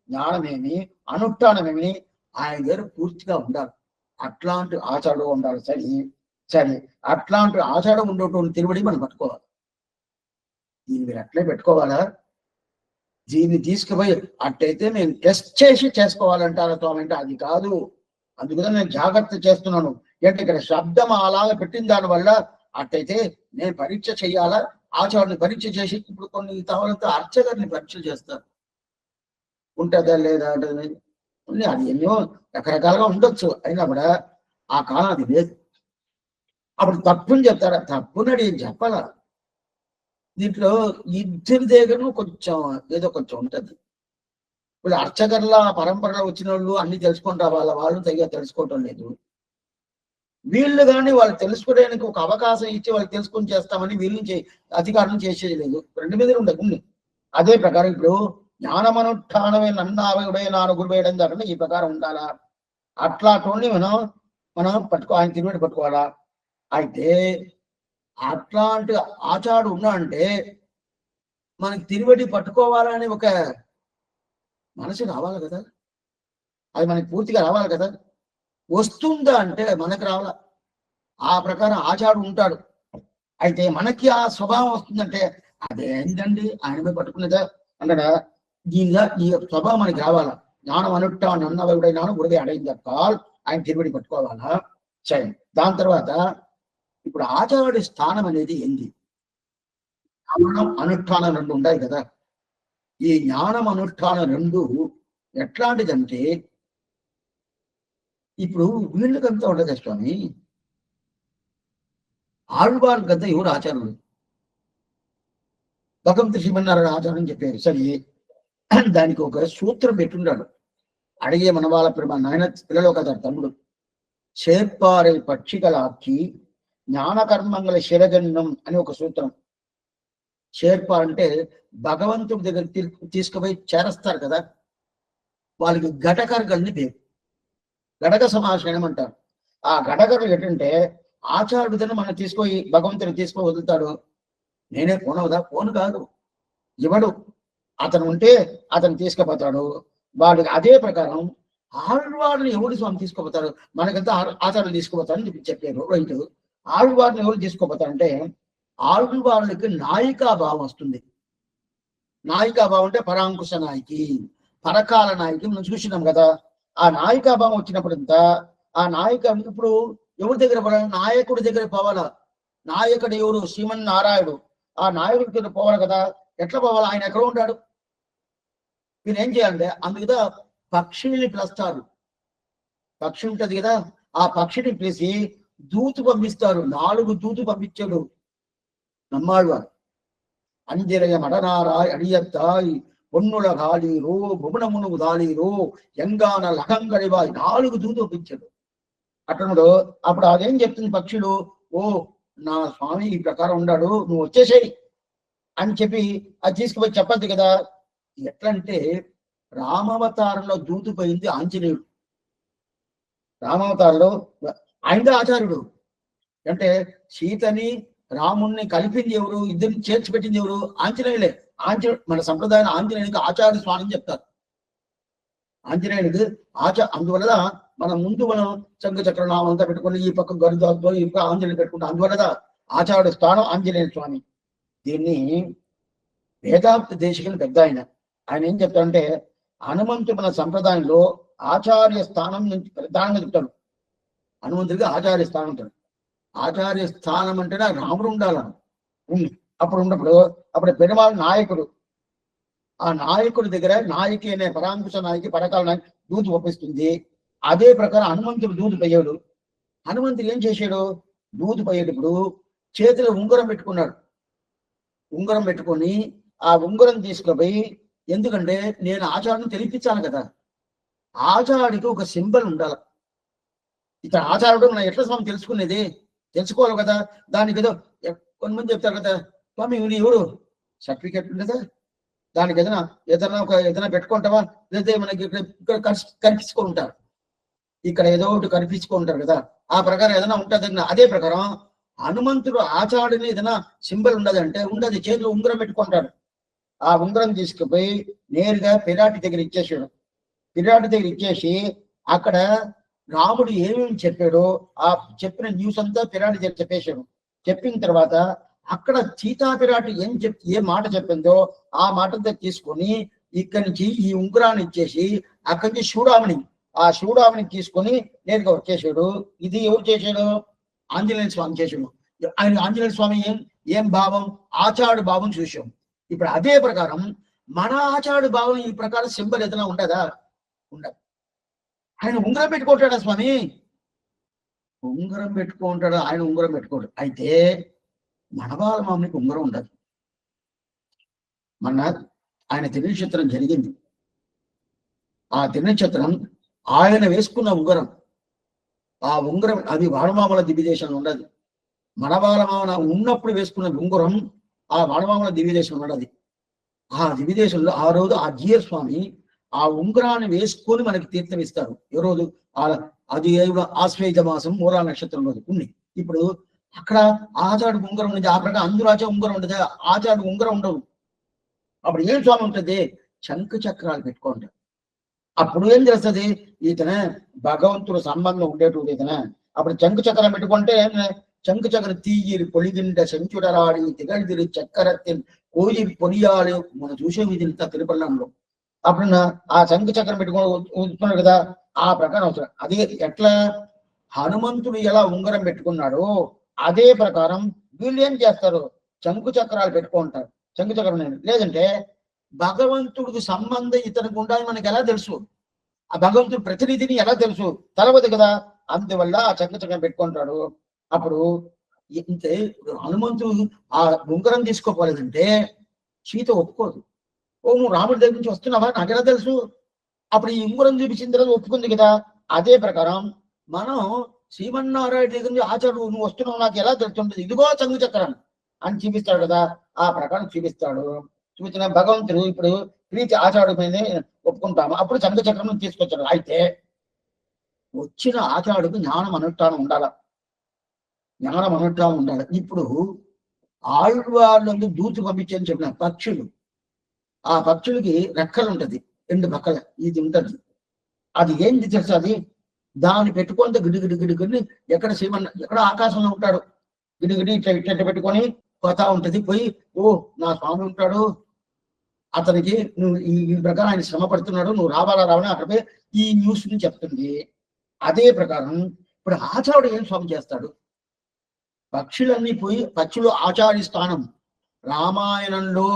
Speaker 1: జ్ఞానమేమి అనుష్ఠానమేమి ఆయన దగ్గర పూర్తిగా ఉండాలి. అట్లాంటి ఆచార్యుడు ఉండాలి. సరే అట్లాంటి ఆచారం ఉండేటువంటి తిరువడి మనం పట్టుకోవాలి. దీన్ని మీరు అట్లే పెట్టుకోవాలా? దీన్ని తీసుకుపోయి అట్టయితే నేను టెస్ట్ చేసి చేసుకోవాలంటారా స్వామి అంటే అది కాదు. అందుకని నేను జాగ్రత్త చేస్తున్నాను. అంటే ఇక్కడ శబ్దం అలాగా పెట్టిన దానివల్ల అట్టయితే నేను పరీక్ష చెయ్యాలా, ఆచారాన్ని పరీక్ష చేసి ఇప్పుడు కొన్ని తవలతో అర్చకర్ని పరీక్ష చేస్తారు. ఉంటుందా లేదా అంటే అది ఎన్నో రకరకాలుగా ఉండొచ్చు, అయినా కూడా ఆ కాలం అది లేదు. అప్పుడు తప్పుని చెప్తారా? తప్పునడి చెప్పాలా. దీంట్లో ఇద్దరి దగ్గర కొంచెం ఉంటుంది. ఇప్పుడు అర్చకర్ల పరంపరలో వచ్చిన వాళ్ళు అన్ని తెలుసుకుంటారు, వాళ్ళు తగిన తెలుసుకోవటం లేదు. వీళ్ళు కానీ వాళ్ళు తెలుసుకోవడానికి ఒక అవకాశం ఇచ్చి వాళ్ళు తెలుసుకొని చేస్తామని వీళ్ళు అధికారం చేసేది లేదు. రెండు మీద ఉండదు. అదే ప్రకారం ఇప్పుడు జ్ఞానమనుష్ఠానమే నన్నావే నాను గురువేయడం కాకుండా ఈ ప్రకారం ఉండాలా. అట్లాంటి మనం ఆయన తిరుమల పట్టుకోవాలా. అయితే అట్లాంటి ఆచారుడు ఉన్నాడంటే మనకి తిరువడి పట్టుకోవాలని ఒక మనసు రావాలి కదా, అది మనకి పూర్తిగా రావాలి కదా. వస్తుందా అంటే మనకు రావాల. ఆ ప్రకారం ఆచారుడు ఉంటాడు. అయితే మనకి ఆ స్వభావం వస్తుందంటే అదేంటండి ఆయన పట్టుకునేదా అంటే దీనిగా ఈ స్వభావం మనకి రావాలా. జ్ఞానం అనుష్ఠానం అన్నవైనాను గురువే అడైందక్కాల్, ఆయన తిరువడి పట్టుకోవాలా. సరే, దాని తర్వాత ఇప్పుడు ఆచార్యుడి స్థానం అనేది ఏంది? జ్ఞానం అనుష్ఠానం రెండు ఉంటాయి కదా. ఈ జ్ఞానం అనుష్ఠానం రెండు ఎట్లాంటిదంటే, ఇప్పుడు వీళ్ళకంతా ఉండదు స్వామి, ఆళ్వార్కంతా ఎవరు ఆచార్యులు? భగవంతు శ్రీమన్నారాయణ ఆచారం చెప్పారు సరే, దానికి ఒక సూత్రం పెట్టున్నాడు. అడిగే మనవాళ్ళ ప్రేమ నాయన పిల్లలో కదా తమ్ముడు, చేర్పారే పక్షికలాకి జ్ఞానకర్మంగల శిరగన్నం అని ఒక సూత్రం. చేర్ప అంటే భగవంతుడి దగ్గర తీసుకుపోయి చేరస్తారు కదా, వాళ్ళకి ఘటకర్గల్ని పేరు, గడక సమాశ్రయం అంటారు. ఆ గడకరు ఏంటంటే ఆచార్యుడిని మనం తీసుకొని భగవంతుని తీసుకొని వదులుతాడు. నేనే పోనవుదా? పోను కాదు, ఇవ్వడు. అతను ఉంటే అతను తీసుకుపోతాడు. వాడికి అదే ప్రకారం ఆళ్వారిని ఎవరు స్వామి తీసుకుపోతారు? మనకంతా ఆచార్యులు తీసుకుపోతారని చెప్పారు. రైతు ఆళ్వారిని ఎవరు తీసుకుపోతారంటే, ఆళ్వార్లకి నాయికా భావం వస్తుంది. నాయికా భావం అంటే పరాంకుశ నాయకి, పరకాల నాయకి మనం చూసినాం కదా. ఆ నాయికా భావం వచ్చినప్పుడంతా ఆ నాయక ఇప్పుడు ఎవరి దగ్గర పోవాలి? నాయకుడి దగ్గర పోవాలా. నాయకుడు ఎవరు? శ్రీమన్నారాయణుడు. ఆ నాయకుడి దగ్గర పోవాలి కదా. ఎట్లా పోవాలి? ఆయన ఎక్కడ ఉంటాడు? మీరు ఏం చేయాలంటే అందుకుదా పక్షిని పిలుస్తారు. పక్షి ఉంటది కదా, ఆ పక్షిని పిలిచి దూతు పంపిస్తారు. 4 దూతు పంపించాడు நம்மாழ்வார். அஞ்சிரைய மடனாராய் அடியத்தாய் பொன்னுல காலீரோ భువనమును దాలీరో ఎంగాన లకంగడివాయ్ 4 దూతు పంపించాడు. అతనుడు అప్పుడు అదేం చెప్తుంది పక్షులు, ఓ నా స్వామి ఈ ప్రకారం ఉన్నాడు, నువ్వు వచ్చేసేయి అని చెప్పి అది తీసుకుపోయి చెప్పద్దు కదా. ఎట్లంటే రామావతారంలో దూతుపోయింది ఆంజనేయుడు. రామావతారంలో ఆయన ఆచార్యుడు. అంటే సీతని రాముణ్ణి కలిపింది ఎవరు? ఇద్దరిని చేర్చిపెట్టింది ఎవరు? ఆంజనేయులే. ఆంజనేయుడు మన సంప్రదాయం ఆంజనేయునికి ఆచార్య స్వామి చెప్తారు. ఆంజనేయుడికి అందువల్ల మనం ముందు మనం శంఖచక్ర నామంతా పెట్టుకుని ఈ పక్క గరుదాతో ఈ పక్క ఆంజనేయులు పెట్టుకుంటాం. అందువల్ల ఆచార్యుడు స్థానం ఆంజనేయ స్వామి. దీన్ని వేదాంత దేశికుని పెద్ద ఆయన ఏం చెప్తాడంటే, హనుమంతు మన సంప్రదాయంలో ఆచార్య స్థానం నుంచి ప్రధానంగా చెప్తాడు. హనుమంతుడికి ఆచార్య స్థానం ఉంటాడు. ఆచార్య స్థానం అంటేనే రాముడు ఉండాలని అప్పుడు ఉన్నప్పుడు అప్పుడు పెరుమాళ్ నాయకుడు. ఆ నాయకుడి దగ్గర నాయకి అనే పరాంకుశ నాయకి పరకాల నాయకి దూతు పంపిస్తుంది. అదే ప్రకారం హనుమంతుడు దూతు పోయాడు. హనుమంతుడు ఏం చేశాడు? దూతు పోయేటప్పుడు చేతిలో ఉంగరం పెట్టుకున్నాడు. ఉంగరం పెట్టుకొని ఆ ఉంగరం తీసుకుపోయి, ఎందుకంటే నేను ఆచార్యుని తెలిపించాను కదా, ఆచార్యుడికి ఒక సింబల్ ఉండాలి. ఇతను ఆచార్యుడు మనం ఎట్లా స్వామి తెలుసుకునేది? తెలుసుకోవాలి కదా. దానికి ఏదో కొంతమంది చెప్తారు కదా, స్వామి ఎవరు సర్టిఫికెట్ ఉండదా, దానికి ఏదైనా పెట్టుకుంటావా, లేదా మనకి ఇక్కడ కనిపించుకొని ఉంటారు, ఇక్కడ ఏదో ఒకటి కనిపించుకుంటారు కదా, ఆ ప్రకారం ఏదైనా ఉంటుంది. అదే ప్రకారం హనుమంతుడు ఆచార్యుని ఏదైనా సింబల్ ఉండదంటే ఉండదు, చేతిలో ఉంగరం పెట్టుకుంటాడు. ఆ ఉంగరం తీసుకుపోయి నేరుగా పిరాటి దగ్గర ఇచ్చేసాడు. పిరాటి దగ్గర ఇచ్చేసి అక్కడ రాముడు ఏమేమి చెప్పాడో ఆ చెప్పిన న్యూస్ అంతా పిరాటి దగ్గర చెప్పేశాడు. చెప్పిన తర్వాత అక్కడ సీతా పిరాటి ఏ మాట చెప్పిందో ఆ మాట తీసుకొని ఇక్కడి నుంచి ఈ ఉంగరాన్ని ఇచ్చేసి అక్కడి నుంచి శివుడామణి తీసుకొని నేరుగా వచ్చేసాడు. ఇది ఎవరు చేశాడు? ఆంజనేయ స్వామి చేశాడు. ఆయన ఆంజనేయ స్వామి ఏం భావం? ఆచార్యుడు భావం చూసాం. ఇప్పుడు అదే ప్రకారం మన ఆచార్యుడు భావం ఈ ప్రకారం సింబల్ ఏదైనా ఉంటుందా? ఉండదు. ఆయన ఉంగరం పెట్టుకుంటాడా స్వామి? ఉంగరం పెట్టుకుంటాడు, ఆయన ఉంగరం పెట్టుకోడు. అయితే మనవాళ్ళ మామూలుకి ఉంగరం ఉండదు. మన ఆయన తిరునక్షత్రం జరిగింది. ఆ తిరునక్షత్రం ఆయన వేసుకున్న ఉంగరం, ఆ ఉంగరం అది వాడమామల దివ్యదేశంలో ఉండదు. మనవాళ్ళమామల ఉన్నప్పుడు వేసుకున్న ఉంగరం ఆ వాడమామల దివ్యదేశంలో ఉండదు. ఆ దివ్యదేశంలో ఆ రోజు ఆ జియర్ స్వామి ఆ ఉంగరాన్ని వేసుకొని మనకి తీర్థం ఇస్తారు. ఏ రోజు? అది ఆశ్వేజ మాసం మూలా నక్షత్రం రోజు ఉంది. ఇప్పుడు అక్కడ ఆచార్యుడు ఉంగరం ఉండదు. ఆ ప్రకారం అందరూ ఉంగరం ఉండదు, ఆచార్యుడు ఉంగరం ఉండవు. అప్పుడు ఏం స్వామి ఉంటుంది? శంఖ చక్రాలు పెట్టుకుంటారు. అప్పుడు ఏం చేస్తుంది? ఇతనే భగవంతుడు సంబంధం ఉండేటువంటి ఇతనే. అప్పుడు శంఖ చక్రం పెట్టుకుంటే శంఖ చక్ర తీగిరి పొలిగింట శంచుడరాడి తిగడిదిరి చక్కరత్తిని కోయి పొనియాలి మనం చూసే ఇది ఇంత తిరుపల్లంలో. అప్పుడు ఆ శంఖ చక్రం పెట్టుకున్నాడు కదా, ఆ ప్రకారం అవసరం. అదే ఎట్లా హనుమంతుడు ఎలా ఉంగరం పెట్టుకున్నాడో అదే ప్రకారం వీళ్ళు ఏం చేస్తారు? శంకు చక్రాలు పెట్టుకుంటారు. శంకు చక్రం లేదంటే భగవంతుడికి సంబంధం ఇతనికి ఉండాలని మనకి ఎలా తెలుసు? ఆ భగవంతుడి ప్రతినిధిని ఎలా తెలుసు? తెలవదు కదా. అందువల్ల ఆ శంకు చక్రం పెట్టుకుంటాడు. అప్పుడు ఇంతే హనుమంతుడు ఆ ఉంగరం తీసుకోపోలేదంటే సీత ఒప్పుకోదు. ఓ నువ్వు రాముడి దగ్గర నుంచి వస్తున్నావా, నాకెలా తెలుసు? అప్పుడు ఈ ఉంగరం చూపించిన తర్వాత ఒప్పుకుంది కదా. అదే ప్రకారం మనం శ్రీమన్నారాయణ దగ్గర నుంచి ఆచార్యుడు నువ్వు వస్తున్నావు నాకు ఎలా తెలుస్తుంటుంది, ఇదిగో శంకు చక్రం అని చూపిస్తాడు కదా. ఆ ప్రకారం చూపిస్తాడు. చూపించిన భగవంతుడు ఇప్పుడు ప్రీతి ఆచార్యుడి మీద ఒప్పుకుంటాము. అప్పుడు శంకు చక్రం తీసుకొచ్చాడు. అయితే వచ్చిన ఆచార్యుడికి జ్ఞానం అనుష్ఠానం ఉండాల. జ్ఞానం అనుష్ఠానం ఉండాలి. ఇప్పుడు ఆళ్వాళ్ళందు దూచి పంపించని చెప్పిన పక్షులు, ఆ పక్షులకి రెక్కలు ఉంటది, 2 పక్కల ఇది ఉంటది. అది ఏంటి తెలుసా? అది దాన్ని పెట్టుకుంటే గిడి గిడి ఎక్కడ ఎక్కడ ఆకాశంలో ఉంటాడు, గిడి ఇట్లా ఇట్లా పెట్టుకొని పోతా ఉంటది. పోయి ఓ నా స్వామి ఉంటాడు, అతనికి నువ్వు ఈ ప్రకారం ఆయన శ్రమ పడుతున్నాడు, నువ్వు రావాలా రావాలని అక్కడ పోయి ఈ న్యూస్ ని చెప్తుంది. అదే ప్రకారం ఇప్పుడు ఆచార్యుడు ఏం స్వామి చేస్తాడు? పక్షులన్నీ పోయి పక్షులు ఆచార్య స్థానం, రామాయణంలో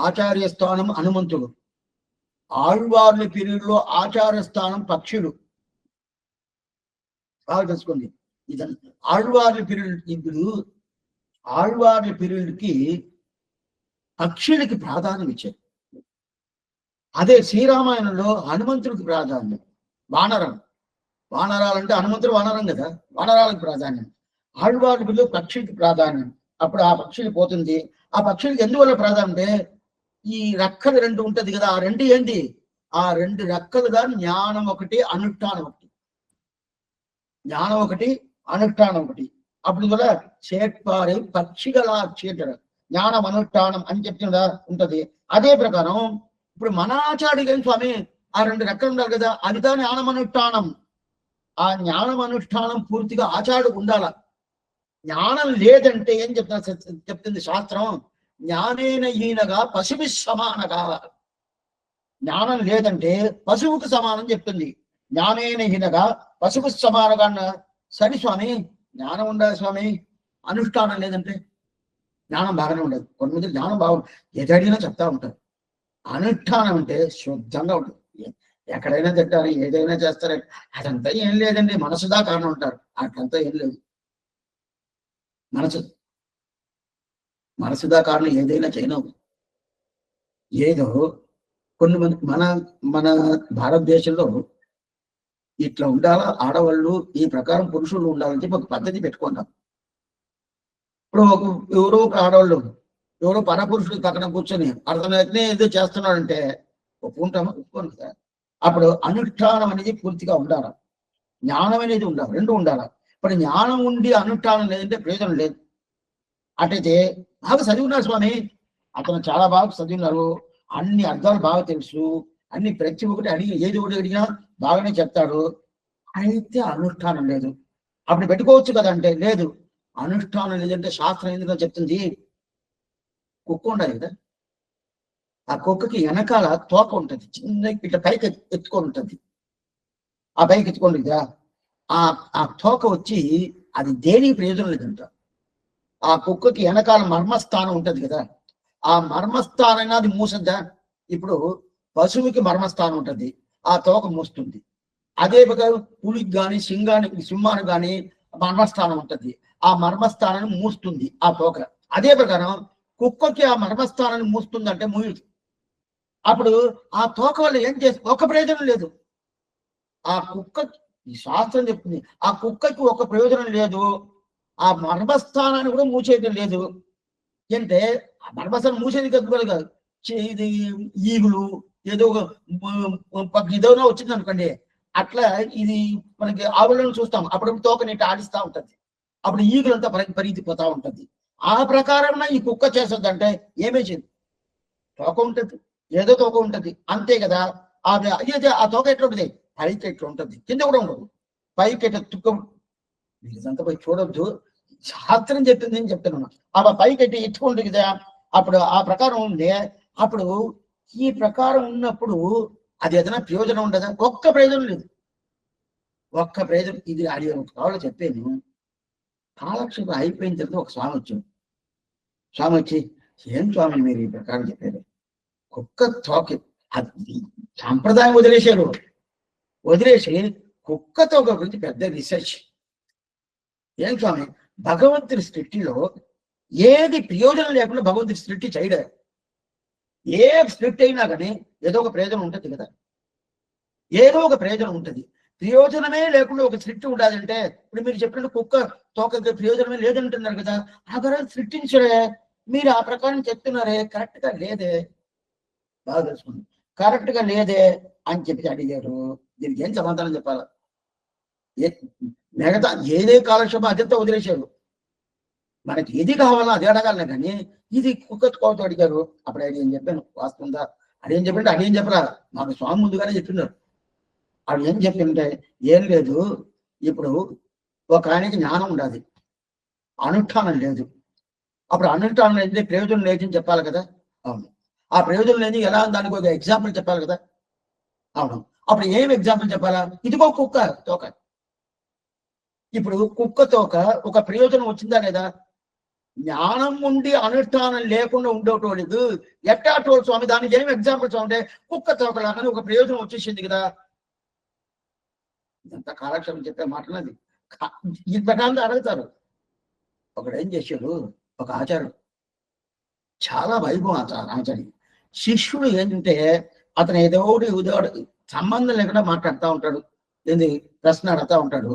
Speaker 1: ఆచార్య స్థానం హనుమంతుడు, ఆళ్వార్ల పీరియడ్లో ఆచార్య స్థానం పక్షులు. బాగా తెలుసుకోండి. ఇదంతా ఆళ్వార్ల పీరియడ్. ఇప్పుడు ఆళ్వార్ల పీరియడ్కి పక్షులకి ప్రాధాన్యం ఇచ్చారు. అదే శ్రీరామాయణంలో హనుమంతుడికి ప్రాధాన్యం. వానరం, వానరాలంటే హనుమంతుడు వానరం కదా, వానరాలకు ప్రాధాన్యం. ఆళ్వార్ల పీరియడ్లో పక్షులకి ప్రాధాన్యం. అప్పుడు ఆ పక్షులు పోతుంది. ఆ పక్షులకి ఎందువల్ల ప్రాధాన్యం అంటే ఈ రెక్కలు 2 ఉంటది కదా. ఆ 2 ఏంటి? ఆ 2 రెక్కలుగా జ్ఞానం ఒకటి, అనుష్ఠానం ఒకటి. జ్ఞానం ఒకటి, అనుష్ఠానం ఒకటి. అప్పుడు కూడా చేట్పారే పక్షిగలా చేట జ్ఞానం అనుష్ఠానం అని చెప్తుందా ఉంటది. అదే ప్రకారం ఇప్పుడు మన ఆచార్యుడు స్వామి ఆ 2 రెక్కలు ఉండాలి కదా, అదిదా జ్ఞానం అనుష్ఠానం. ఆ జ్ఞానం అనుష్ఠానం పూర్తిగా ఆచార్యుడు ఉండాల. జ్ఞానం లేదంటే ఏం చెప్తుంది శాస్త్రం? జ్ఞానేన ఈనగా పశువు సమానగా. జ్ఞానం లేదంటే పశువుకు సమానం చెప్తుంది. జ్ఞానేన హీనగా పశువు సమానగా అన్న సరి స్వామి, జ్ఞానం ఉండాలి స్వామి, అనుష్ఠానం లేదంటే జ్ఞానం బాగానే ఉండదు. కొంతమంది జ్ఞానం బాగుంటుంది, ఏదడిగినా చెప్తా ఉంటారు. అనుష్ఠానం అంటే శుద్ధంగా ఉంటుంది. ఎక్కడైనా తింటారు, ఏదైనా చేస్తారు, అదంతా ఏం లేదండి, మనసుదా కారణం ఉంటారు. అట్లంతా ఏం లేదు. మనసుదా కారణం ఏదైనా చేయను. ఏదో కొన్ని మంది మన మన భారతదేశంలో ఇట్లా ఉండాలా, ఆడవాళ్ళు ఈ ప్రకారం పురుషులు ఉండాలని చెప్పి ఒక పద్ధతి పెట్టుకుంటాం. ఇప్పుడు ఎవరో ఒక ఆడవాళ్ళు ఎవరో పరపురుషుడు పక్కన కూర్చొని అర్థమైతే ఏదో చేస్తున్నాడంటే ఒప్పుకుంటామా? ఒప్పుకోను కదా. అప్పుడు అనుష్ఠానం అనేది పూర్తిగా ఉండాలి, జ్ఞానం అనేది ఉండాలి, 2 ఉండాలి. ఇప్పుడు జ్ఞానం ఉండి అనుష్ఠానం లేదంటే ప్రయోజనం లేదు. అటైతే బాగా చదివినారు స్వామి, అతను చాలా బాగా చదివినారు, అన్ని అర్థాలు బాగా తెలుసు, అన్ని ప్రతి ఒక్కటి అడిగి ఏది ఒకటి అడిగినా బాగానే చెప్తాడు, అయితే అనుష్ఠానం లేదు. అప్పుడు పెట్టుకోవచ్చు కదా అంటే లేదు, అనుష్ఠానం లేదంటే శాస్త్రం ఎందుకు చెప్తుంది? కుక్క ఉండాలి కదా, ఆ కుక్కకి వెనకాల తోక ఉంటుంది, చిన్న ఇట్లా పైకి ఎత్తుకొని ఉంటుంది. ఆ పైకి ఎత్తుకోండి కదా, ఆ తోక వచ్చి అది దేనికి ప్రయోజనం లేదంట. ఆ కుక్కకి వెనకాల మర్మస్థానం ఉంటది కదా, ఆ మర్మస్థానం అది మూసద్దా? ఇప్పుడు పశువుకి మర్మస్థానం ఉంటుంది, ఆ తోక మూస్తుంది. అదే ప్రకారం పులికి కానీ సింహానికి కానీ మర్మస్థానం ఉంటుంది, ఆ మర్మస్థానాన్ని మూస్తుంది ఆ తోక. అదే ప్రకారం కుక్కకి ఆ మర్మస్థానాన్ని మూస్తుంది అంటే మూయదు. అప్పుడు ఆ తోక వల్ల ఏం చేస్తుంది? ఒక ప్రయోజనం లేదు. ఆ కుక్క, ఈ శాస్త్రం చెప్తుంది, ఆ కుక్కకి ఒక ప్రయోజనం లేదు, ఆ మర్మస్థానాన్ని కూడా మూసేయడం లేదు. అంటే ఆ మర్మస్థానం మూసేది కాదు, ఇది ఈగులు ఏదో ఇదోనా వచ్చింది అనుకోండి, అట్లా ఇది మనకి ఆవులను చూస్తాం, అప్పుడు తోకని ఆడిస్తూ ఉంటుంది, అప్పుడు ఈగులంతా పరిగెత్తిపోతా ఉంటుంది. ఆ ప్రకారం ఈ కుక్క చేస్తుంది అంటే ఏమీ చేయదు, తోక ఉంటుంది, ఏదో తోక ఉంటుంది అంతే కదా. అయితే ఆ తోక ఎట్లా ఉంటుంది? పైకి ఎట్లా ఉంటుంది, కింద కూడా ఉండదు, పైకి ఎట్లా తుక్క. ఇదంతా పోయి చూడొద్దు, శాస్త్రం చెప్తుంది నేను చెప్తున్నాను. ఆ పైకి ఎట్టి ఎత్తుకుంటుంది కదా, అప్పుడు ఆ ప్రకారం ఉండే, అప్పుడు ఈ ప్రకారం ఉన్నప్పుడు అది ఏదైనా ప్రయోజనం ఉండదా? ఒక్క ప్రయోజనం లేదు, ఒక్క ప్రయోజనం. ఇది అది కావాలో చెప్పాను. కాలక్షేపం అయిపోయిన తర్వాత ఒక స్వామి వచ్చాడు. స్వామి వచ్చి, ఏం స్వామి మీరు ఈ ప్రకారం చెప్పారు, కుక్క తోక, అది సాంప్రదాయం వదిలేశారు. వదిలేసి కుక్క తోక గురించి పెద్ద రీసెర్చ్. ఏం స్వామి, భగవంతుడి సృష్టిలో ఏది ప్రయోజనం లేకుండా భగవంతుడి సృష్టి చేయడే. ఏ సృష్టి అయినా కానీ ఏదో ఒక ప్రయోజనం ఉంటుంది కదా, ఏదో ఒక ప్రయోజనం ఉంటుంది. ప్రయోజనమే లేకుండా ఒక సృష్టి ఉండాలంటే, ఇప్పుడు మీరు చెప్పినట్టు కుక్క తోక ప్రయోజనమే లేదంటున్నారు కదా, అక్కడ సృష్టించడే, మీరు ఆ ప్రకారం చెప్తున్నారే, కరెక్ట్ గా లేదే, బాగా తెలుసుకోండి, కరెక్ట్ గా లేదే అని చెప్పి అడిగారు. దీనికి ఏం సమాధానం చెప్పాలా? మిగతా ఏదే కాలక్షేపం అదంతా వదిలేశారు. మనకి ఏది కావాలో అది అడగాలనే కానీ ఇది కుక్క తోక అడిగారు. అప్పుడు ఆయన ఏం చెప్పాను, వాస్తుందా అదేం చెప్పంటే అదేం చెప్పరా, మాకు స్వామి ముందుగానే చెప్పినారు. అది ఏం చెప్పింటే, ఏం లేదు, ఇప్పుడు ఒక ఆయనకి జ్ఞానం ఉండాలి, అనుష్ఠానం లేదు. అప్పుడు అనుష్ఠానం లేని ప్రయోజనం లేదని చెప్పాలి కదా. అవును. ఆ ప్రయోజనం లేని ఎలా దానికి ఒక ఎగ్జాంపుల్ చెప్పాలి కదా. అవును. అప్పుడు ఏం ఎగ్జాంపుల్ చెప్పాలా? ఇదిగో కుక్క తోక. ఇప్పుడు కుక్క తోక ఒక ప్రయోజనం వచ్చిందా లేదా? జ్ఞానం ఉండి అనుష్ఠానం లేకుండా ఉండేటోళ్ళు ఎట్టా టోల్ స్వామి, దానికి ఏం ఎగ్జాంపుల్ స్వామి అంటే, కుక్క తోకలాగానే ఒక ప్రయోజనం వచ్చేసింది కదా. ఇదంతా కాలక్షేపం చెప్పే మాటలది. ఈ ప్రకారం అడుగుతారు. ఒకడు ఏం చేశాడు, ఒక ఆచార్యుడు, చాలా వైభవం ఆచార్య. శిష్యుడు ఏంటంటే అతను ఏదో సంబంధం లేకుండా మాట్లాడుతూ ఉంటాడు, ఏంది ప్రశ్న అడుగుతా ఉంటాడు.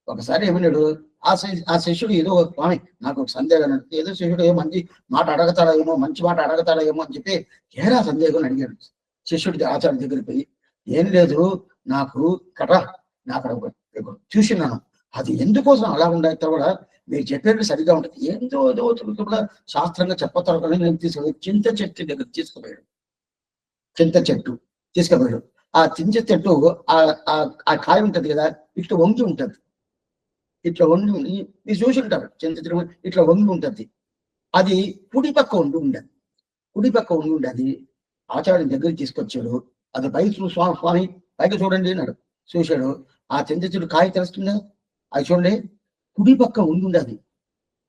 Speaker 1: ఒకసారి ఏమన్నాడు, ఆ శిష్యుడు ఏదో స్వామి నాకు ఒక సందేహం, ఏదో శిష్యుడు ఏమో మంచి మాట అడగతాడేమో, మంచి మాట అడగతాడేమో అని చెప్పి ఏరా సందేహం అని అడిగాడు. శిష్యుడికి ఆచార్య దగ్గరికి పోయి, ఏం లేదు, నాకు చూసినాను, అది ఎందుకోసం అలా ఉండే కూడా మీరు చెప్పేది సరిగా ఉంటుంది, ఏదో ఏదో కూడా శాస్త్రంగా చెప్పతారు కానీ నేను తీసుకుపోయి చింత చెట్టు దగ్గర తీసుకుపోయాడు. చింత చెట్టు తీసుకుపోయాడు. ఆ చింత చెట్టు ఆ కాయ ఉంటది కదా, ఇట్లా వంగి ఉంటది, ఇట్లా వంగి మీరు చూసి ఉంటారు. చింత చెట్టు ఇట్లా వంగి ఉంటది, అది కుడి పక్క వండి ఉండదు, కుడి పక్క వండి ఉండదు. ఆచార్యం దగ్గరికి తీసుకొచ్చాడు. అది పైకి స్వామి పైకి చూడండి అన్నాడు. చూశాడు. ఆ చింత చెట్టు కాయ తెలుస్తుందా, అది చూడండి కుడి పక్క ఉండి ఉండాలి.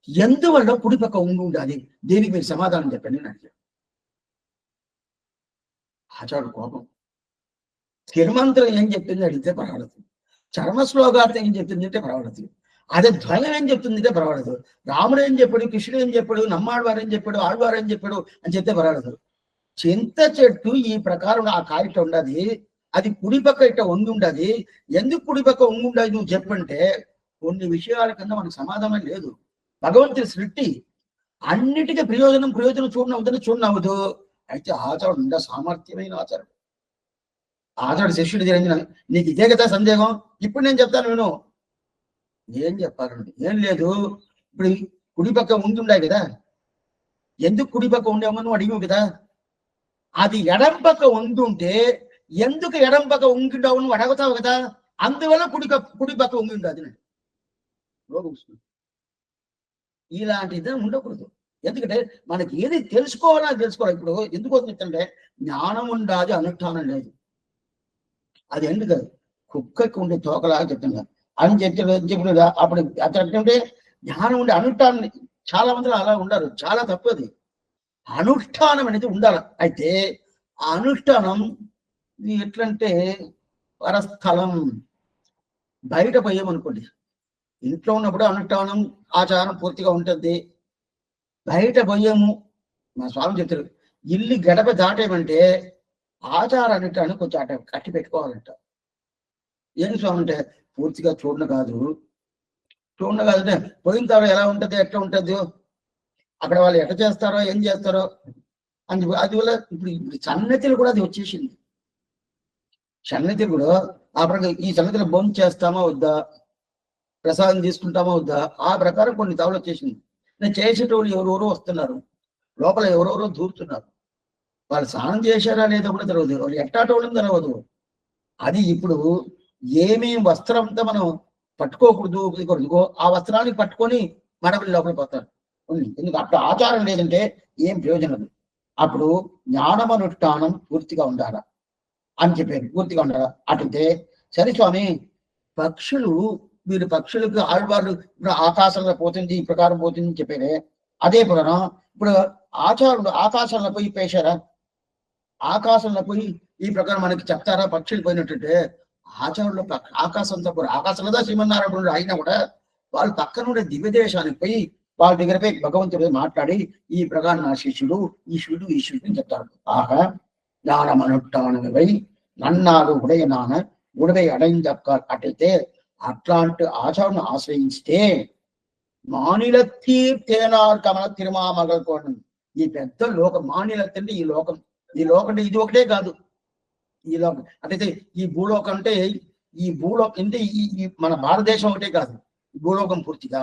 Speaker 1: ఎందువల్ల కుడి పక్క ఉండి ఉండాలి, దేనికి మీరు సమాధానం చెప్పండి అని అడిగాడు. ఆచార్యుడు కోపం. తిరుమంత్రం ఏం చెప్తుంది అడిగితే పర్వాలేదు, చర్మ శ్లోకార్థం ఏం చెప్తుంది అంటే పర్వాలేదు, అదే ద్వయం ఏం చెప్తుంది అంటే పర్వాలేదు, రాముడు ఏం చెప్పాడు, కృష్ణుడు ఏం చెప్పాడు, నమ్మాళ్వారు ఏం చెప్పాడు, ఆళ్వారు ఏం చెప్పాడు అని చెప్తే పర్వాలేదు. చింత చెట్టు ఈ ప్రకారం ఆ కాయట ఉండదు, అది కుడి పక్క ఇట్ట వంగి ఉండదు, ఎందుకు కుడి పక్క వంగి ఉండదు నువ్వు చెప్పంటే, కొన్ని విషయాల కింద మనకు సమాధానం లేదు. భగవంతుడి సృష్టి అన్నిటికీ ప్రయోజనం చూడనవుతుంది, చూడనవ్వదు. అయితే ఆచారుడు ఉండే సామర్థ్యమైన ఆచారుడు. ఆచారుడు శిష్యుడు జరిగిన, నీకు ఇదే కదా సందేహం, ఇప్పుడు నేను చెప్తాను నేను. ఏం చెప్పాలండి, ఏం లేదు, ఇప్పుడు కుడి పక్క ఉండి ఉండాయి కదా, ఎందుకు కుడి పక్క ఉండేమో నువ్వు అడిగావు కదా, అది ఎడం పక్క ఉండుంటే ఎందుకు ఎడం పక్క ఉంటుండవు నువ్వు అడగతావు కదా, అందువల్ల కుడి పక్క ఉండి ఉండదు. ఇలాంటిది ఉండకూడదు. ఎందుకంటే మనకి ఏది తెలుసుకోవాలని తెలుసుకోవాలి. ఇప్పుడు ఎందుకు వస్తుందంటే జ్ఞానం ఉండాలి, అనుష్ఠానం లేదు. అది ఎందుకు కుక్కకి ఉండే తోకలాగా చెప్తున్నా అని చెప్పిన అప్పుడు అతనంటే జ్ఞానం ఉండే అనుష్ఠానం. చాలా మంది అలా ఉండరు, చాలా తప్పది. అనుష్ఠానం అనేది ఉండాలి. అయితే ఆ అనుష్ఠానం ఎట్లంటే పరస్థలం, బయట పోయామనుకోండి, ఇంట్లో ఉన్నప్పుడు అనుష్ఠానం ఆచారం పూర్తిగా ఉంటుంది. బయట పోయాము, మా స్వామి చెప్తారు, ఇల్లు గడప దాటేమంటే ఆచారాన్ని కొంచెం అట కట్టి పెట్టుకోవాలంట. ఏం స్వామి అంటే పూర్తిగా చూడను కాదు అంటే పోయిన తర్వాత ఎలా ఉంటుంది, ఎట్లా ఉంటుంది, అక్కడ వాళ్ళు ఎట్లా చేస్తారో ఏం చేస్తారో అని. అది వల్ల ఇప్పుడు సన్నతిలు కూడా అది వచ్చేసింది. సన్నతిలు కూడా ఆ ప్రకారం ఈ సన్నతిలో బొమ్మ చేస్తామా వద్దా, ప్రసాదం తీసుకుంటామా వద్దా, ఆ ప్రకారం కొన్ని తవలు వచ్చేసింది. నేను చేసేటోళ్ళు ఎవరెవరో వస్తున్నారు, లోపల ఎవరెవరో దూరుతున్నారు, వాళ్ళు స్నానం చేశారా లేదా కూడా తెలియదు, వాళ్ళు ఎట్టాటోళ్ళని తెలియదు. అది ఇప్పుడు ఏమేమి వస్త్రం అంతా మనం పట్టుకోకూడదు, ఆ వస్త్రానికి పట్టుకొని మడవలు లోపల పోతారు. ఎందుకు అప్పుడు ఆచారం లేదంటే ఏం ప్రయోజనం. అప్పుడు జ్ఞానమనుష్ఠానం పూర్తిగా ఉండాలా అని చెప్పారు, పూర్తిగా ఉండాలా. అటుంటే సరే స్వామి, పక్షులు పక్షులకు ఆళ్వార్లు ఆకాశంలో పోతుంది, ఈ ప్రకారం పోతుంది అని చెప్పారే, అదే ప్రకారం ఇప్పుడు ఆచారుడు ఆకాశంలో పోయి పేశారా? ఆకాశంలో పోయి ఈ ప్రకారం మనకి చెప్తారా? పక్షులు పోయినట్టుంటే ఆచారులు ఆకాశంతో కూడా ఆకాశంలో శ్రీమన్నారాయణుడు అయినా కూడా వాళ్ళు పక్కన ఉండే దివ్యదేశానికి పోయి వాళ్ళ దగ్గర పోయి భగవంతుడు మాట్లాడి ఈ ప్రకారం నా శిష్యుడు ఈశ్వరుడు చెప్తారు. ఆహా ஞானமனுட்டானவை నన్నాడు ఉడయ నాన్న ఉడవై అడైందక్క అటైతే అట్లాంటి ఆచారాన్ని ఆశ్రయిస్తే మానిలత్తీర్తేనార్ కమల తిరుమామగల్కోండి. ఈ పెద్ద లోకం మానిలత్తి అంటే ఈ లోకం అంటే ఇది ఒకటే కాదు. ఈ లోకం అంటే ఈ భూలోకం అంటే ఈ భూలోకం అంటే ఈ మన భారతదేశం ఒకటే కాదు. భూలోకం పూర్తిగా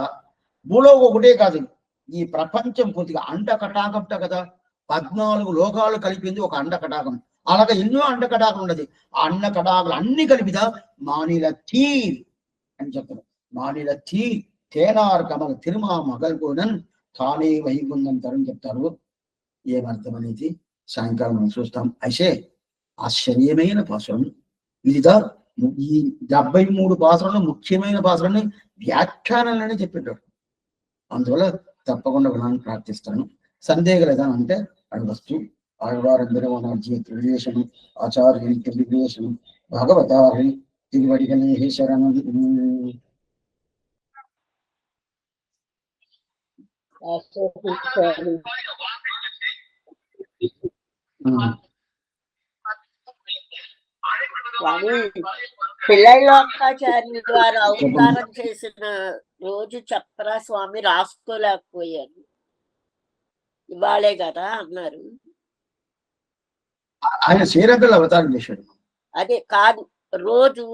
Speaker 1: భూలోకం ఒకటే కాదు, ఈ ప్రపంచం పూర్తిగా అండకటాకంట కదా. 14 లోకాలు కలిపింది ఒక అండకటాకం. అలాగే ఎన్నో అండకటాకం ఉన్నది. ఆ అండకటాకులు అన్ని కలిపిదా మానిలత్తీ అని చెప్తారు. మానిలత్తీ తేనార్ కమల తిరుమా మగల్గోనన్ తానే వైగుందంటారని చెప్తారు. ఏమర్థం అనేది సాయంకాలం మనం చూస్తాం. అయితే ఆశ్చర్యమైన పాసురం ఇదిగా. ఈ 73 పాసురంలో ముఖ్యమైన పాసురాన్ని వ్యాఖ్యానాలనే చెప్పినాడు. అందువల్ల తప్పకుండా వినాలని ప్రార్థిస్తాను. సందేహం లేదా అంటే అడగచ్చు. ఆళ్వారందరూ జీవితం ఆచార్యుని తెలియజేషను భగవతారి తిరువడిగనే శరణం.
Speaker 2: పిల్లలోకాచార్యులు వారు అవతారం చేసిన రోజు చెప్పరా స్వామి, రాసుకోలేకపోయాను. ఇవాళే కదా అన్నారు.
Speaker 1: ఆయన శ్రీరంగంలో అవతారం చేశాడు.
Speaker 2: అదే కాదు, రోజు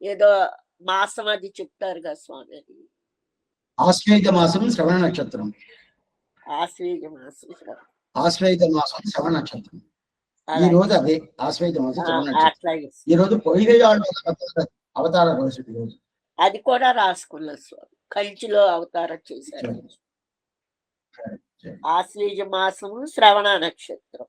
Speaker 2: ఏదో మాసం అది చెప్తారు కదా స్వామి. అది
Speaker 1: ఆశ్వేత మాసం శ్రవణ నక్షత్రం.
Speaker 2: ఆశ్వేజ మాసం
Speaker 1: ఆశ్వేత మాసం శ్రవణ నక్షత్రం. ఈ రోజు అదే ఆశ్వేత మాసం శ్రవణ నక్షత్రం. ఈ రోజు అవతార రోజు. ఈ రోజు
Speaker 2: అది కూడా రాసుకున్న స్వామి కంచిలో అవతారం చేశారు. ఆశ్వేజ మాసము శ్రవణ నక్షత్రం.